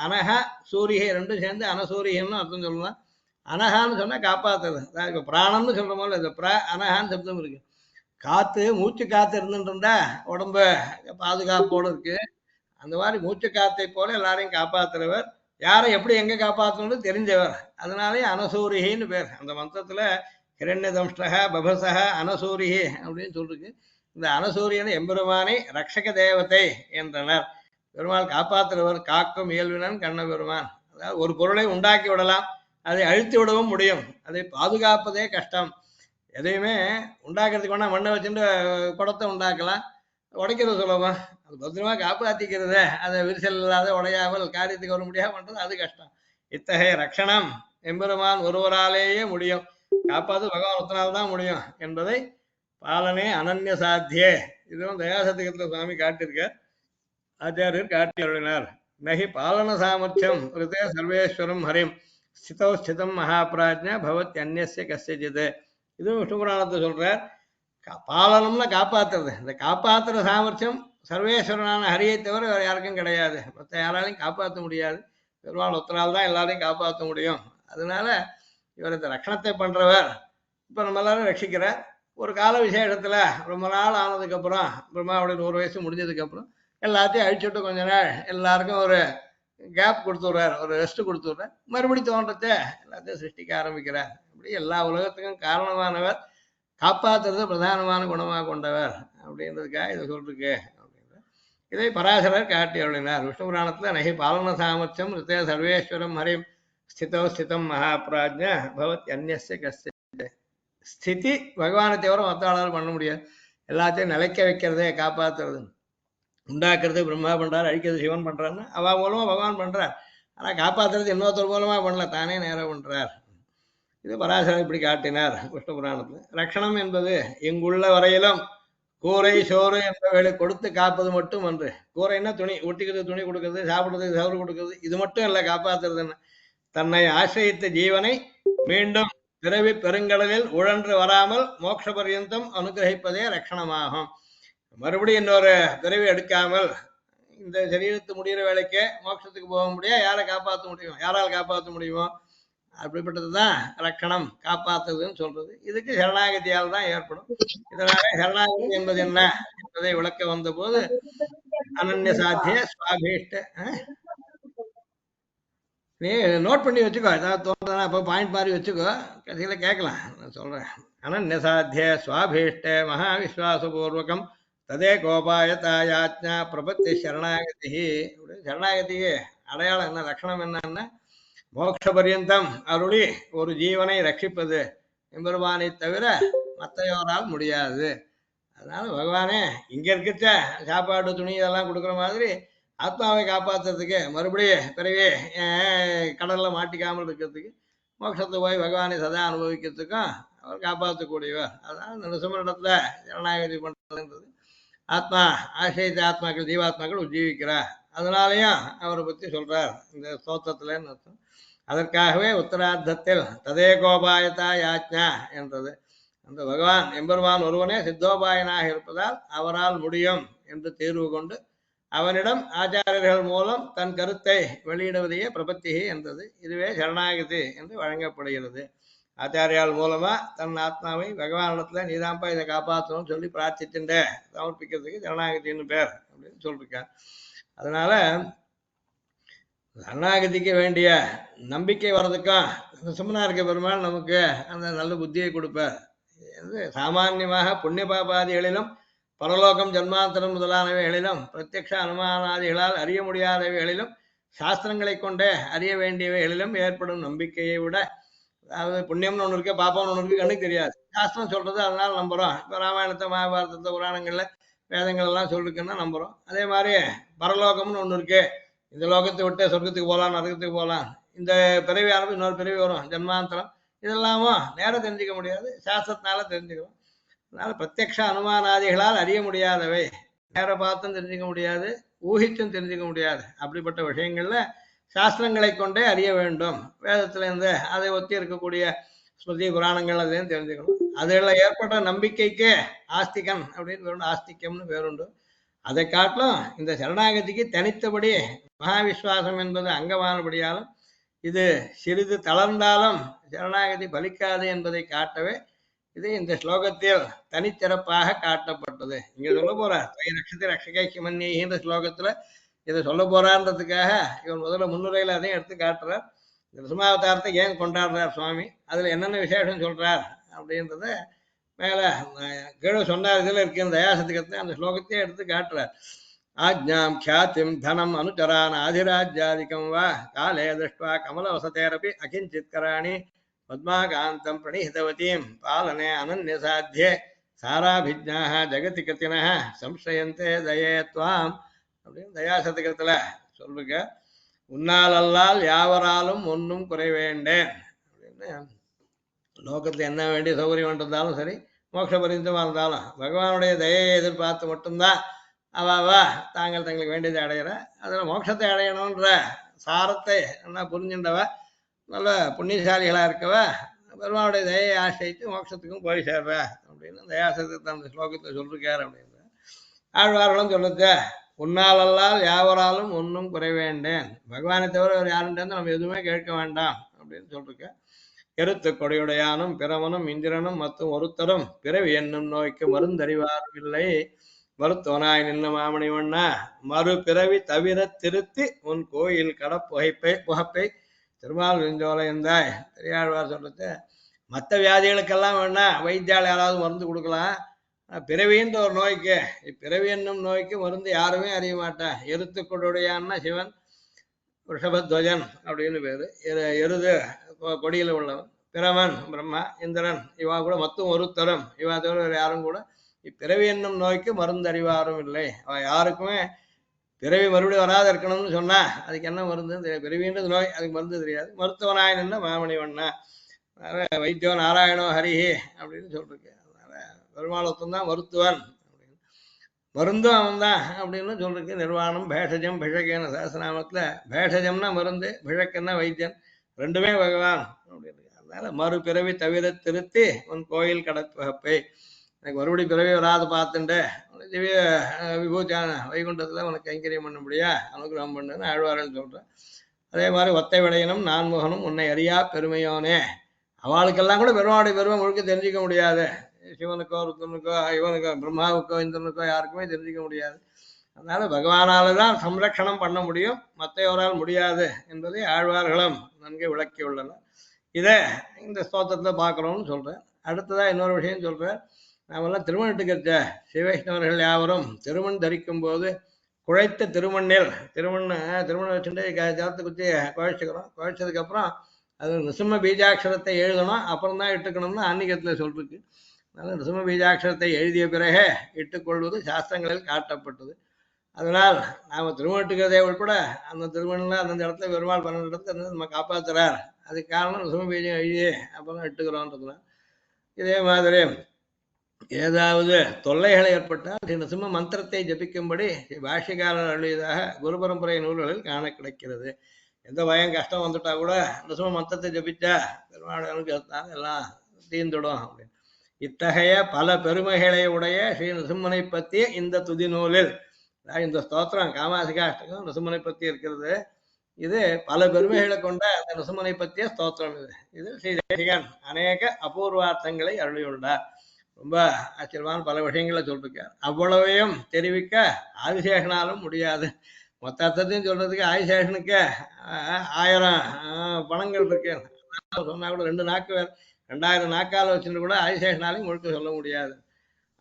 அனகா சூரிகை ரெண்டும் சேர்ந்து அனசூரியன்னு அர்த்தம் சொல்லலாம். அனகான்னு சொன்னா காப்பாத்துறது. அதாவது இப்ப பிராணம்னு சொல்ற போல இந்த அனகான்னு சப்தம் இருக்கு. காத்து மூச்சு காத்து இருந்துட்டு இருந்தா உடம்பு பாதுகாப்போடு இருக்கு. அந்த மாதிரி மூச்சு காத்தை போல எல்லாரையும் காப்பாத்துறவர். யாரை எப்படி எங்க காப்பாற்றணும்னு தெரிஞ்சவர். அதனாலே அனசூரிகின்னு பேர். அந்த மந்திரத்துல ஹிரண்ய தம்ஷ்டக பபசக அனசூரிகி அப்படின்னு சொல்லிருக்கு. இந்த அனசூரியன் எம்பெருமானை ரக்ஷக தேவதை என்றனர். பெருமாள் காப்பாற்றுறவர், காக்கும் இயல்பினன் கண்ண பெருமான். அதாவது ஒரு பொருளை உண்டாக்கி விடலாம், அதை அழித்து விடவும் முடியும், அதை பாதுகாப்பதே கஷ்டம். எதையுமே உண்டாக்குறதுக்கு வேணா மண்ணை வச்சுட்டு குடத்தை உண்டாக்கலாம், உடைக்கிறது சுலபம். அது பத்திரமா காப்பாத்திக்கிறது, அதை விரிசல் இல்லாத உடையாமல் காரியத்துக்கு வர முடியாம பண்றது அது கஷ்டம். இத்தகைய ரக்ஷணம் எம்பெருமான் ஒருவராலேயே முடியும், காப்பாத்து பகவான் ஒருத்தனால் தான் முடியும் என்பதை பாலனே அனன்ய சாத்தியே இதுவும் தயாசதகத்துல சுவாமி காட்டியிருக்க, ஆச்சாரியர் காட்டி அருளினார். நகி பாலன சாமர்த்தியம் ரிதே சர்வேஸ்வரம் ஹரிம் ஸ்திதோ ஸ்திதம் மகாபிராஜ்ஞா பவத் அந்நிய கசித். இதுவும் விஷ்ணு புராணத்தை சொல்றார். பாலனம்னா காப்பாத்துறது. இந்த காப்பாத்துற சாமர்த்தியம் சர்வேஸ்வரனான ஹரியை தவிர வேற யாருக்கும் கிடையாது. மற்ற யாராலையும் காப்பாற்ற முடியாது. பெருமாள் ஒத்தனால் தான் எல்லாரையும் காப்பாற்ற முடியும். அதனால இவர் இந்த ரட்சணத்தை பண்றவர். இப்ப நம்ம எல்லாரும் ரட்சிக்கிறார். ஒரு கால விசேஷத்துல ரொம்ப நாள் ஆனதுக்கு அப்புறம், பிரம்மாவுடைய 100 வயசு முடிஞ்சதுக்கு அப்புறம் எல்லாத்தையும் அழிச்சுட்டு கொஞ்ச நாள் எல்லாருக்கும் ஒரு கேப் கொடுத்துடுறார், ஒரு ரெஸ்ட் கொடுத்துடுறார். மறுபடி தோன்றத்தை எல்லாத்தையும் சிருஷ்டிக்க ஆரம்பிக்கிறார். இப்படி எல்லா உலகத்துக்கும் காரணமானவர், காப்பாற்றுறது பிரதானமான குணமாக கொண்டவர் அப்படின்றதுக்காக இதை சொல்லிருக்கு. இதை பராசரர் காட்டி அருளினார். விஷ்ணு புராணத்துல நகி பாலன சாமர்த்தியம் ரித்தே சர்வேஸ்வரம் ஹரிம் ஸ்திதோ ஸ்திதம் மகாபிராஜ்ஞா பவத் அந்நிய கசித். ஸ்திதி பகவானை தவிர மற்றாளால் பண்ண முடியாது. எல்லாத்தையும் நிலைக்க வைக்கிறதே காப்பாத்துறது. உண்டாக்குறது பிரம்மா பண்றாரு, அழிக்கிறது சிவன் பண்றாருன்னா அவ மூலமா பகவான் பண்றார். ஆனா காப்பாத்துறது இன்னொருத்தர் மூலமா பண்ணல, தானே நேரம் பண்றார். இது பராசரர் இப்படி காட்டினார் விஷ்ணு புராணத்துல. ரட்சணம் என்பது இங்குள்ள வரையிலும் கூரை சோறு என்பவைகளை கொடுத்து காப்பது மட்டும் அன்று. கூரைன்னா துணி, ஒட்டிக்கிறது, துணி கொடுக்கறது, சாப்பிடுறதுக்கு சவுறு கொடுக்கறது, இது மட்டும் இல்லை காப்பாத்துறதுன்னு. தன்னை ஆசிரியித்த ஜீவனை மீண்டும் பிறவி பெருங்கடலில் உழன்று வராமல் மோட்ச பர்யந்தம் அனுகிரகிப்பதே ரட்சணமாகும். மறுபடியும் இன்னொரு பிறவி எடுக்காமல் இந்த சரீரத்து முடிகிற வேலைக்கே மோட்சத்துக்கு போக முடியாது. யாரை காப்பாற்ற முடியும், யாரால் காப்பாற்ற முடியுமோ அப்படிப்பட்டதுதான் ரட்சணம், காப்பாற்றுறதுன்னு சொல்றது. இதுக்கு சரணாகதியால் தான் ஏற்படும். இதனால சரணாகதி என்பது என்ன என்பதை விளக்க வந்த போது அனன்ய சாத்திய சுவாபீஷ்ட. நீ நோட் பண்ணி வச்சுக்கோ, ஏதாவது தோன்றதுனா அப்போ பாயிண்ட் மாதிரி வச்சுக்கோ, கடைசியில கேட்கலாம். நான் சொல்றேன். அனன்ய சாத்திய சுவாபீஷ்ட மகாவிஸ்வாசபூர்வகம் ததே கோபாயதா யாச்ஞா பிரபத்தி சரணாகதி. சரணாகதிக்கு அடையாளம் என்ன, லட்சணம் என்னன்னா மோட்ச பர்யந்தம் அருளி ஒரு ஜீவனை ரட்சிப்பது எம்பெருமானை தவிர மற்றையோரால் முடியாது. அதனால பகவானே இங்க இருக்கச்ச சாப்பாடு துணி இதெல்லாம் கொடுக்குற மாதிரி ஆத்மாவை காப்பாற்றுறதுக்கு, மறுபடியும் பிறகு கடல்ல மாட்டிக்காமல் இருக்கிறதுக்கு, மோட்சத்தை போய் பகவானை சதா அனுபவிக்கிறதுக்கும் அவர் காப்பாற்றக்கூடியவர். அதனால நிருசிம்மனிடத்துல ஜனநாயகதி பண்றதுன்றது ஆத்மா ஆசிரியத்த ஆத்மாக்கள் ஜீவாத்மாக்கள் உஜ்ஜீவிக்கிறார். அதனாலையும் அவரை பத்தி சொல்றார் இந்த ஸ்தோத்திரத்துலன்னு அர்த்தம். அதற்காகவே உத்தரார்த்தத்தில் ததே கோபாயதா யாச்ஞா என்றது. அந்த பகவான் எம்பெருமான் ஒருவனே சித்தோபாயனாக இருப்பதால் அவரால் முடியும் என்று தீர்வு கொண்டு அவனிடம் ஆச்சாரியர்கள் மூலம் தன் கருத்தை வெளியிடுவதையே பிரபத்தி என்றது. இதுவே சரணாகதி என்று வழங்கப்படுகிறது. ஆச்சாரியால் மூலமா தன் ஆத்மாவை பகவானிடத்துல நீதான்ப்பா இதை காப்பாற்றணும்னு சொல்லி பிரார்த்திச்சுட்டு சமர்ப்பிக்கிறதுக்கு சரணாகதின்னு பேர் அப்படின்னு சொல்லிருக்கார். அதனால சரணாகதிக்கு வேண்டிய நம்பிக்கை வர்றதுக்கும் சும்மனா இருக்க பெருமாள் நமக்கு அந்த நல்ல புத்தியை கொடுப்பார். சாமான்யமாக புண்ணிய பாபாதிகளிலும் பரலோகம் ஜன்மாந்தரம் முதலானவைகளிலும் பிரத்யக்ஷ அனுமானாதிகளால் அறிய முடியாதவைகளிலும் சாஸ்திரங்களை கொண்டே அறிய வேண்டியவைகளிலும் ஏற்படும் நம்பிக்கையை விட, அதாவது புண்ணியம்னு ஒன்று இருக்கு, பாப்பம்னு ஒன்று இருக்கு, கண்ணுக்கு தெரியாது. சாஸ்திரம் சொல்றது அதனால நம்புறோம். இப்போ ராமாயணத்தை மகாபாரதத்தை புராணங்கள்ல வேதங்கள் எல்லாம் சொல்லிருக்குன்னா நம்புறோம். அதே மாதிரி பரலோகம்னு ஒன்று இருக்கு, இந்த லோகத்தை விட்டு சொர்க்கத்துக்கு போகலாம், நரகத்துக்கு போகலாம், இந்த பிறவி ஆரம்பி இன்னொரு பிறவி வரும், ஜன்மாந்தரம், இதெல்லாமும் நேரம் தெரிஞ்சுக்க முடியாது, சாஸ்திரத்தினால தெரிஞ்சுக்கணும். அதனால பிரத்யக்ஷ அனுமானாதிகளால் அறிய முடியாதவை, நேர பார்த்தும் தெரிஞ்சுக்க முடியாது, ஊகிச்சும் தெரிஞ்சுக்க முடியாது. அப்படிப்பட்ட விஷயங்கள்ல சாஸ்திரங்களை கொண்டே அறிய வேண்டும். வேதத்துல இருந்து அதை ஒத்தி இருக்கக்கூடிய ஸ்மிருதி புராணங்கள் அதையும் தெரிஞ்சுக்கணும். அதுல ஏற்பட்ட நம்பிக்கைக்கு ஆஸ்திகன் அப்படின்னு ஆஸ்திகம்னு பேருண்டு. அதை காட்டிலும் இந்த சரணாகதிக்கு தனித்தபடி மகாவிஸ்வாசம் என்பது அங்கமானபடியாலும் இது சிறிது தளர்ந்தாலும் சரணாகதி பலிக்காது என்பதை காட்டவே இது இந்த ஸ்லோகத்தில் தனிச்சிறப்பாக காட்டப்பட்டது. இங்க சொல்ல போற ரக்ஷத்தை ரக்ஷகை கிமன்யன்ற ஸ்லோகத்துல இதை சொல்ல போறான்றதுக்காக இவன் முதல்ல முன்னுரையில அதையும் எடுத்து காட்டுறார். இந்த நிருசிம்மாவதாரத்தை ஏன் கொண்டாடுறார் சுவாமி, அதுல என்னென்ன விசேஷம் சொல்றார் அப்படின்றத மேல கீழே சொன்னார். இதுல இருக்கு தயாசத்துக்கத்தை அந்த ஸ்லோகத்தையே எடுத்து காட்டுறார். ஆஜ்ஞாம் ख्यातिं धनम् अनुचरान् आधिराज्यादिकं वा काले दृष्ट्वा कमलवसतेरपि अकिञ्चित्कराणि पद्माकान्तं प्रणिहितवतीं पालने अनन्यसाध्ये साराभिज्ञाः जगति कृतिनः संश्रयन्ते दये त्वाम् அப்படின்னு தயாசதகத்துல சொல்லுங்க. உன்னால் அல்லால் யாவராலும் ஒன்றும் குறைவேண்டேன் அப்படின்னு லோகத்துல என்ன வேண்டிய சௌகரியம் இருந்தாலும் சரி, மோட்ச பரிந்தமா இருந்தாலும் பகவானுடைய தயையை எதிர்பார்த்து மட்டும்தான் அவாவா தாங்கள் தங்களுக்கு வேண்டியதை அடையிற. அதில் மோட்சத்தை அடையணுன்ற சாரத்தை நல்லா புரிஞ்சுண்டவ நல்ல புண்ணியசாலிகளா இருக்கவ பெருமாவுடைய தயையை ஆசிரித்து மோட்சத்துக்கும் போய் சேர்ற அப்படின்னு தயாசத்தை அந்த ஸ்லோகத்தை சொல்லிருக்காரு அப்படின்ற ஆழ்வார்களும் சொல்லுச்ச. உன்னாலல்லால் யாவராலும் ஒன்றும் குறைவேண்டேன், பகவானை தவிர ஒரு யாருன்ட்டு நம்ம எதுவுமே கேட்க வேண்டாம் அப்படின்னு சொல்லிருக்க. கருத்து கொடையுடையானும் பிரமனும் இந்திரனும் மற்றும் ஒருத்தரும் பிறவி என்னும் நோய்க்கு மருந்தறிவாரும் இல்லை. மருத்துவனாய் நின்ன மாமணிவண்ணா மறு பிறவி தவிர திருத்தி உன் கோயில் புகப்பை திருமால் வெஞ்சோலை இருந்தாய். பெரியாழ்வார் சொல்றது மற்ற வியாதிகளுக்கெல்லாம் வேணா வைத்தியால் யாராவது மருந்து கொடுக்கலாம், பிறவின்ற ஒரு நோய்க்கு பிறவி என்னும் நோய்க்கு மருந்து யாருமே அறிய மாட்டா. எருத்து கொடையான்னா சிவன், ரிஷபத்வஜன் அப்படின்னு பேரு, எருது கொடியில உள்ளவன், பிரமன் பிரம்மா, இந்திரன், இவா கூட மொத்தம் ஒருத்தரும், இவா தவிர யாரும் கூட இப்பிறவி என்னும் நோய்க்கு மருந்து அறிவாரும் இல்லை. அவ யாருக்குமே பிறவி மறுபடியும் வராத இருக்கணும்னு சொன்னா அதுக்கு என்ன மருந்து தெரியாது. பிறவின்றது நோய், அதுக்கு மருந்து தெரியாது. மருத்துவனாய் நின்ன மாமணிவண்ணா வைத்தியோ நாராயணோ ஹரிஹி அப்படின்னு சொல்லிருக்கு. அதனால பெருமாளத்தும் தான் மருத்துவன் அப்படின்னு, மருந்தும் அவன் தான் அப்படின்னு சொல்லிருக்கு. நிர்வாணம் பேஷஜம் பிழக்கேன சாஸ்திரநாமத்துல பேஷஜம்னா மருந்து, பிழக்கன்னா வைத்தியன், ரெண்டுமே பகவான் அப்படின்னு. அதனால மறுபிறவி தவிர திருத்தி உன் கோயில் கடப்பை, எனக்கு மறுபடி பிறவி வராது பார்த்துட்டு திவ்ய விபூதியான வைகுண்டத்துல உனக்கு கைங்கரியம் பண்ண முடியா அனுகிரகம் பண்ணுன்னு ஆழ்வார்கள் சொல்றேன். அதே மாதிரி ஒத்தை விடையனும் நான்முகனும் உன்னை அறியா பெருமையோனே, அவளுக்கெல்லாம் கூட பெருமாளுடைய பெருமை முழுக்க தெரிஞ்சிக்க முடியாது. சிவனுக்கோ ருத்ரனுக்கோ இவனுக்கோ பிரம்மாவுக்கோ இந்திரனுக்கோ யாருக்குமே தெரிஞ்சிக்க முடியாது. அதனால பகவானால்தான் சம்ரக்ஷணம் பண்ண முடியும், மற்றையோரால் முடியாது என்பதை ஆழ்வார்களும் நன்கு விளக்கியுள்ளனர். இதை இந்த ஸ்தோத்திரத்துல பார்க்கணும்னு சொல்றேன். அடுத்ததா இன்னொரு விஷயம் சொல்றேன். நாமெல்லாம் திருமணத்துக்கு சிவைஷ்ணவர்கள் யாவரும் திருமண் தரிக்கும் போது குழைத்த திருமண்ணில் திருமணம் வச்சுட்டு ஜலத்தை குத்தி குழைச்சிக்கிறோம். குழைச்சதுக்கு அப்புறம் அது நிருசிம்ம பீஜாட்சரத்தை எழுதணும், அப்புறம் தான் இட்டுக்கணும்னு ஆன்மீகத்துல சொல்லிருக்கு. அதனால நிருசிம்ம பீஜாட்சரத்தை எழுதிய பிறகே இட்டுக்கொள்வது சாஸ்திரங்களில் காட்டப்பட்டது. அதனால் நாம திருமணத்துக்கிறதே உட்பட அந்த திருமணில் அந்தந்த இடத்துல பெருமாள் 12 இடத்துல நம்ம காப்பாத்துறார். அதுக்கு காரணம் நிருசிம்ம பீஜம் எழுதி அப்புறம் இட்டுக்கிறோன்றதுனால. இதே மாதிரி ஏதாவது தொல்லைகள் ஏற்பட்டால் ஸ்ரீ நிருசிம்ம மந்திரத்தை ஜபிக்கும்படி பாஷ்யக்காரர் அழுதியதாக குரு பரம்பரை நூல்களில் காண கிடைக்கிறது. எந்த பயம் கஷ்டம் வந்துட்டா கூட நிருசிம்ம மந்திரத்தை ஜபிச்சா பெருமாள் அனுகிரகத்தால் எல்லாம் தீர்ந்துடும் அப்படின்னு. இத்தகைய பல பெருமைகளை உடைய ஸ்ரீ நிருசிம்மனை பற்றிய இந்த துதி நூலில் இந்த ஸ்தோத்திரம் காமாசிகாஷ்டகம் நிருசிம்மனை பற்றி இருக்கிறது. இது பல பெருமைகளை கொண்ட அந்த நிருசிம்மனை பற்றிய ஸ்தோத்திரம். இது ஸ்ரீ தேசிகன் அநேக அபூர்வார்த்தங்களை அருளியுள்ளார். ரொம்ப ஆச்சரியமான பல விஷயங்களை சொல்லிருக்கார். அவ்வளவையும் தெரிவிக்க ஆதிசேஷனாலும் முடியாது. மொத்த அர்த்தத்தையும் சொல்றதுக்கு ஆதிசேஷனுக்கு 1000 பணங்கள் இருக்கு சொன்னா கூட 2 நாக்கு 2000 நாக்கால் வச்சுட்டு கூட ஆதிசேஷனாலையும் முழுக்க சொல்ல முடியாது.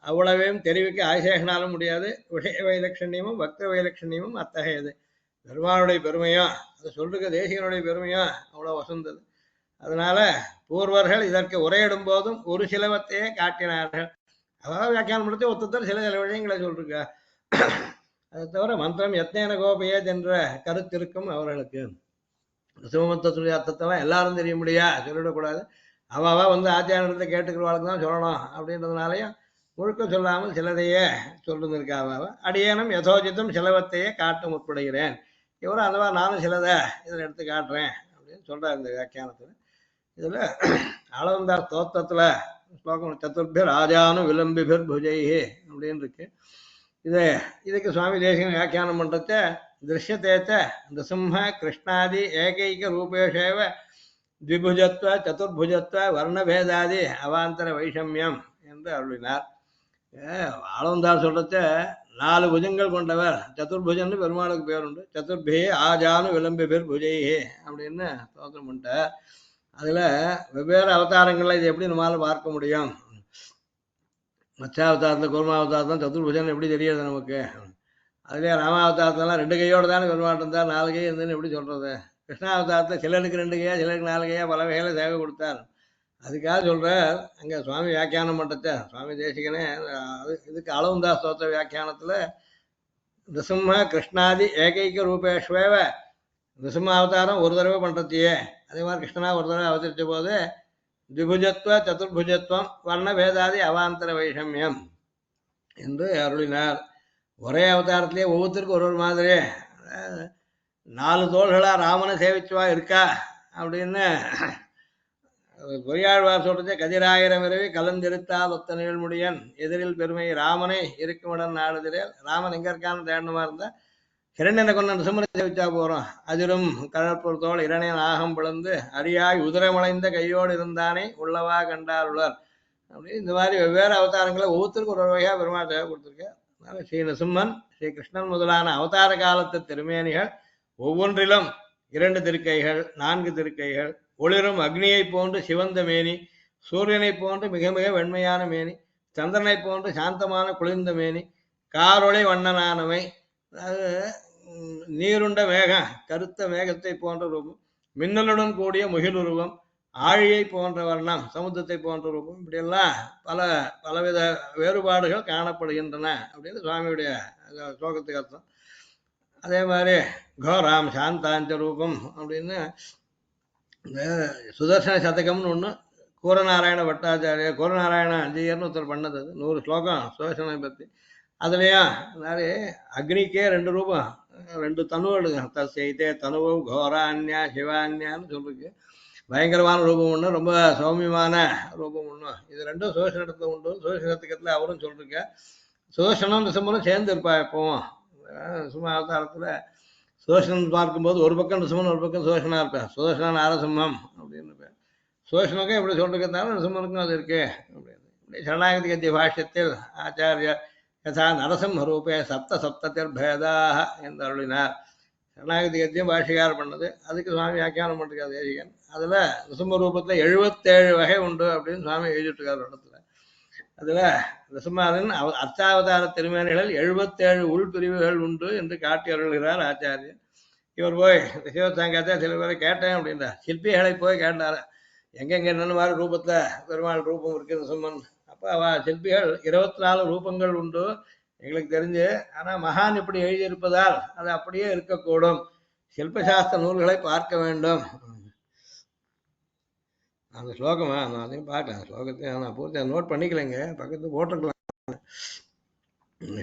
அவ்வளவையும் தெரிவிக்க ஆதிசேஷனாலும் முடியாது. விஷய வைலட்சண்யமும் பக்த வைலட்சண்யமும் அத்தகையது. பெருமானுடைய பெருமையும் அதை சொல்றதுக்கு தேசிகனுடைய பெருமையும் அவ்வளவு வசந்தது. அதனால பூர்வர்கள் இதற்கு உரையிடும் போதும் ஒரு சிலவத்தையே காட்டினார்கள். அதாவது வியாக்கியானம் படுத்தி ஒருத்தர் சில சில விஷயங்களை சொல்லிருக்க. அதை தவிர மந்திரம் எத்தனை கோபையது என்ற கருத்து இருக்கும் அவர்களுக்கு. சிவமந்திரத்துடைய அர்த்தத்தெல்லாம் எல்லாரும் தெரிய முடியா சொல்லிடக்கூடாது. அவ வந்து ஆச்சாரத்தை கேட்டுக்கிறவாளுக்கு தான் சொல்லணும் அப்படின்றதுனாலையும் முழுக்க சொல்லாமல் சிலதையே சொல்லிருந்திருக்கா. அடியேனும் யதோஜித்தும் சிலவத்தையே காட்ட முற்படுகிறேன். இவரும் அந்த மாதிரி நானும் சிலதை இதில் எடுத்து காட்டுறேன் அப்படின்னு சொல்றாரு இந்த வியாக்கியானத்துல. இதுல ஆளவந்தார் ஸ்தோத்திரத்துல ஸ்லோகம் சதுர்பிர் ராஜானு விளம்பிபிர் புஜைஹி அப்படின்னு இருக்கு. இதுக்கு சுவாமி தேசிகன் வியாக்கியானம் பண்றத दृश्यते च नृसिंह कृष्णादि एकैकरूपेषेव द्विभुजत्व चतुर्भुजत्व वर्णभेदादि अवान्तर वैषम्यम என்று அருளினார். ஆளவந்தார் சொல்றச்ச 4 புஜங்கள் கொண்டவர் சதுர்புஜன்னு பெருமாளுக்கு பேர் உண்டு. சதுர்பே ஆஜானு விளம்பிபிர் புஜையே அப்படின்னு ஸ்தோத்திரம் பண்ணிட்டார். அதுல வெவ்வேறு அவதாரங்கள்ல இது எப்படி நம்மளால பார்க்க முடியும்? மச்சாவதாரத்தில் கூர்மாவதாரத்தான் சதுர்புஜன் எப்படி தெரியாது நமக்கு? அதுலேயே ராமாவதாரத்தெல்லாம் 2 கையோடு தானே பெருமாள் இருந்தார், 4 கை இருந்துன்னு எப்படி சொல்றது? கிருஷ்ணாவதாரத்தில் சிலருக்கு 2 கையா சிலருக்கு 4 கையா பல வகையில சேவை கொடுத்தார். அதுக்காக சொல்றார் அங்க சுவாமி வியாக்கியானம் பண்றச்ச சுவாமி தேசிகனே இதுக்கு அளவுந்தா ஸ்தோத்திர வியாக்கியானத்துல நிருசிம்ம கிருஷ்ணாதி ஏகைக்க ரூபேஷ்வேவ நிருசிம்ம அவதாரம் ஒரு தடவை பண்றதையே அதே மாதிரி கிருஷ்ணனா ஒரு தடவை அவதரிச்ச போது திபுஜத்துவ சதுர்புஜத்துவம் வர்ணபேதாதி அவாந்தர வைஷமியம் என்று அருளினார். ஒரே அவதாரத்திலேயே ஒவ்வொருத்தருக்கும் ஒரு ஒரு மாதிரி 4 தோள்களா ராமனை சேவிச்சுவா இருக்கா அப்படின்னு பொய்யாழ்வார் சொல்றதே கதிராயிரம் இரவி கலந்திருத்தால் ஒத்த நிகழ்முடியன் எதிரில் பெருமை ராமனை இருக்குமிடம் நாடுதிரேல். ராமன் எங்க இருக்கான்னு தேடணுமா இருந்தா ஹிரண்யனை கொண்ட நிசுமனை சேவிச்சா போறோம். அதிரும் கடற்பொருத்தோள் இரணையன் ஆகம் பிளந்து அரியாய் உதிரமடைந்த கையோடு இருந்தானே உள்ளவா கண்டார் உலர் அப்படின்னு இந்த மாதிரி வெவ்வேறு அவதாரங்களை ஒவ்வொருத்தருக்கும் ஒரு வகையா பெருமாள் தேவை கொடுத்துருக்கேன். அதனால ஸ்ரீ நிசும்மன் ஸ்ரீ கிருஷ்ணன் முதலான அவதார காலத்து திருமேனிகள் ஒவ்வொன்றிலும் 2 திருக்கைகள் 4 திருக்கைகள் ஒளிரும் அக்னியை போன்று சிவந்த மேனி, சூரியனை போன்று மிக மிக வெண்மையான மேனி, சந்திரனை போன்று சாந்தமான குளிர்ந்த மேனி, காரொளி வண்ணனானவை, நீருண்ட மேகம் கருத்த மேகத்தை போன்ற ரூபம், மின்னலுடன் கூடிய முகிலுருவம், ஆழியை போன்ற வர்ணம் சமுத்திரத்தை போன்ற ரூபம், இப்படியெல்லாம் பலவித வேறுபாடுகள் காணப்படுகின்றன அப்படின்னு சுவாமியுடைய ஸ்லோகத்துக்கு அர்த்தம். அதே மாதிரி கோராம் சாந்தாஞ்ச ரூபம் அப்படின்னு இந்த சுதர்சன சதகம்னு ஒன்று கூரநாராயண பட்டாச்சாரிய கூரநாராயண ஜீயர்னு ஒருத்தர் பண்ணது. 100 ஸ்லோகம் சுதர்சனை பற்றி. அதுலேயும் அதாவது அக்னிக்கே 2 ரூபம் 2 தனுவடுங்க. தசைத்தே தனுவும் கோரான்யா சிவான்யான்னு சொல்லிருக்கு. பயங்கரமான ரூபம் ஒன்று, ரொம்ப சௌமியமான ரூபம் ஒன்று. இது 2ம் சுதர்சனத்தில் உண்டு. சுதர்சனத்துக்கத்தில் அவரும் சொல்லிருக்க. சுதர்சனம் நிசம்பரம் சேர்ந்து இருப்பா எப்பவும். சும்மா அவதாரத்தில் சுதர்சனம் பார்க்கும்போது ஒரு பக்கம் நிசுமன் ஒரு பக்கம் சுதர்சனா இருப்பேன். சுதர்சனா நாரசிம்மம் அப்படின்னு இருப்பேன். சுதர்சனுக்கும் எப்படி சொல்லிருக்கிறதாலும் நிசுமனுக்கும் அது இருக்கு அப்படின்னு. இப்படி சரணாகதி கத்திய பாஷ்யத்தில் ஆச்சாரிய யதா நரசிம்ம ரூபே சப்த சப்தத்தில் பேதாக என்று அருளினார். சரணாகதி கத்தியம் பாஷிகார் பண்ணது. அதுக்கு சுவாமி வியாக்கியானம் பண்ணிருக்காரு தேசிகன். அதுல நிசும்ம ரூபத்துல 77 வகை உண்டு அப்படின்னு சுவாமி எழுதிட்டுருக்காரு இடத்துல. அதுல நிசுமாரின் அர்ச்சாவதார திருமேனிகளில் 77 உள்பிரிவுகள் உண்டு என்று காட்டி அருள்கிறார் ஆச்சாரியர். இவர் போய் சிவசங்கத்தை சில பேரை கேட்டேன் அப்படின்றார். சிற்பிகளை போய் கேட்டார் எங்கெங்க என்னென்ன மாதிரி ரூபத்துல பெருமாள் ரூபம் இருக்கு நிசும்மன். அப்ப அவ சிற்பிகள் 24 ரூபங்கள் உண்டு எங்களுக்கு தெரிஞ்சு. ஆனா மகான் இப்படி எழுதியிருப்பதால் அது அப்படியே இருக்கக்கூடும். சில்பசாஸ்திர நூல்களை பார்க்க வேண்டும். அந்த ஸ்லோகமா நான் அதையும் பார்க்கலாம். ஸ்லோகத்தையும் நான் பூர்த்தியா நோட் பண்ணிக்கலைங்க, பக்கத்து போட்டுக்கலாம்.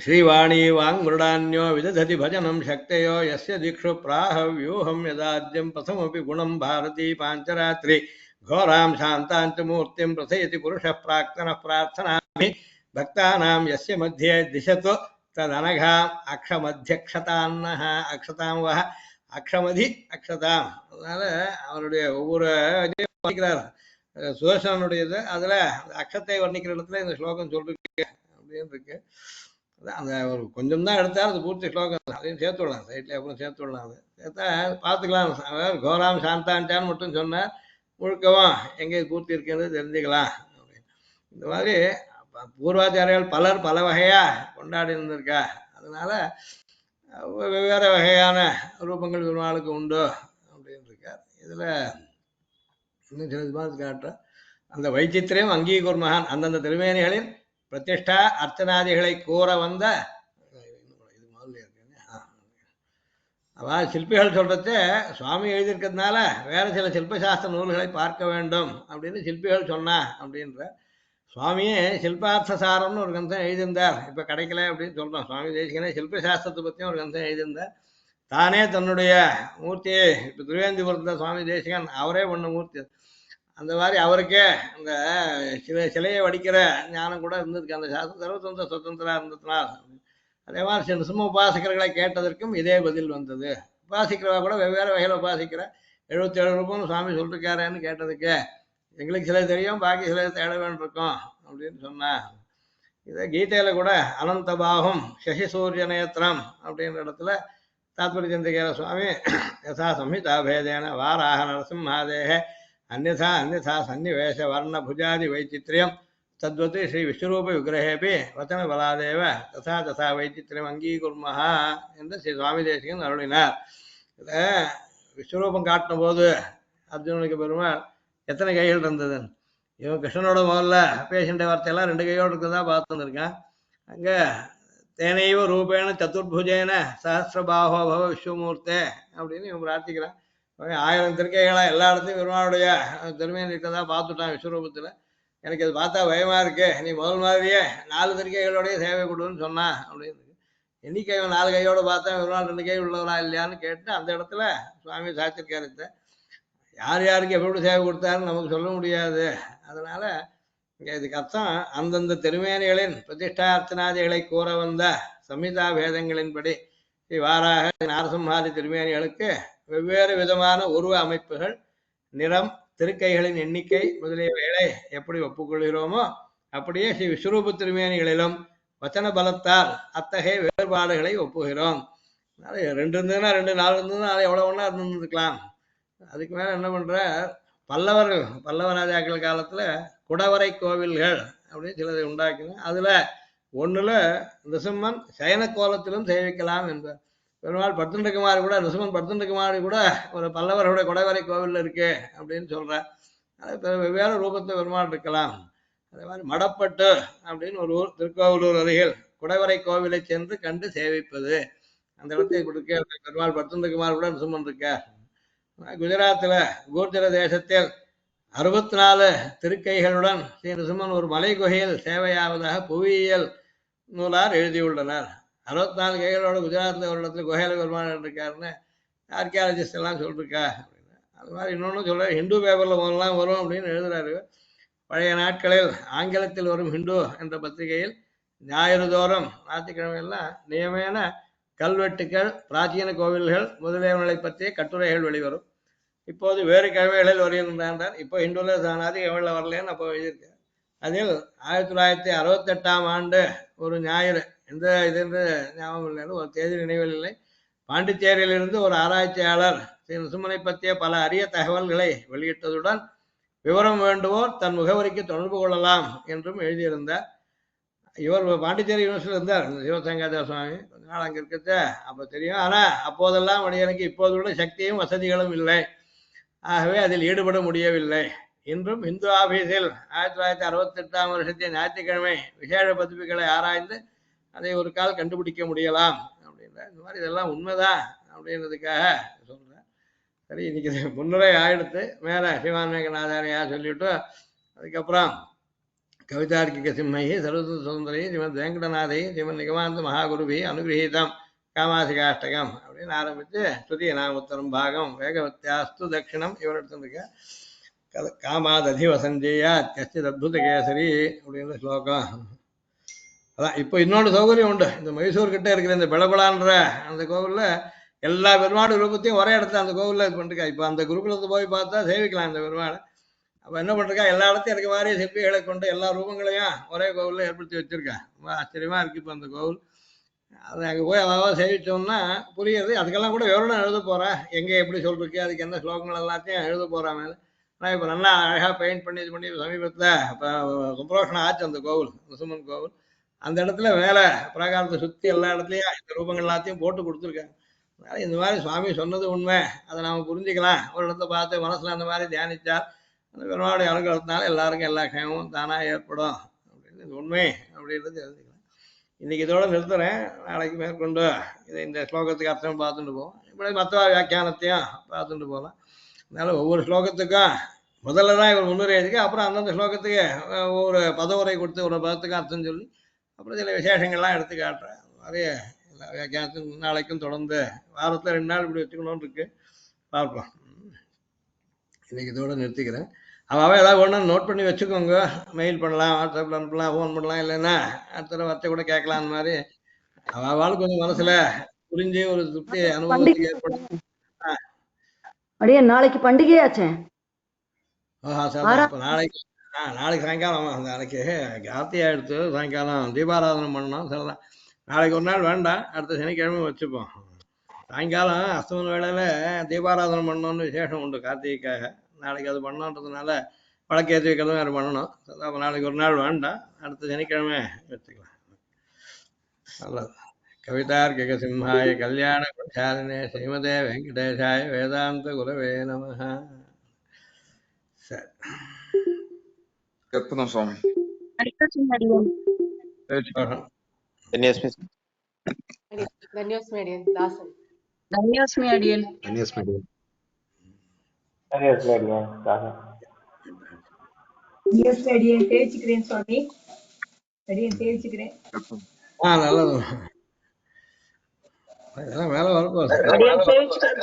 ஸ்ரீவாணி வாங் மிருடான்யோ விதததி பஜனம் சக்தயோ யஸ்ய தீக்ஷு பிராஹ வியூஹம் யதாத்யம் பிரதமபி குணம் பாரதி பாஞ்சராத்திரி கோராம் சாந்தாஞ்ச மூர்த்திம் பிரசயதி புருஷ பிராக்தன பிரார்த்தனாமி பக்தானாம் யஸ்ய மத்தியே திசத்து ததனகாம் அக்ஷமத்தியக்ஷதான்னஹ அக்ஷதாம் வஹ அக்ஷமதி அக்ஷதாம். அதனால அவருடைய ஒவ்வொரு வர்ணிக்கிறார் சுதர்சனுடையது. அதுல அக்ஷத்தை வர்ணிக்கிற இடத்துல இந்த ஸ்லோகம் சொல்லிருக்கு அப்படின்னு இருக்கு. அந்த ஒரு கொஞ்சம் தான் எடுத்தால் அது பூர்த்தி ஸ்லோகம். அதையும் சேர்த்து விடலாம், சைட்ல அப்புறம் சேர்த்து விடலாம். அது சேர்த்தா பார்த்துக்கலாம். அதாவது கோராம் சாந்தான்டான்னு மட்டும் சொன்னார், முழுக்கவும் எங்கே பூர்த்தி இருக்குன்னு தெரிஞ்சுக்கலாம். இந்த மாதிரி பூர்வாச்சாரியால் பலர் பல வகையா கொண்டாடி இருந்திருக்கா. அதனால வெவ்வேறு வகையான ரூபங்கள் பெருமாளுக்கு உண்டு அப்படின்னு இருக்கார். இதுல இன்னும் சில மாதிரி காட்டுற அந்த வைச்சித்திரையும் அங்கீகூர் மகான் அந்தந்த திருமேனிகளின் பிரதிஷ்டா அர்ச்சனாதிகளை கூற வந்த அவ சிற்பிகள் சொல்றது சுவாமி எழுதியிருக்கிறதுனால வேற சில சில்பசாஸ்திர நூல்களை பார்க்க வேண்டும் அப்படின்னு சிற்பிகள் சொன்னா அப்படின்ற. சுவாமியே சில்பார்த்த சாரம்னு ஒரு கந்தம் எழுதியிருந்தார். இப்ப கிடைக்கல அப்படின்னு சொல்றோம். சுவாமி தேசிகனே சில்பசாஸ்திரத்தை பத்தியும் ஒரு கந்தம் எழுதியிருந்தார். தானே தன்னுடைய மூர்த்தியை இப்ப திருவேந்திபுரத்துல சுவாமி தேசிகன் அவரே பண்ண மூர்த்தி. அந்த மாதிரி அவருக்கே அந்த சிலையை வடிக்கிற ஞானம் கூட இருந்திருக்கு. அந்த சாஸ்திரம் சர்வதந்திர சுதந்திரா இருந்ததுனால் அதே மாதிரி ஸ்ரீ நிருசிம்ம உபாசகர்களை கேட்டதற்கும் இதே பதில் வந்தது. உபாசிக்கிறவா கூட வெவ்வேறு வகையில் உபாசிக்கிற 77 ரூபம்னு சுவாமி சொல்லிருக்காருன்னு கேட்டதுக்கு எங்களுக்கு சில தெரியும், பாக்கி சில தேட வேண்டியிருக்கோம் அப்படின்னு சொன்னா. இதை கீதையில கூட அனந்த பாகம் சசி சூரிய நேத்திரம் அப்படின்ற இடத்துல தாத்பரிய சந்திரிகையில சுவாமி யசா சம்ஹிதா பேதேன வாராக நரசிம்ஹாதேக அந்யதா அந்யதா சன்னிவேஷ வர்ண புஜாதி வைச்சித்ரியம் தத்வத் ஸ்ரீ விஸ்வரூப விக்கிரகேபி வச்சன பலாதேவ ததா ததா வைச்சித்ரியம் அங்கீகுர்மஹா என்று ஸ்ரீ சுவாமி தேசிகன் அருளினார். இதில் விஸ்வரூபம் காட்டின போது அர்ஜுனனுக்கு பெருமாள் எத்தனை கைகள் இருந்தது? இவன் கிருஷ்ணனோட முதல்ல பேஷண்ட வார்த்தையெல்லாம் 2 கையோடு இருக்கிறதா பார்த்து வந்திருக்கான். அங்கே தேனைவ ரூபேன சதுர்புஜேன சஹசிரபாஹோ பவ விஸ்வமூர்த்தே அப்படின்னு இவன் பிரார்த்திக்கிறான். 1000 திருக்கைகளா எல்லா இடத்தையும் பெருமாளுடைய திருமையை இருக்கிறதா பார்த்துட்டான் விஸ்வரூபத்தில். எனக்கு அது பார்த்தா பயமா இருக்கு, நீ முதல் மாதிரியே 4 திருக்கைகளோடய சேவை கொடுன்னு சொன்னான் அப்படின்னு. எண்ணிக்கை 4 கையோடு பார்த்தா பெருமாள் 2 கை உள்ளவரா இல்லையான்னு கேட்டு அந்த இடத்துல சுவாமி சாத்திருக்காரு. யார் யாருக்கு எப்படி சேவை கொடுத்தாருன்னு நமக்கு சொல்ல முடியாது. அதனால இதுக்கு அர்த்தம் அந்தந்த திருமேனிகளின் பிரதிஷ்டார்த்தனாதிகளை கூற வந்த சம்ஹிதா பேதங்களின்படி ஸ்ரீ வாராக நாரசிம்ஹாதி திருமேனிகளுக்கு வெவ்வேறு விதமான உருவ அமைப்புகள், நிறம், திருக்கைகளின் எண்ணிக்கை முதலியவைகளை எப்படி ஒப்புக்கொள்கிறோமோ அப்படியே ஸ்ரீ விஸ்வரூப திருமேனிகளிலும் வச்சன பலத்தால் அத்தகைய வேறுபாடுகளை ஒப்புகிறோம். 2 இருந்ததுன்னா 2, 4 இருந்ததுன்னா அது எவ்வளோ ஒன்றா இருந்துருக்கலாம். அதுக்கு மேலே என்ன பண்ற, பல்லவ ராஜாக்கள் காலத்துல குடவரை கோவில்கள் அப்படின்னு சிலதை உண்டாக்கினோம். அதுல ஒண்ணுல நிருசிம்மன் சயன கோலத்திலும் சேவிக்கலாம் என்பார். பெருமாள் படுத்துண்டுக்குமாறு கூட நிருசிம்மன் படுத்துண்டுக்குமாறு கூட ஒரு பல்லவர்களுடைய குடவரை கோவில் இருக்கு அப்படின்னு சொல்றார். அது வெவ்வேறு ரூபத்தில் பெருமாள் இருக்கலாம். அதே மாதிரி மடப்பட்டு அப்படின்னு ஒரு ஊர் திருக்கோவிலூர் அருகில் குடவரை கோவிலை சென்று கண்டு சேவிப்பது. அந்த இடத்தை கொடுக்க பெருமாள் படுத்துண்டுக்குமாறு கூட நிருசிம்மன் இருக்கார். குஜராத்தில் கூர்ஜர தேசத்தில் 64 திருக்கைகளுடன் ஸ்ரீ நிருசிம்மன் ஒரு மலை குகையில் சேவையாவதாக புவியியல் நூலார் எழுதியுள்ளனர். 64 கைகளோட குஜராத்தில் ஒரு இடத்துல குகையில பெருமாள் இருக்காருன்னு ஆர்கியாலஜிஸ்ட் எல்லாம் சொல்லிருக்கா. அது மாதிரி இன்னொன்று சொல்ற, ஹிந்து பேப்பர்ல முதல்லாம் வரும் அப்படின்னு எழுதுறாரு. பழைய நாட்களில் ஆங்கிலத்தில் வரும் ஹிந்து என்ற பத்திரிகையில் ஞாயிறு தோறும் ஞாயிற்றுக்கிழமையெல்லாம் நியமன கல்வெட்டுக்கள், பிராச்சீன கோவில்கள் முதலியவர்களை பற்றிய கட்டுரைகள் வெளிவரும். இப்போது வேறு கிழமைகளில் வருகின்றார். இப்போ ஹிந்துல அதிக கிழமையில் வரலன்னு அப்போ எழுதியிருக்கார். அதில் 1968ஆம் ஆண்டு ஒரு ஞாயிறு, எந்த இது என்று ஞாபகம் இல்லைன்னு ஒரு தேதி நினைவில் இல்லை, பாண்டிச்சேரியிலிருந்து ஒரு ஆராய்ச்சியாளர் ஸ்ரீ நிருசிம்மனை பற்றிய பல அரிய தகவல்களை வெளியிட்டதுடன் விவரம் வேண்டுவோர் தன் முகவரிக்கு தொடர்பு கொள்ளலாம் என்றும் எழுதியிருந்தார். இவர் பாண்டிச்சேரி யூனிவர்சிட்டியில் இருந்தார் சிவசங்கர சுவாமி. கொஞ்ச நாள் அங்கே இருக்கிறத அப்போ தெரியும். ஆனால் அப்போதெல்லாம் மனிதனுக்கு இப்போது உள்ள சக்தியும் வசதிகளும் இல்லை. ஆகவே அதில் ஈடுபட முடியவில்லை. இன்றும் இந்து ஆபீஸில் 1968ஆம் வருஷத்தின் ஞாயிற்றுக்கிழமை விசேஷ பதிப்புகளை ஆராய்ந்து அதை ஒரு கால் கண்டுபிடிக்க முடியலாம் அப்படின்ற. இந்த மாதிரி இதெல்லாம் உண்மைதான் அப்படின்றதுக்காக சொல்றேன். சரி, இன்னைக்கு முன்னுரை ஆயிடுத்து. மேலே சிவான்மேகநாதாரியா சொல்லிவிட்டு அதுக்கப்புறம் கவிதார்க்கிக சிம்மையை சர்வத சுந்தரி ஸ்ரீமத் வெங்கடநாதை ஸ்ரீமத் நிகமாந்த மகாகுருபி அனுகிரகீதம் காமாசிகாஷ்டகம் அப்படின்னு ஆரம்பித்து ஸ்துதி நாமோத்தரம் பாகம் வேகவத்தியாஸ்து தட்சிணம் இவர் எடுத்துருக்க. காமாததிவ சஞ்சயா கஷ்டித் அத்புத கேசரி அப்படின்ற ஸ்லோகம். அதான் இப்போ இன்னொன்று சௌகரியம் உண்டு. இந்த மைசூர் கிட்ட இருக்கிற இந்த பெளபலான்ற அந்த கோவிலில் எல்லா பெருமாடு ரூபத்தையும் ஒரே இடத்துல அந்த கோவிலில் இது பண்ணிருக்கா. இப்போ அந்த குருகுலத்தை போய் பார்த்தா சேவிக்கலாம் இந்த பெருமாளை. அப்போ என்ன பண்ணிருக்கா, எல்லா இடத்தையும் இருக்க மாதிரி சிற்பிகளை கொண்டு எல்லா ரூபங்களையும் ஒரே கோவிலில் ஏற்படுத்தி வச்சிருக்கா. ரொம்ப ஆச்சரியமா இருக்கு இப்போ அந்த கோவில். அது அங்கே போய் அதாவது சேவிச்சோம்னா புரியுது. அதுக்கெல்லாம் கூட விவரணம் எழுத போகிறேன், எங்கே எப்படி சொல்லிருக்கு, அதுக்கு என்ன ஸ்லோகங்கள் எல்லாத்தையும் எழுத போகிறேன் மேலே. ஆனால் இப்போ நல்லா அழகாக பெயிண்ட் பண்ணி இது பண்ணி சமீபத்தில் இப்போ கும்பரோஷனம் ஆச்சு அந்த கோவில், நிருசிம்மன் கோவில். அந்த இடத்துல மேலே பிராகாரத்தை சுற்றி எல்லா இடத்துலையும் இந்த ரூபங்கள் எல்லாத்தையும் போட்டு கொடுத்துருக்காங்க. அதனால இந்த மாதிரி சுவாமி சொன்னது உண்மை, அதை நாம் புரிஞ்சுக்கலாம். ஒரு இடத்த பார்த்து மனசில் அந்த மாதிரி தியானித்தால் அந்த பெருமாளுடைய அனுகிரகத்தினால எல்லாருக்கும் எல்லா க்ஷேமமும் தானாக ஏற்படும் அப்படின்னு இது உண்மை அப்படின்றது தெரிஞ்சுக்கலாம். இன்னைக்கு இதோட நிறுத்துறேன். நாளைக்கு மேற்கொண்டு இதை இந்த ஸ்லோகத்துக்கு அர்த்தம் பார்த்துட்டு போவோம். இப்படி மற்ற வியாக்கியானத்தையும் பார்த்துட்டு போகலாம். அதனால ஒவ்வொரு ஸ்லோகத்துக்கும் முதல்ல தான் இவர் முன்னுரை எழுதிக்க, அப்புறம் அந்தந்த ஸ்லோகத்துக்கு ஒவ்வொரு பதவுரை கொடுத்து ஒரு பதத்துக்கும் அர்த்தம் சொல்லி அப்புறம் சில விசேஷங்கள்லாம் எடுத்து காட்டுறேன். அது மாதிரி எல்லா வியாக்கியானத்துக்கும் நாளைக்கும் தொடர்ந்து வாரத்தில் 2 நாள் இப்படி வச்சுக்கணும்னு இருக்கு. பார்ப்போம். இன்னைக்கு இதோட நிறுத்திக்கிறேன். அவன் ஏதாவது ஒன்று நோட் பண்ணி வச்சுக்கோங்க. மெயில் பண்ணலாம், வாட்ஸ்அப்பில் அனுப்பலாம், ஃபோன் பண்ணலாம், இல்லைன்னா அடுத்த வார்த்தை கூட கேட்கலாம். அந்த மாதிரி அவளுக்கு கொஞ்சம் மனசுல புரிஞ்சு ஒரு திருப்தி பண்டிகை அனுபவத்துக்கு ஏற்படும். அடியே நாளைக்கு பண்டிகையாச்சே. சரிதான். அப்ப நாளைக்கு நாளைக்கு சாயங்காலம் நாளைக்கு கார்த்திகை எடுத்து சாயங்காலம் தீபாராதனை பண்ணணும். சரிதான். நாளைக்கு ஒரு நாள் வேண்டாம், அடுத்த சனிக்கிழமை வச்சுப்போம். சாயங்காலம் அஸ்தமன வேளையில தீபாராதனை பண்ணணும்னு விசேஷம் உண்டு கார்த்திகைக்காக. நாளைக்கு அது பண்ணணுன்றதுனால வழக்கேற்றி வைக்கிறதும் வேறு பண்ணணும். அப்போ நாளைக்கு ஒரு நாள் வேண்டாம், அடுத்த சனிக்கிழமை வச்சுக்கலாம். நல்லது. கவிதார்க்கிக சிம்ஹாய கல்யாண குணசாலினே ஸ்ரீமதே வெங்கடேஷாய வேதாந்த குரவே நமஹ. சரி. చెప్తున్నాం స్వామి. ధన్యోస్మి ధన్యోస్మి అడియన్ దాసన్ ధన్యోస్మి అడియన్. ధన్యోస్మి ధన్యోస్మి அடியேன் தெரிவிச்சுக்கிறேன் சுவாமி. அடியேன் தெரிவிச்சுக்கிறேன். நல்லது. இதெல்லாம் வேலை வரப்போகுது. அடியேன் தெரிவிச்சுக்கிறேன்.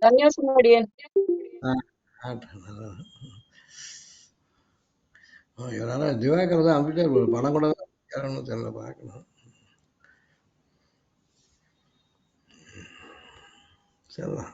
ధన్యోస్మి అడియన్. இவரால திவாகர் தான் அம்பிட்டே பணம் கூட தெரியல, பார்க்கணும். சரிதான்.